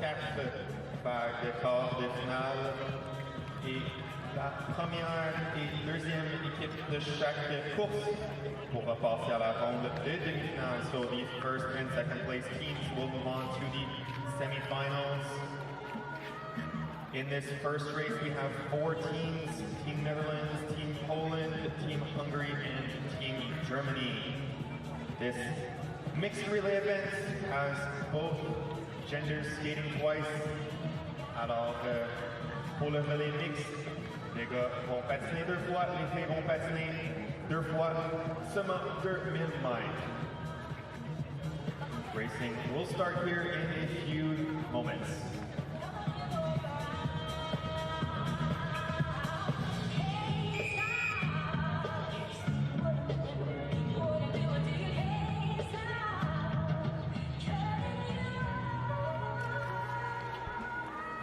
4 vagues de quart de finale. Et la première et deuxième équipe de chaque course pourra passer à la ronde de demi-finale. So the first and second place teams will move on to the semifinals. In this first race, we have 4 teams: Team Netherlands, Team Poland, Team Hungary, and Team Germany. This mixed relay event has both genders skating twice. Alors, pour le relais mixte, les gars vont patiner 2 fois, les filles vont patiner 2 fois, seulement 2000 mètres. Racing will start here in a few moments.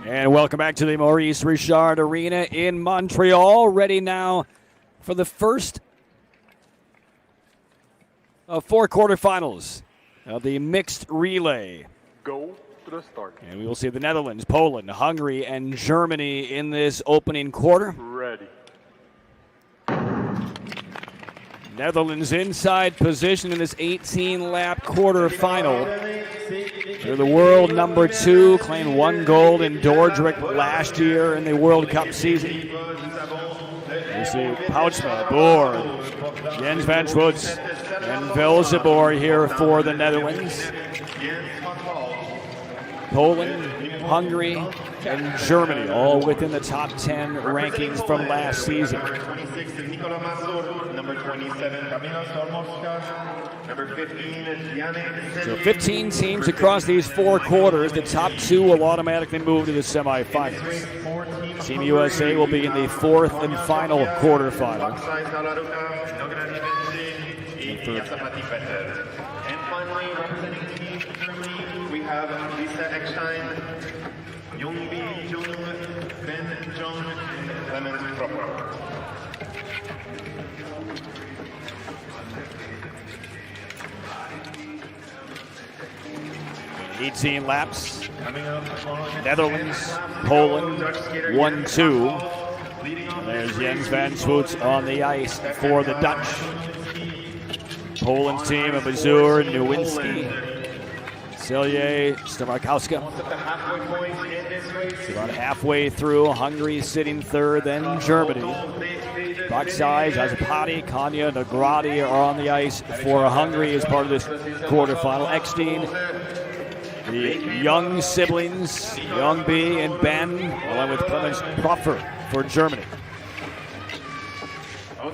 And welcome back to the Maurice Richard Arena in Montreal. Ready now for the first of 4 quarterfinals of the mixed relay. Go to the start. And we will see the Netherlands, Poland, Hungary, and Germany in this opening quarter. Ready. Netherlands inside position in this 18-lap quarterfinal. They're the world number 2, claimed 1 gold in Dordrecht last year in the World Cup season. You see Pouchma, Boer, Jens van Schwoets, and Velzeboer here for the Netherlands. Poland, Hungary, and Germany, all within the top 10 rankings from last season. Number 27, Kamila Stormovska. Number 15, So 15 teams across these 4 quarters. The top 2 will automatically move to the semifinals. Team USA will be in the 4th and final quarterfinal. And finally, representing Team Germany, we have Lisa Eckstein, Jungbi Jung, Ben Jung, and Clemens Proper. 18 laps. Netherlands, Poland, 1-2. There's Jens van Schwoets on the ice for the Dutch. Poland's team of Mazur, Nowinski, Celje, Stamarkowska. About halfway through, Hungary sitting 3rd, then Germany. Baksai, Jazapati, Kanya, Nagradi are on the ice for Hungary as part of this quarterfinal. Eckstein, the young siblings, Young B and Ben, along with Clemens Proffer for Germany.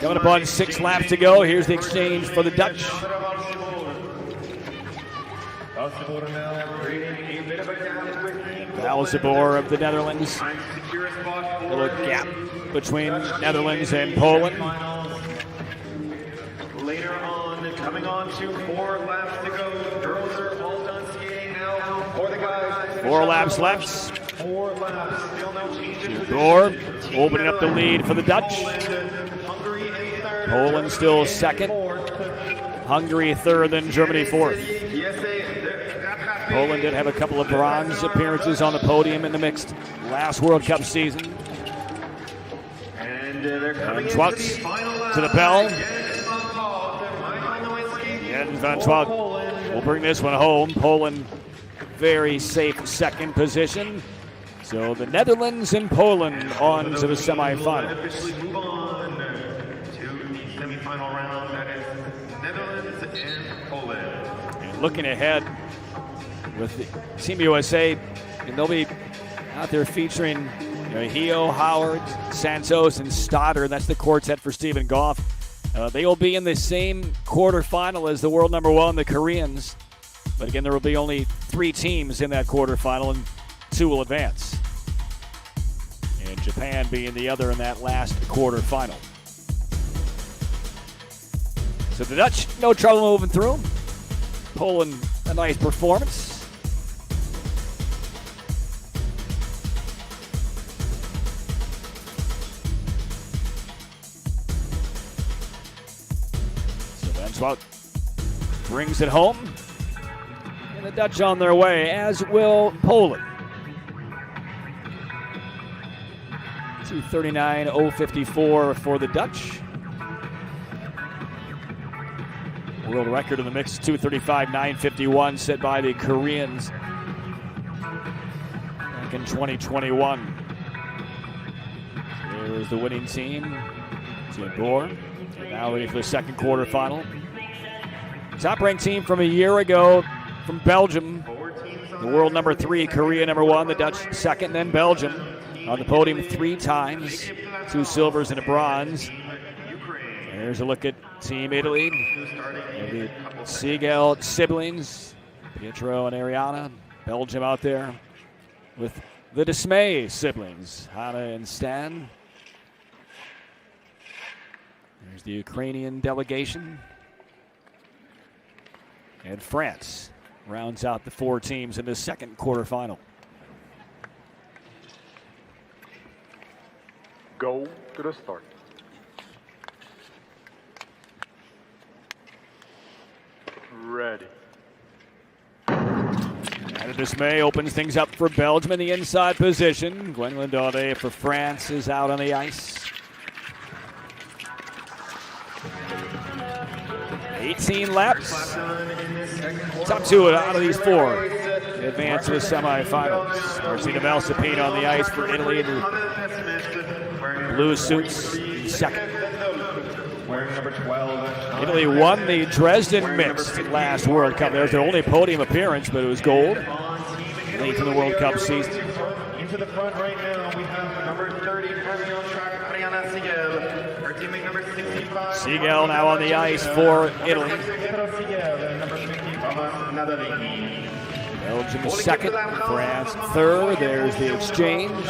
Coming up on 6 laps to go. Here's the exchange for the Dutch. Velzeboer of the Netherlands. A little gap between Netherlands and Poland. Later on, coming on to 4 laps to go. Girls are all done skating now. For the guys. 4 laps left. 4 laps. Still no changes. Boer opening up the lead for the Dutch. Hungary in 3rd. Poland still 2nd. Hungary 3rd, and Germany 4th. Poland did have a couple of bronze appearances on the podium in the mixed last World Cup season. And they're coming Van Schwoets to the bell. Jens van Schwoets will bring this one home. Poland, very safe 2nd position. So the Netherlands and Poland on to the semifinals. Move on to the semifinal round. That is Netherlands and Poland. And looking ahead with the Team USA, and they'll be out there featuring Hio, Howard, Santos, and Stoddard. That's the quartet for Stephen Goff. They will be in the same quarterfinal as the world number 1, the Koreans. But again, there will be only 3 teams in that quarterfinal, and 2 will advance. And Japan being the other in that last quarterfinal. So the Dutch, no trouble moving through. Poland, a nice performance. Brings it home. And the Dutch on their way, as will Poland. 2:39.054 for the Dutch. World record in the mix, 2:35.951, set by the Koreans back in 2021. There is the winning team, Team Boer, and now ready for the second quarterfinal. Top-ranked team from a year ago from Belgium, the world number 3, Korea number 1, the Dutch second, then Belgium. On the podium 3 times, 2 silvers and a bronze. There's a look at Team Italy. The Siegel siblings, Pietro and Ariana. Belgium out there with the Dismay siblings, Hanna and Stan. There's the Ukrainian delegation. And France rounds out the 4 teams in the second quarterfinal. Go to the start. Ready. And Dismay opens things up for Belgium in the inside position. Gwendolyn Daudet for France is out on the ice. 18 laps. Top 2 out of these 4 advance to the semifinals. Martina Malsapina on the ice for Italy in the blue suits in second. Italy won the Dresden Mixed last World Cup. There's their only podium appearance, but it was gold late in the World Cup season. Into the front right now, we have number 30 currently on track, Ariana Siegel. Her teammate number 65. Siegel now on the ice for Italy. Belgium second, France third. There's the exchange.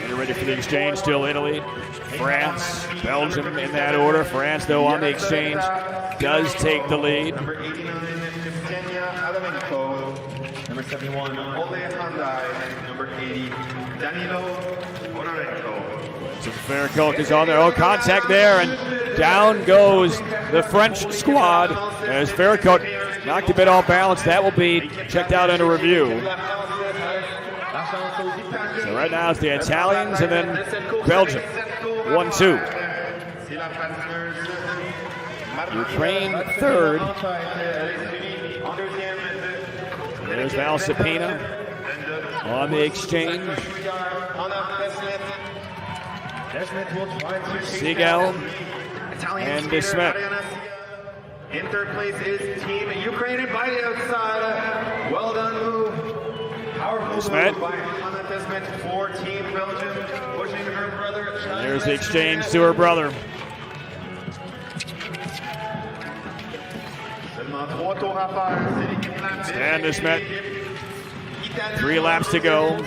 You're ready for the exchange, still Italy, France, Belgium in that order. France, though, on the exchange, does take the lead. Number 89, Ksenia Adamenko. Number 71, Ole Handai. Number 80, Danilo Bonarenko. So Verkoch is on there. Oh, contact there, and down goes the French squad as Verkoch knocked a bit off balance. That will be checked out under review. So right now it's the Italians and then Belgium. 1-2. Ukraine third. There's Malsapina on the exchange. Siegel and Desmet. In third place is Team Ukraine by the outside. Well done move. Powerful Desmet. move by Hannah Desmet for Team Belgium. Pushing her brother. There's the exchange to her brother. And Desmet. 3 laps to go.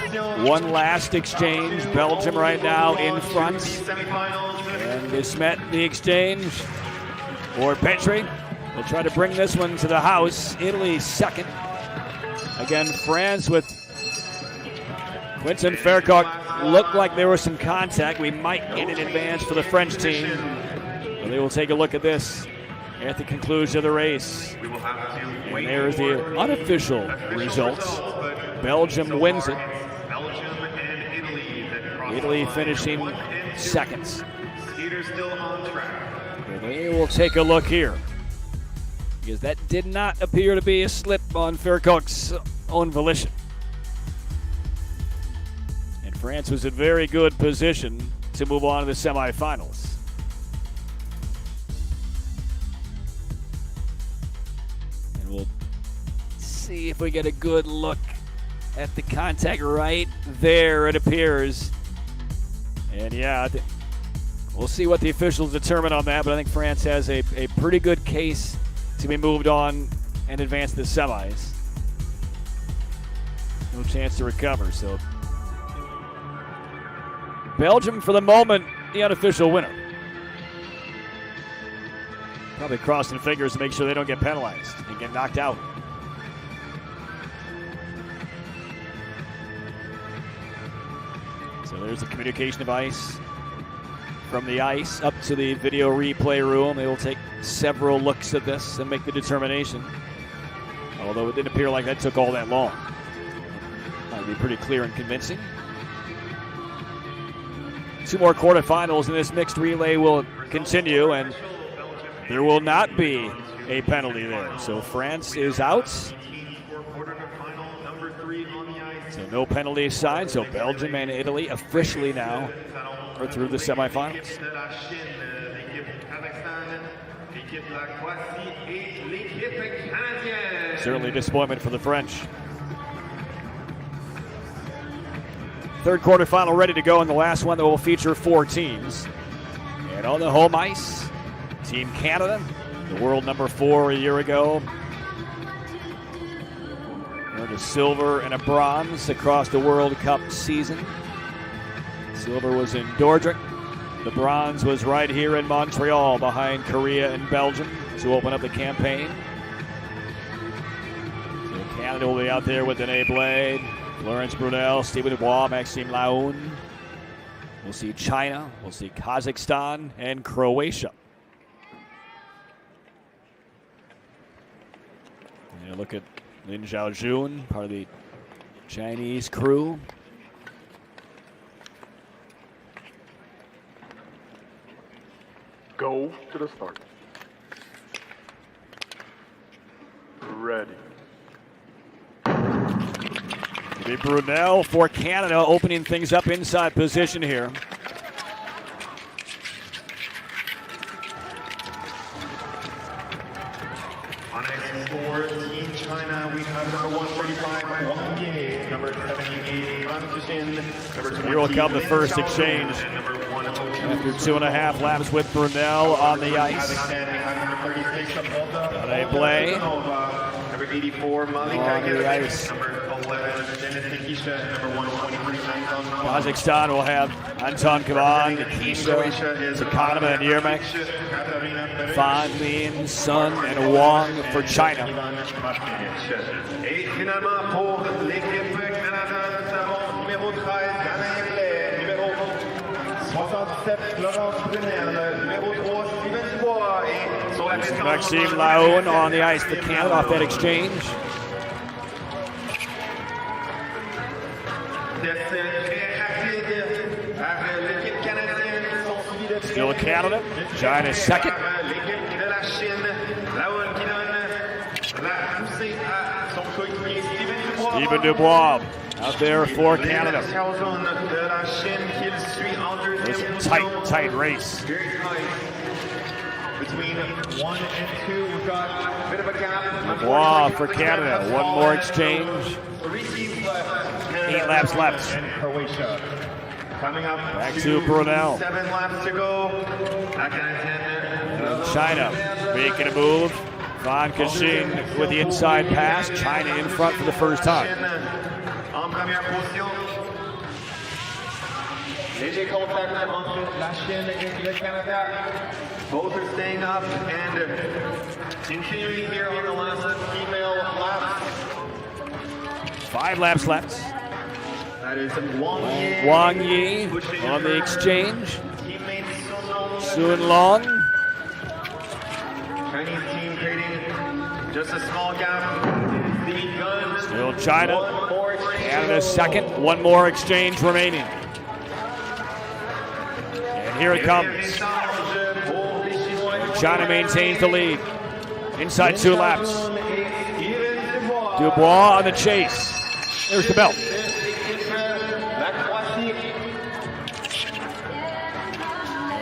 1 last exchange. Belgium right now in front. And Desmet the exchange for Petri. They'll try to bring this one to the house. Italy second. Again, France with Quentin Verkoch. Looked like there was some contact. We might get an advance for the French team. But they will take a look at this at the conclusion of the race. And there's the unofficial results. Belgium wins it. Italy finishing seconds. And they will take a look here, because that did not appear to be a slip on Verkoch's own volition. And France was in very good position to move on to the semifinals. And we'll see if we get a good look at the contact right there, it appears. And yeah, we'll see what the officials determine on that, but I think France has a pretty good case to be moved on and advance to the semis. No chance to recover, so Belgium, for the moment, the unofficial winner. Probably crossing fingers to make sure they don't get penalized and get knocked out. So there's the communication device from the ice up to the video replay room. They will take several looks at this and make the determination. Although it didn't appear like that took all that long. Might be pretty clear and convincing. 2 more quarterfinals in this mixed relay will continue, and there will not be a penalty there. So France is out. So no penalty assigned. So Belgium and Italy officially now are through the semifinals. Certainly disappointment for the French. Third quarterfinal ready to go, and the last one that will feature 4 teams. And on the home ice, Team Canada, the world number 4 a year ago, earned a silver and a bronze across the World Cup season. Silver was in Dordrecht. The bronze was right here in Montreal behind Korea and Belgium to open up the campaign. So Canada will be out there with Danae Blade, Laurence Brunel, Stephen Dubois, Maxime Laoun. We'll see China, we'll see Kazakhstan, and Croatia. And look at Lin Zhaojun, part of the Chinese crew. Go to the start. Ready. It'll be Brunel for Canada, opening things up inside position here. On ice for Team China, we have number 135, Wang Ye, number 78, An Jishin, number 20. Here will come the first exchange after 2.5 laps with Brunel on the ice. Danae Blais number 84, Malika on the ice. number 11, Dennis Nikisha, number 123, Kazakhstan will have Anton Kavan, Nikisha, Zakhanova, and Yermak. Fan, Lin, Sun, and Wang for China. Et finalement, pour l'équipe Canada, nous avons numéro 13, Danae Blais, numéro 67, Laurence Brunel, numéro 3, Stephen Dubois, et sur la distance, Maxime Laoun on the ice for Canada off that exchange. Still Canada. China second. Stephen Dubois out there for Canada. It's a tight race. Very tight. Between 1 and 2, we've got a bit of a gap. Dubois for Canada. One more exchange. 3 teams left. 8 laps left. And Croatia. Coming up Back to Brunel. 7 laps to go. China making a move. Van Kashin with the inside pass. China in front for the first time. En première position. Léger contact entre la Chine et le Canada. Both are staying up and continuing here on the last female lap. 5 laps left. That is Wang Wang Yi on the exchange. Sun Long. Chinese team creating just a small gap. The gun. Still China. Canada second. One more exchange remaining. And here it comes. China maintains the lead. Inside 2 laps. Dubois on the chase. There's the belt.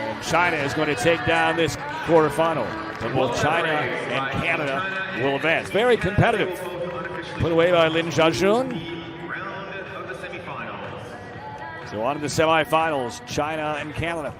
And China is going to take down this quarterfinal. And both China and Canada will advance. Very competitive. Put away by Lin Zhaojun. So on to the semifinals, China and Canada.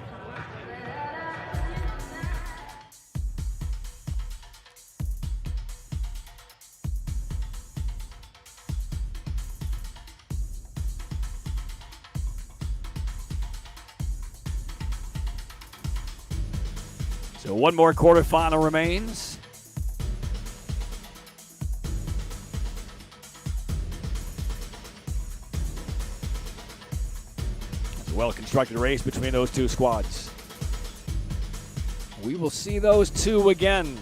So one more quarterfinal remains. A well-constructed race between those two squads. We will see those two again.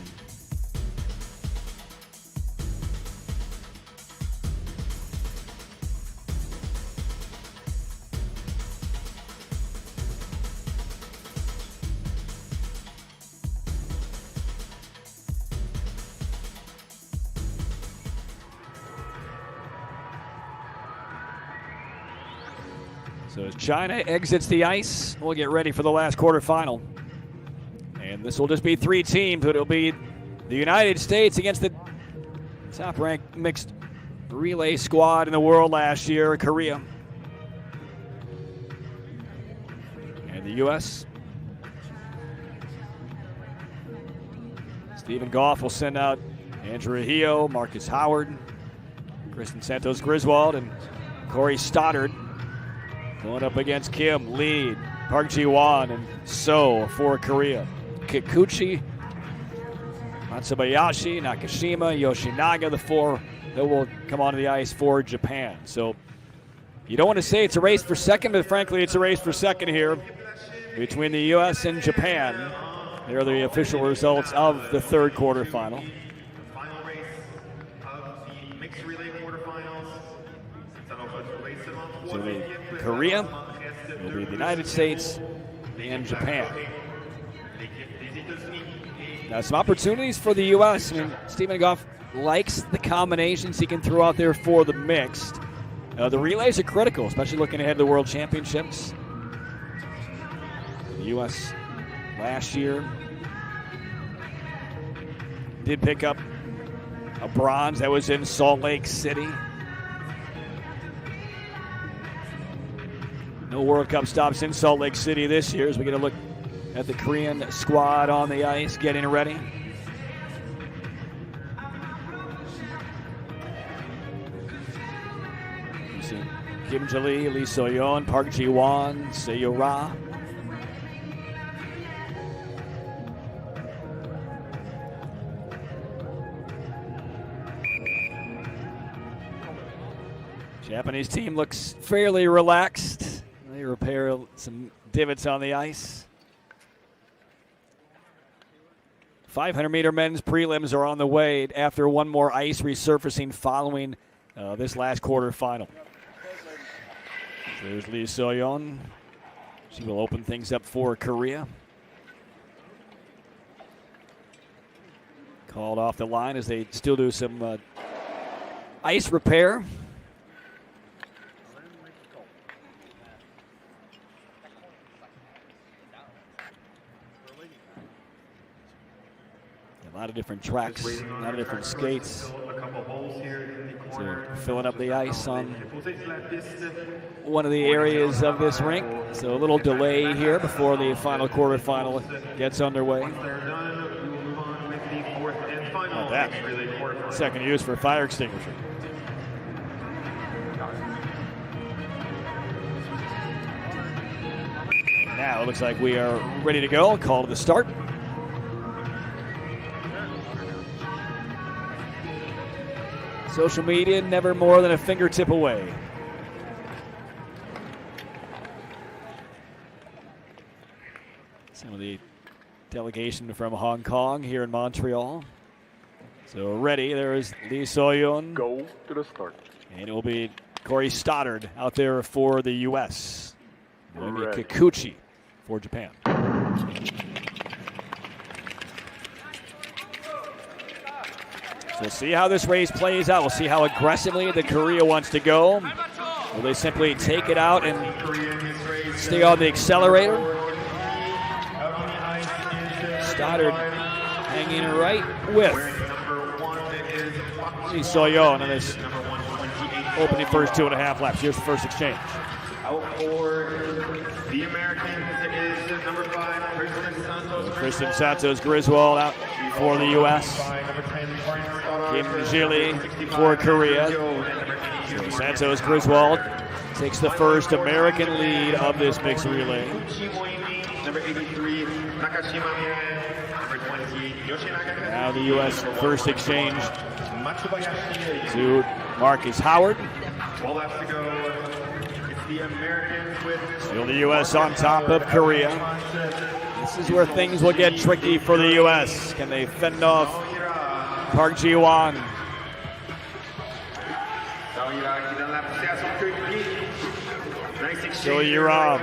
So as China exits the ice, we'll get ready for the last quarterfinal. And this will just be 3 teams, but it'll be the United States against the top-ranked mixed relay squad in the world last year, Korea. And the U.S. Stephen Goff will send out Andrew Hio, Marcus Howard, Kristen Santos Griswold, and Corey Stoddard. Going up against Kim, Lee, Park Ji-won, and So for Korea. Kikuchi, Matsubayashi, Nakashima, Yoshinaga, the 4 that will come onto the ice for Japan. So you don't want to say it's a race for second, but frankly it's a race for second here between the U.S. and Japan. Here are the official results of the 3rd quarterfinal. Final race of the mixed relay quarterfinals. So it'll be Korea, it'll be the United States, and Japan. Now some opportunities for the U.S. I mean, Stephen Goff likes the combinations he can throw out there for the mixed. The relays are critical, especially looking ahead to the World Championships. The U.S. last year did pick up a bronze that was in Salt Lake City. No World Cup stops in Salt Lake City this year as we get a look at the Korean squad on the ice getting ready. You see Kim Ji-lee, Lee So-yeon, Park Ji-won, Seo Ra. Japanese team looks fairly relaxed. They repair some divots on the ice. 500-meter men's prelims are on the way after one more ice resurfacing following this last quarterfinal. There's Lee So-yeon. She will open things up for Korea. Called off the line as they still do some ice repair. A lot of different tracks, a lot of different skates. So filling up the ice on one of the areas of this rink. So a little delay here before the final quarterfinal gets underway. Not that. Second use for a fire extinguisher. Now it looks like we are ready to go. Call to the start. Social media never more than a fingertip away. Some of the delegation from Hong Kong here in Montreal. So ready, there is Lee So-yeon. Go to the start. And it will be Corey Stoddard out there for the U.S. It will be Ready. Kikuchi for Japan. So we'll see how this race plays out. We'll see how aggressively the Korea wants to go. Will they simply take it out and stay on the accelerator? Stoddard hanging right with Lee So-yeon in this opening first 2.5 laps. Here's the first exchange. Out for the Americans is number 5, Kristen Santos Griswold out for the U.S. Kim Ji-lee for Korea. So Santos Griswold takes the first American lead of this mixed relay. Number 83, Nakashima. Number 28, Yoshinaga. Now the U.S. first exchange to Marcus Howard. 12 laps to go. It's the Americans with Still the U.S. on top of Korea. This is where things will get tricky for the U.S. Can they fend off Park Ji-won? Still Yuram.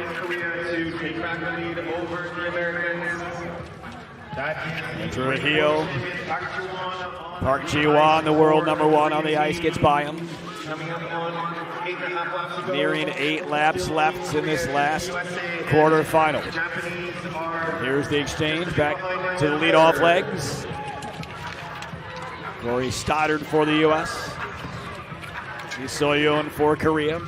To take back the lead over the Americans. Andrew Heel. Park Ji-won, the world number 1 on the ice, gets by him. Nearing 8 laps left in this last quarterfinal. Here's the exchange back to the leadoff legs. Corey Stoddard for the U.S. Lee Soyeon for Korea.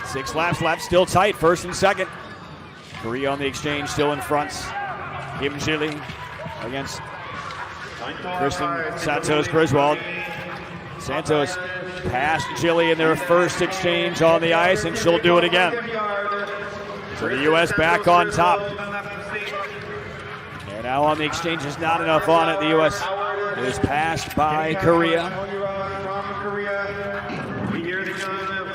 Six laps left, still tight, first and second. Korea on the exchange, still in front. Kim Ji-lee against Kristen Santos Griswold. Santos passed Ji-lee in their first exchange on the ice, and she'll do it again. So the U.S. back on top. And now on the exchange is not enough on it. The U.S. is passed by Korea.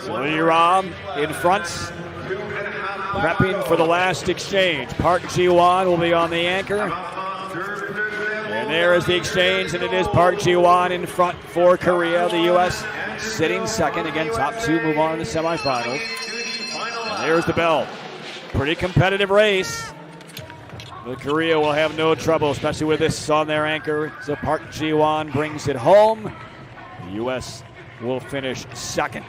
So Yuram in front, prepping for the last exchange. Park Ji-won will be on the anchor. And there is the exchange, and it is Park Ji-won in front for Korea. The U.S. sitting second. Again, top 2 move on to the semifinals. And there's the bell. Pretty competitive race. But Korea will have no trouble, especially with this on their anchor. So Park Ji-won brings it home. The U.S. will finish second.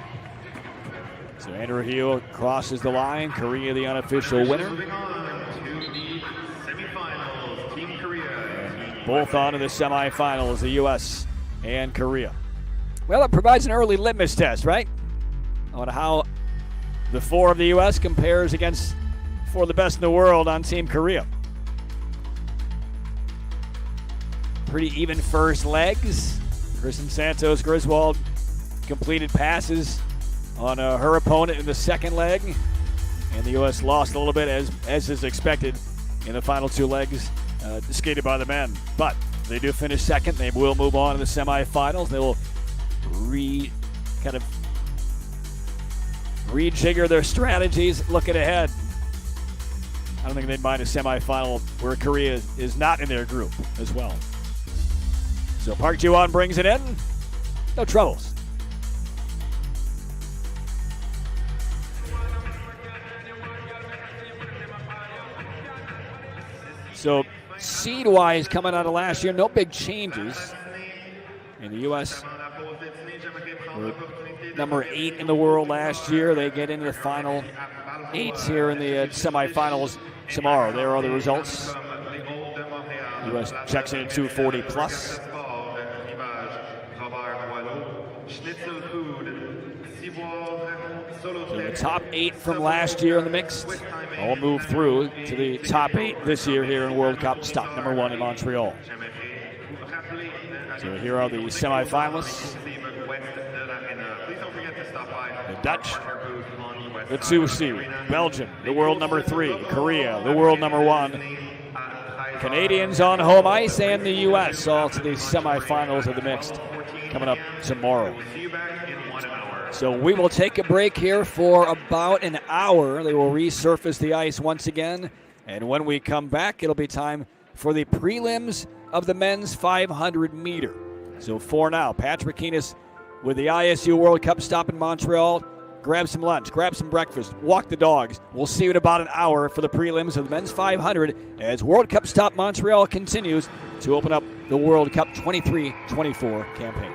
So Andrew Heel crosses the line. Korea, the unofficial winner. Moving on to the semifinals. Team Korea. Both on to the semifinals, the U.S. and Korea. Well, it provides an early litmus test, right? On how the 4 of the U.S. compares against 4 of the best in the world on Team Korea. Pretty even first legs. Kristen Santos Griswold completed passes on her opponent in the second leg, and the U.S. lost a little bit as is expected in the final 2 legs skated by the men. But they do finish second. They will move on to the semifinals. They will rejigger their strategies looking ahead. I don't think they'd mind a semifinal where Korea is not in their group as well. So Park Ji-won brings it in. No troubles. So seed-wise, coming out of last year, no big changes. In the U.S., were number 8 in the world last year. They get into the final 8 here in the semifinals tomorrow. There are the results. U.S. checks in at 240 plus. So the top 8 from last year in the mixed all move through to the top 8 this year here in World Cup. Stop number 1 in Montreal. So here are the semifinalists. The Dutch, the 2 seed. Belgium, the world number 3. Korea, the world number 1. Canadians on home ice, and the U.S. all to the semifinals of the mixed coming up tomorrow. So we will take a break here for about an hour. They will resurface the ice once again. And when we come back, it'll be time for the prelims of the men's 500 meter. So for now, Patrick Keenis with the ISU World Cup stop in Montreal. Grab some lunch, grab some breakfast, walk the dogs. We'll see you in about an hour for the prelims of the men's 500 as World Cup stop Montreal continues to open up the World Cup 23-24 campaign.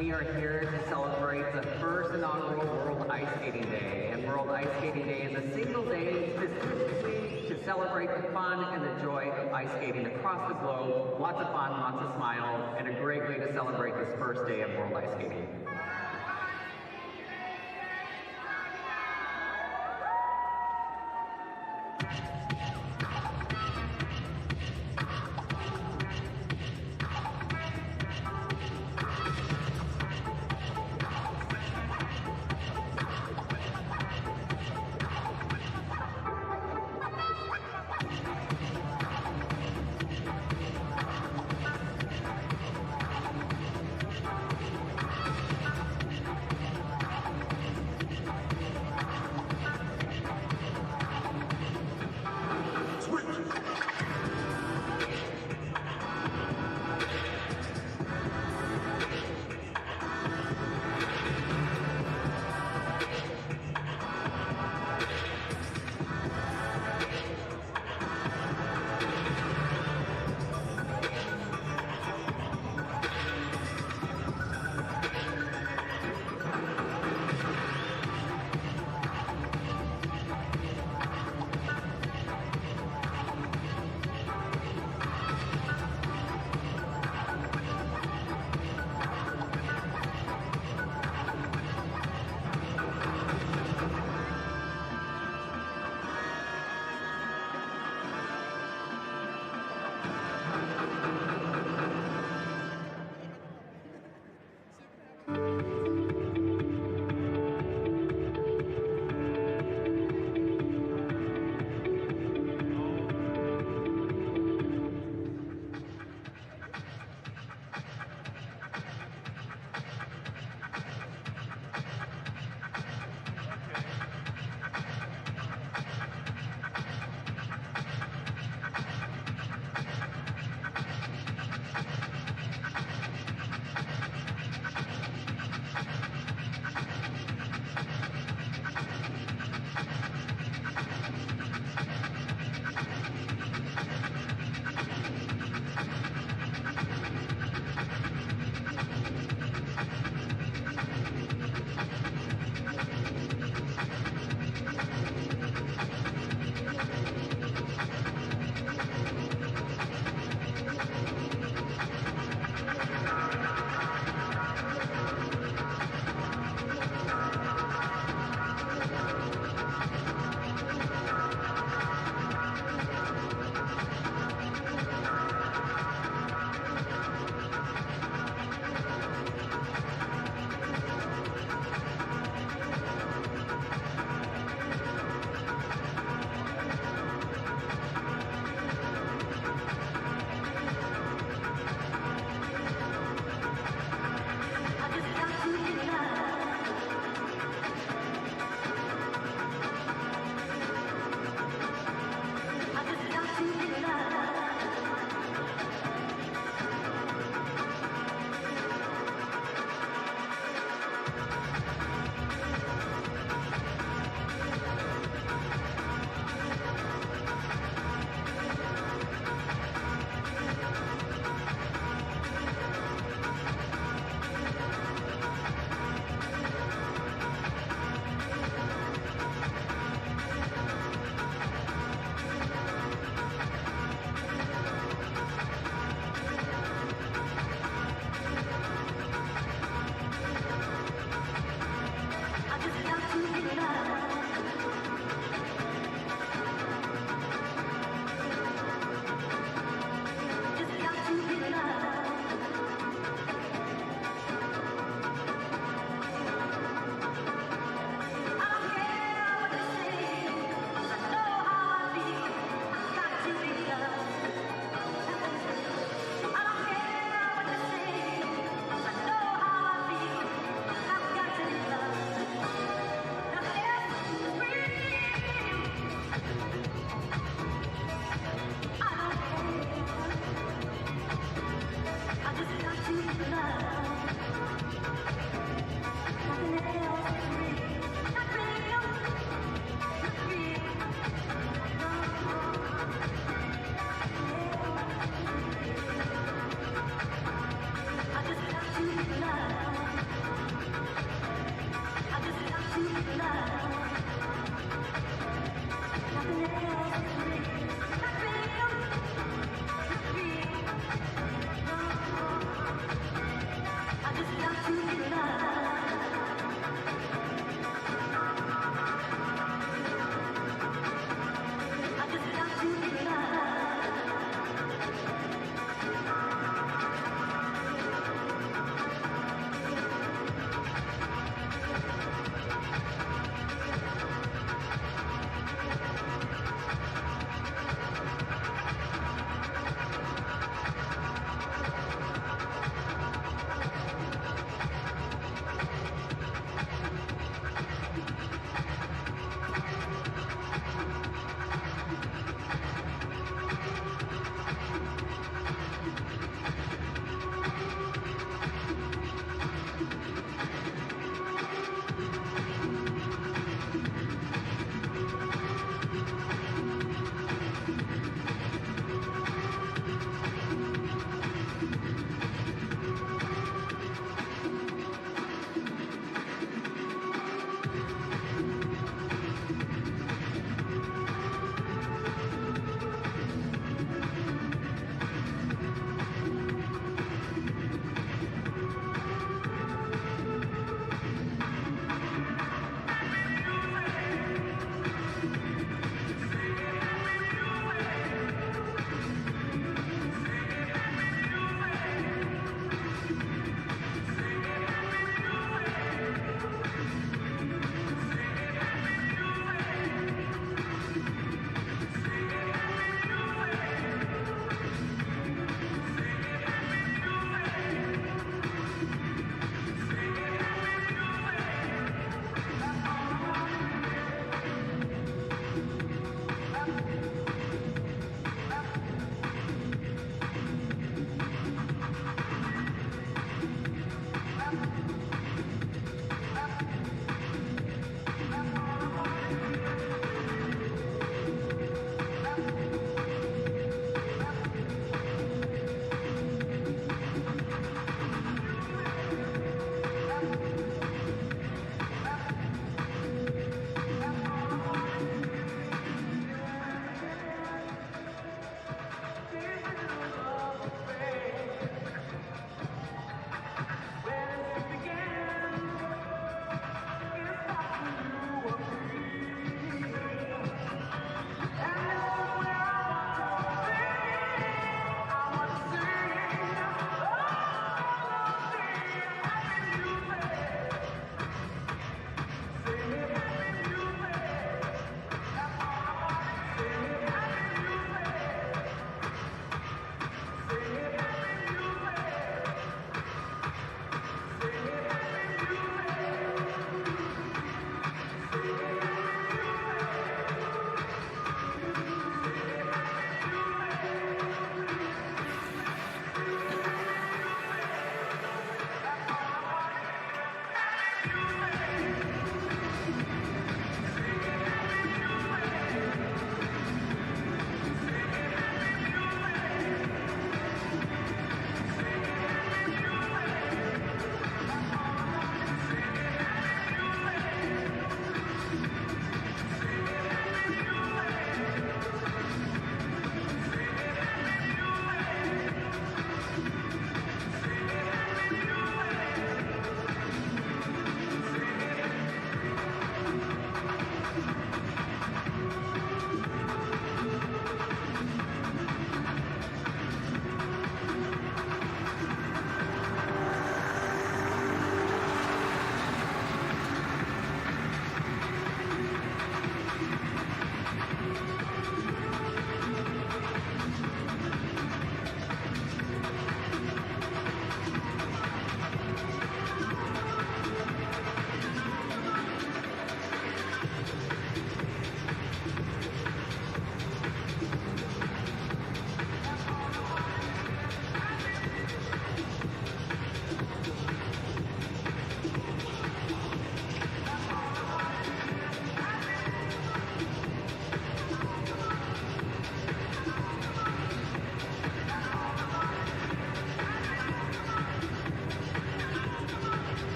we are here to celebrate the first inaugural World Ice Skating Day. And World Ice Skating Day is a single day specifically to celebrate the fun and the joy of ice skating across the globe. Lots of fun, lots of smiles, and a great way to celebrate this first day of World Ice Skating.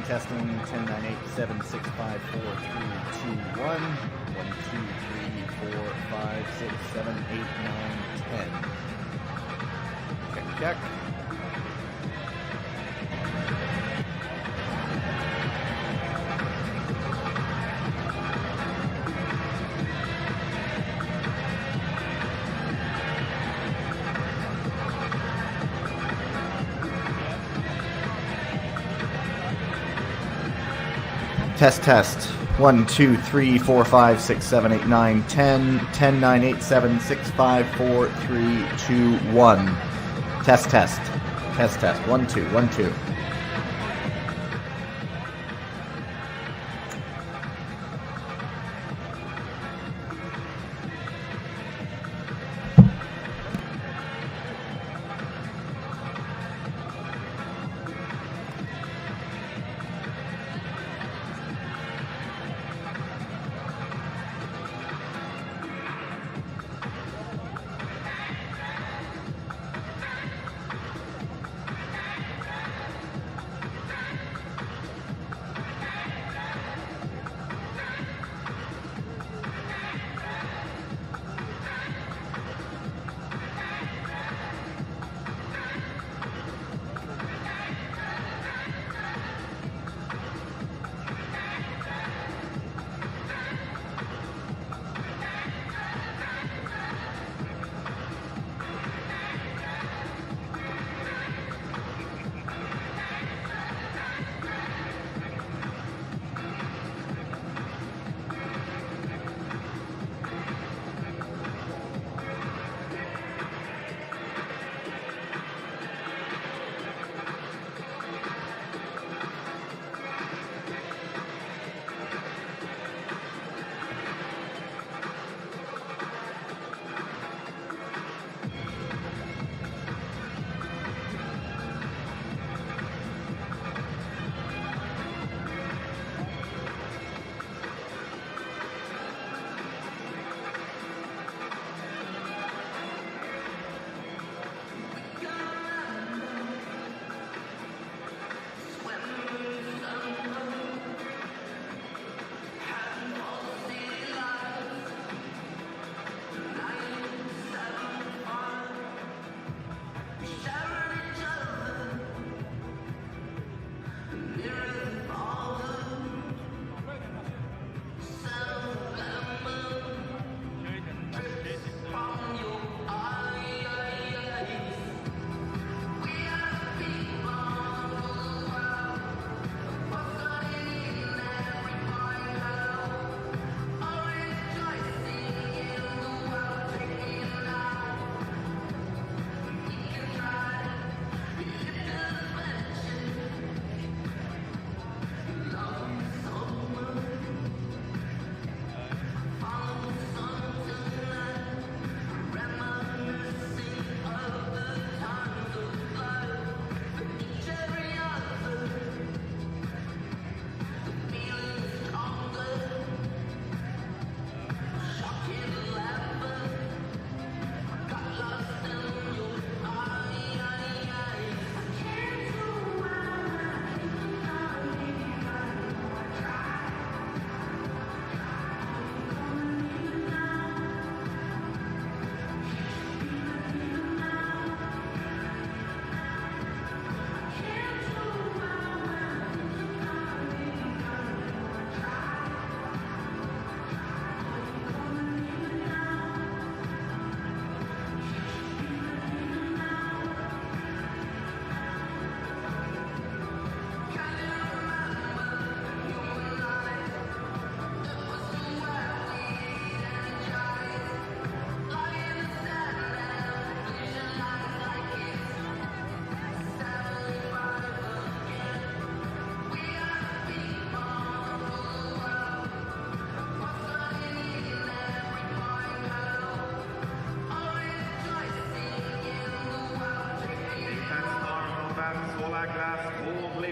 testing 10-9-8-7-6-5-4-3-2-1. 1, 2, 3, 4, 5, 6, 7, 8, 9, 10. Check, check. Test, test. 1, 2, 3, 4, 5, 6, 7, 8, 9, 10. 10, 9, 8, 7, 6, 5, 4, 3, 2, 1. Test, test. Test, test. 1, 2, 1, 2.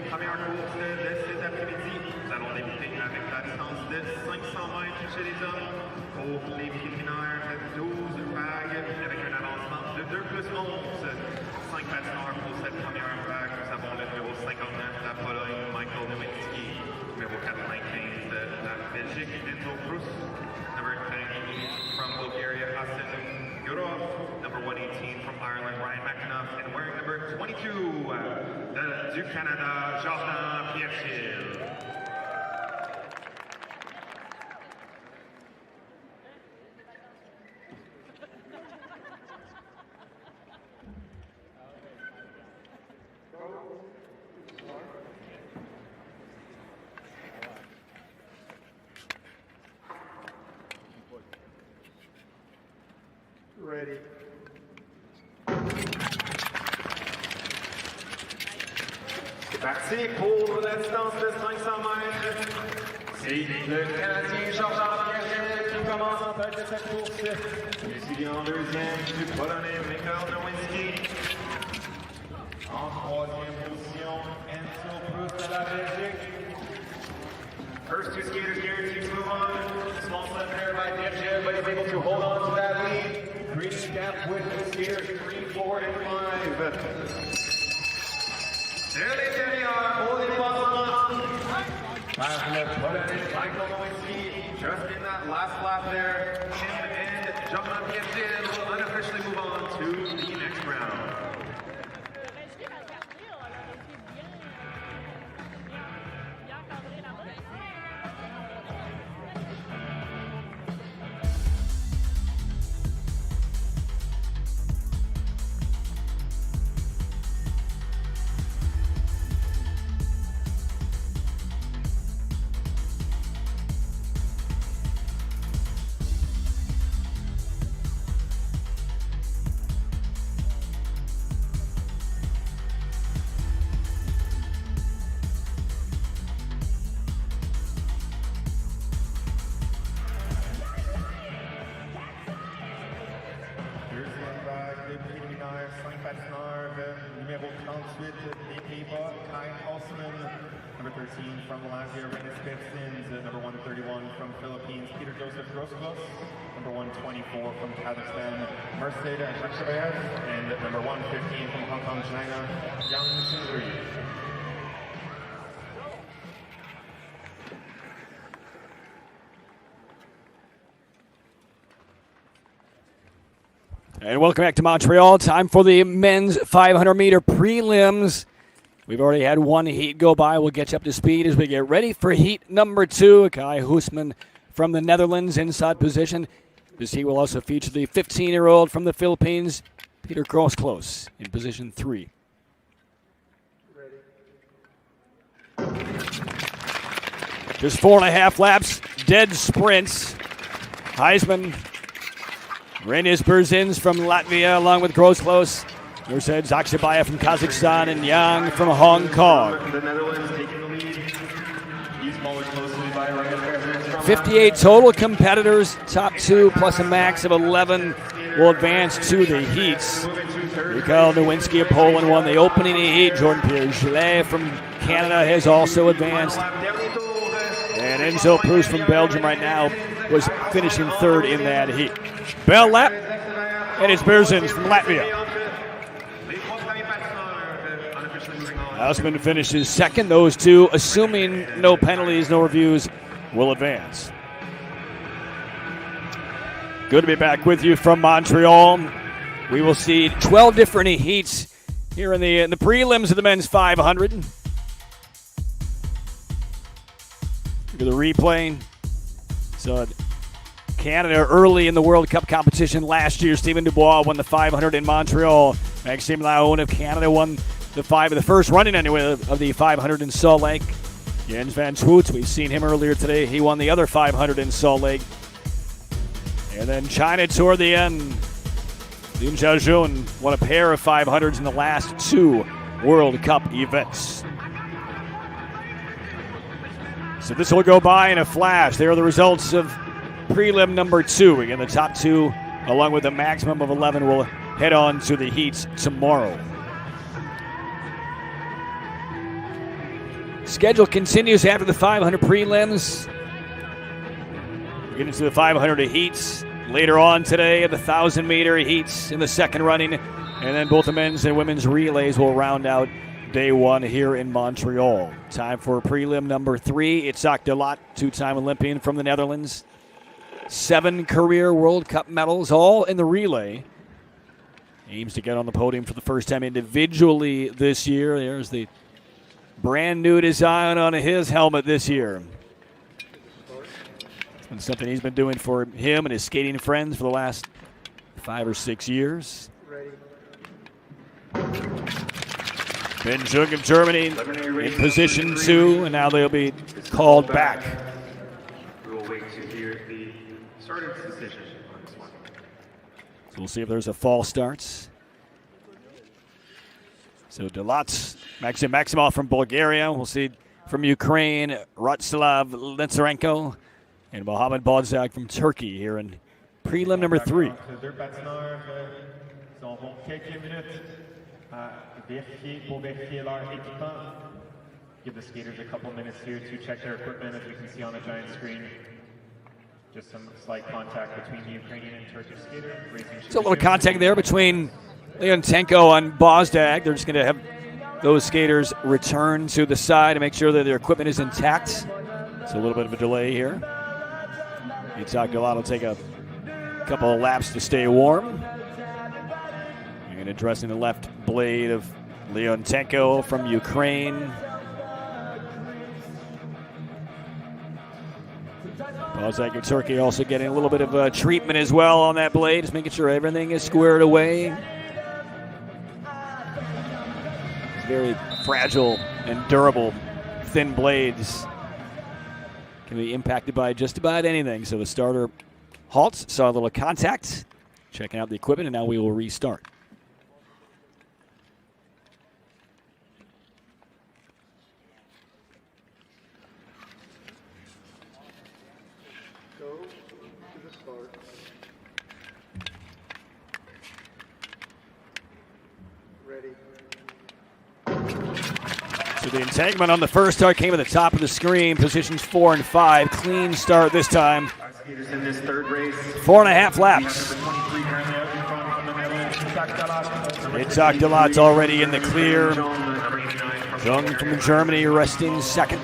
première course de cet après-midi. Nous allons débuter avec la distance de 500 mètres chez les hommes. Pour les préliminaires, 12 vagues avec un avancement de 2 plus 11. 5 patineurs pour cette première vague. Nous avons le numéro 59 de la Pologne, Michael Nowicki. Europe, number 118 from Ireland, Ryan McAnuff, and wearing number 22, du Canada, Jordan Pierre-Gilles. Ready. C'est parti pour la distance de 500 mètres. C'est le Canadien Jordan Pierre-Gilles qui commence en tête de cette course. Suivi en deuxième du Polonais Michael Nowinski. En troisième position, Enzo Proust de la Belgique. First two skaters guaranteed to move on. Small slip there by Pierre-Gilles, but he's able to hold on to that lead. Bridging gap with the skaters 3, 4, and 5. De l'intérieur, au dépassement. Par le Polonais Michael Nowinski, just in that last lap there. Him and Jordan Pierre-Gilles will unofficially move on to the next round. Numéro 38 des Pays-Bas, Kai Osman. Number 13 from Latvia, Renis Betsins. Number 131 from Philippines, Peter Joseph Groskos. Number 124 from Kazakhstan, Mercedes Rakshabayev. And number 115 from Hong Kong, China, Yang Xinri. And welcome back to Montreal. Time for the men's 500-meter prelims. We've already had one heat go by. We'll get you up to speed as we get ready for heat number 2. Kai Hoosman from the Netherlands, inside position. This heat will also feature the 15-year-old from the Philippines, Peter Groskos, in position 3. Just 4.5 laps, dead sprints. Heisman, Renis Berzins from Latvia, along with Groskos. Nursed Zakshabaya from Kazakhstan and Yang from Hong Kong. The Netherlands taking the lead. He's followed closely by Renis Berzins from 58 total competitors. Top 2 plus a max of 11 will advance to the heats. Michael Nowinski of Poland won the opening heat. Jordan Pierre-Gilles from Canada has also advanced. And Enzo Proust from Belgium right now was finishing 3rd in that heat. Bell lap, and it's Berzins from Latvia. Hausman finishes 2nd. Those two, assuming no penalties, no reviews, will advance. Good to be back with you from Montreal. We will see 12 different heats here in the prelims of the men's 500. Look at the replay. So Canada early in the World Cup competition last year. Stephen Dubois won the 500 in Montreal. Maxime Laoune of Canada won the first running anyway of the 500 in Salt Lake. Jens Van Swoets, we've seen him earlier today. He won the other 500 in Salt Lake. And then China toward the end. Lin Xiaojun won a pair of 500s in the last 2 World Cup events. So this will go by in a flash. There are the results of prelim number 2. Again, the top 2, along with a maximum of 11, will head on to the heats tomorrow. Schedule continues after the 500 prelims. We get into the 500 heats later on today, the 1,000-meter heats in the second running, and then both the men's and women's relays will round out day 1 here in Montreal. Time for prelim number 3. Itzhak de Laat, 2-time Olympian from the Netherlands. 7 career World Cup medals, all in the relay. Aims to get on the podium for the first time individually this year. There's the brand new design on his helmet this year. It's been something he's been doing for him and his skating friends for the last 5 or 6 years. Ben Jung of Germany in position 2, and now they'll be called back. We will wait to hear the starter's decision on this one. So we'll see if there's a false starts. So Delats, Maxim Maximov from Bulgaria. We'll see from Ukraine, Rostislav Lenzarenko, and Mohamed Bodzak from Turkey here in prelim number 3. Give the skaters a couple minutes here to check their equipment, as we can see on the giant screen. Just some slight contact between the Ukrainian and Turkish skater. There's a little contact there between Leontenko and Bozdag. They're just going to have those skaters return to the side to make sure that their equipment is intact. It's a little bit of a delay here. Itzhak Galat will take a couple of laps to stay warm. And addressing the left blade of Leontenko from Ukraine. Bozak of Turkey also getting a little bit of treatment as well on that blade, just making sure everything is squared away. It's very fragile and durable, thin blades. Can be impacted by just about anything. So the starter halts, saw a little contact, checking out the equipment, and now we will restart. So the entanglement on the first start came at the top of the screen, positions 4 and 5. Clean start this time. In this third race, 4.5 laps. Itzhak Dalat's already in the clear. Jung from Germany resting second.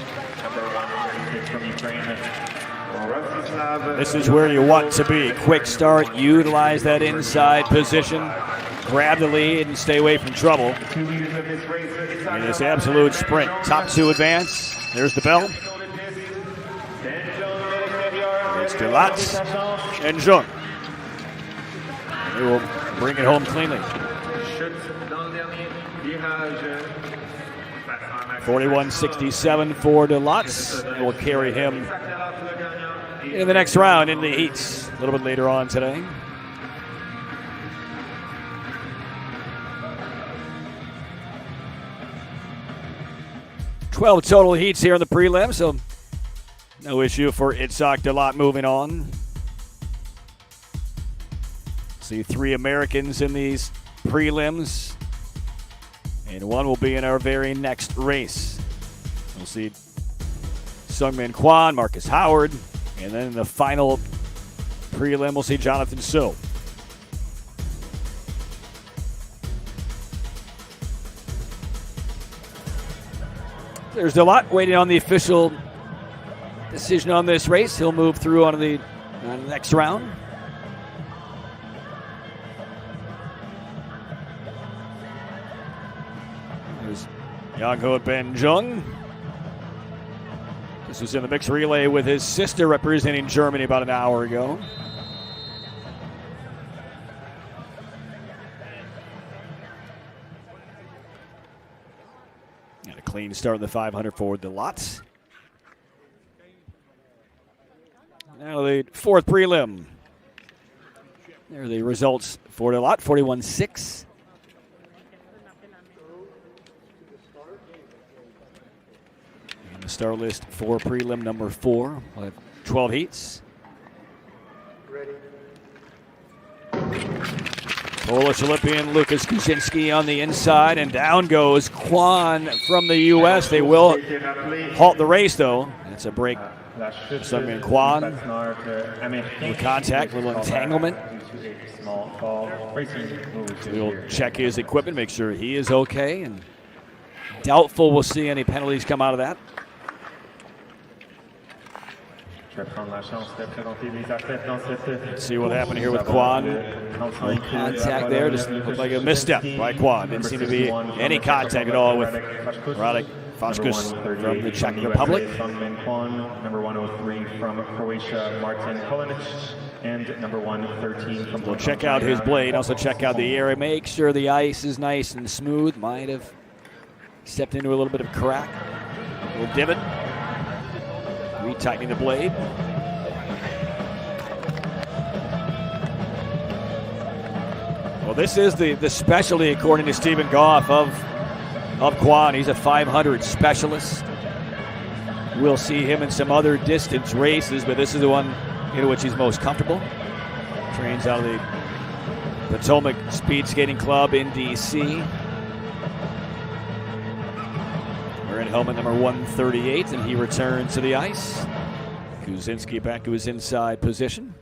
This is where you want to be. Quick start, utilize that inside position, grab the lead and stay away from trouble. In this absolute sprint, top 2 advance. There's the bell. It's Delats and Jung. They will bring it home cleanly. 41.67 for Delats. It will carry him in the next round in the heats a little bit later on today. Twelve total heats here in the prelim, so no issue for Itzhak Dalat moving on. See 3 Americans in these prelims, and 1 will be in our very next race. We'll see Sungmin Kwan, Marcus Howard, and then in the final prelim, we'll see Jonathan So. There's Dalat waiting on the official decision on this race. He'll move through on the next round. There's Yangho Ben Jung. This was in the mixed relay with his sister representing Germany about an hour ago. And a clean start in the 500 for Dalat. Now the 4th prelim. There are the results for Dalat, 41.6. And the start list for prelim number 4. We'll have 12 heats. Polish Olympian Lukas Kuczynski on the inside, and down goes Kwan from the U.S. They will halt the race, though. It's a break. Sungmin Kwan with contact, little entanglement. We'll check his equipment, make sure he is okay, and doubtful we'll see any penalties come out of that. Let's see what happened here with Kwan. Contact there, just looked like a misstep by Kwan. Didn't seem to be any contact at all with Radek Vasquez from the Czech Republic. Number 103 from Croatia, Martin Kolinic, and number 113 from. We'll check out his blade, also check out the area, make sure the ice is nice and smooth. Might have stepped into a little bit of crack, a little divot. Retightening the blade. Well, this is the specialty, according to Stephen Goff, of Kwan. He's a 500 specialist. We'll see him in some other distance races, but this is the one in which he's most comfortable. Trains out of the Potomac Speed Skating Club in D.C. Wearing helmet number 138, and he returns to the ice. Kuzinski back to his inside position.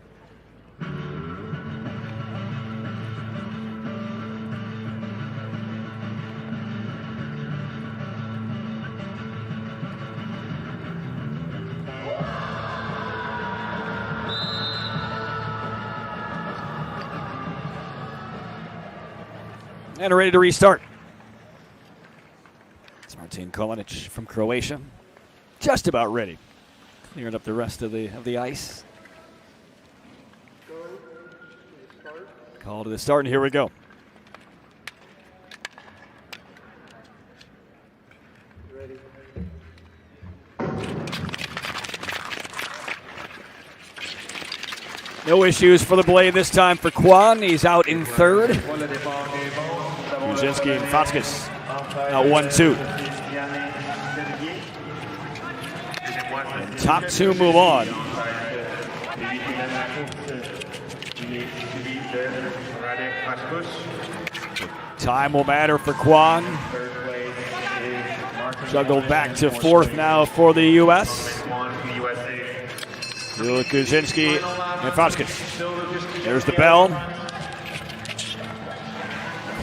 And ready to restart. It's Martin Kolinic from Croatia. Just about ready. Clearing up the rest of the ice. Call to the start, and here we go. No issues for the blade this time for Kwan. He's out in third. Kuzinski and Vasquez now 1-2. And top two move on. Time will matter for Kwan. Juggled back to fourth now for the U.S. Kuzinski and Vasquez. There's the bell.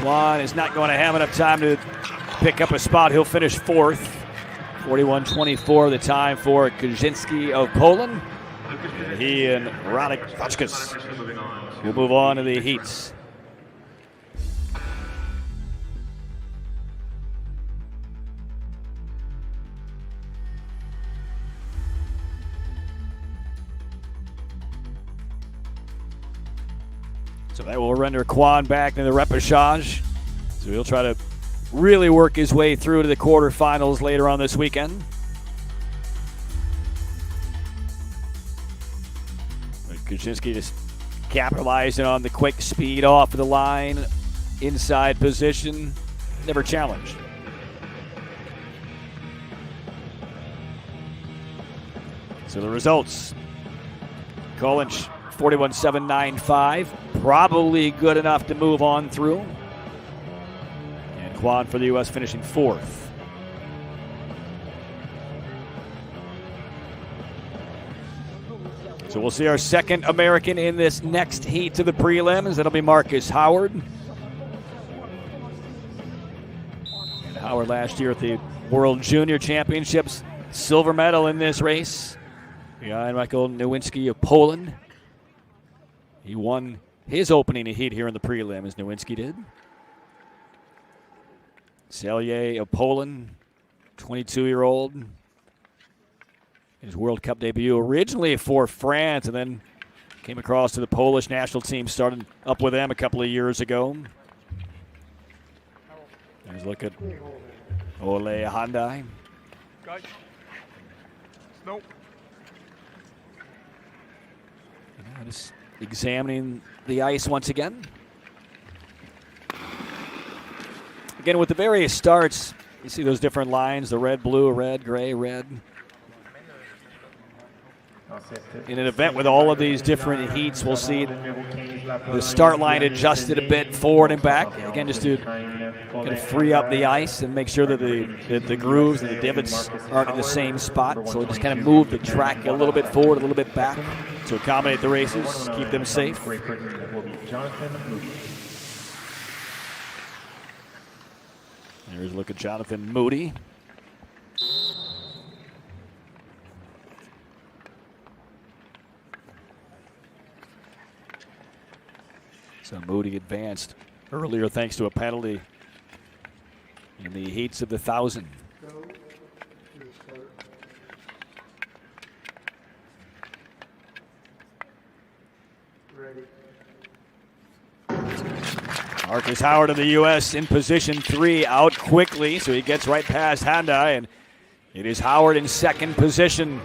Kwan is not going to have enough time to pick up a spot. He'll finish fourth. 41-24 the time for Kuzinski of Poland. And he and Radek Vasquez will move on to the heats. So that will render Kwan back in the repechage. So he'll try to really work his way through to the quarterfinals later on this weekend. But Kuzinski just capitalizing on the quick speed off of the line, inside position, never challenged. So the results: Kolinic 41-7-9-5, probably good enough to move on through. And Kwan for the U.S. finishing fourth. So we'll see our second American in this next heat to the prelims. That'll be Marcus Howard. And Howard last year at the World Junior Championships, silver medal in this race. Behind Michael Nowinski of Poland. He won his opening heat here in the prelim, as Nowinski did. Selye of Poland, 22-year-old. His World Cup debut originally for France, and then came across to the Polish national team, started up with them a couple of years ago. There's a look at Ole Handai. Nope. Just examining the ice once again. Again, with the various starts, you see those different lines, the red, blue, red, gray, red. In an event with all of these different heats, we'll see the start line adjusted a bit forward and back. Again, just to kind of free up the ice and make sure that the grooves and the divots aren't in the same spot. So we'll just kind of move the track a little bit forward, a little bit back to accommodate the races, keep them safe. Here's a look at Jonathan Moody. So Moody advanced earlier thanks to a penalty in the heats of the 1,000. Marcus Howard of the U.S. in position 3, out quickly, so he gets right past Handai, and it is Howard in second position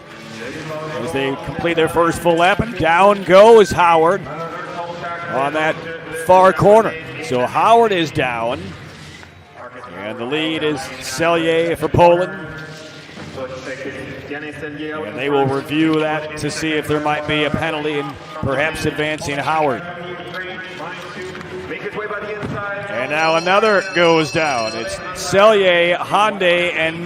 as they complete their first full lap, and down goes Howard on that far corner. So Howard is down, and the lead is Selye for Poland. And they will review that to see if there might be a penalty and perhaps advancing Howard. And now another goes down. It's Selye, Hyundai, and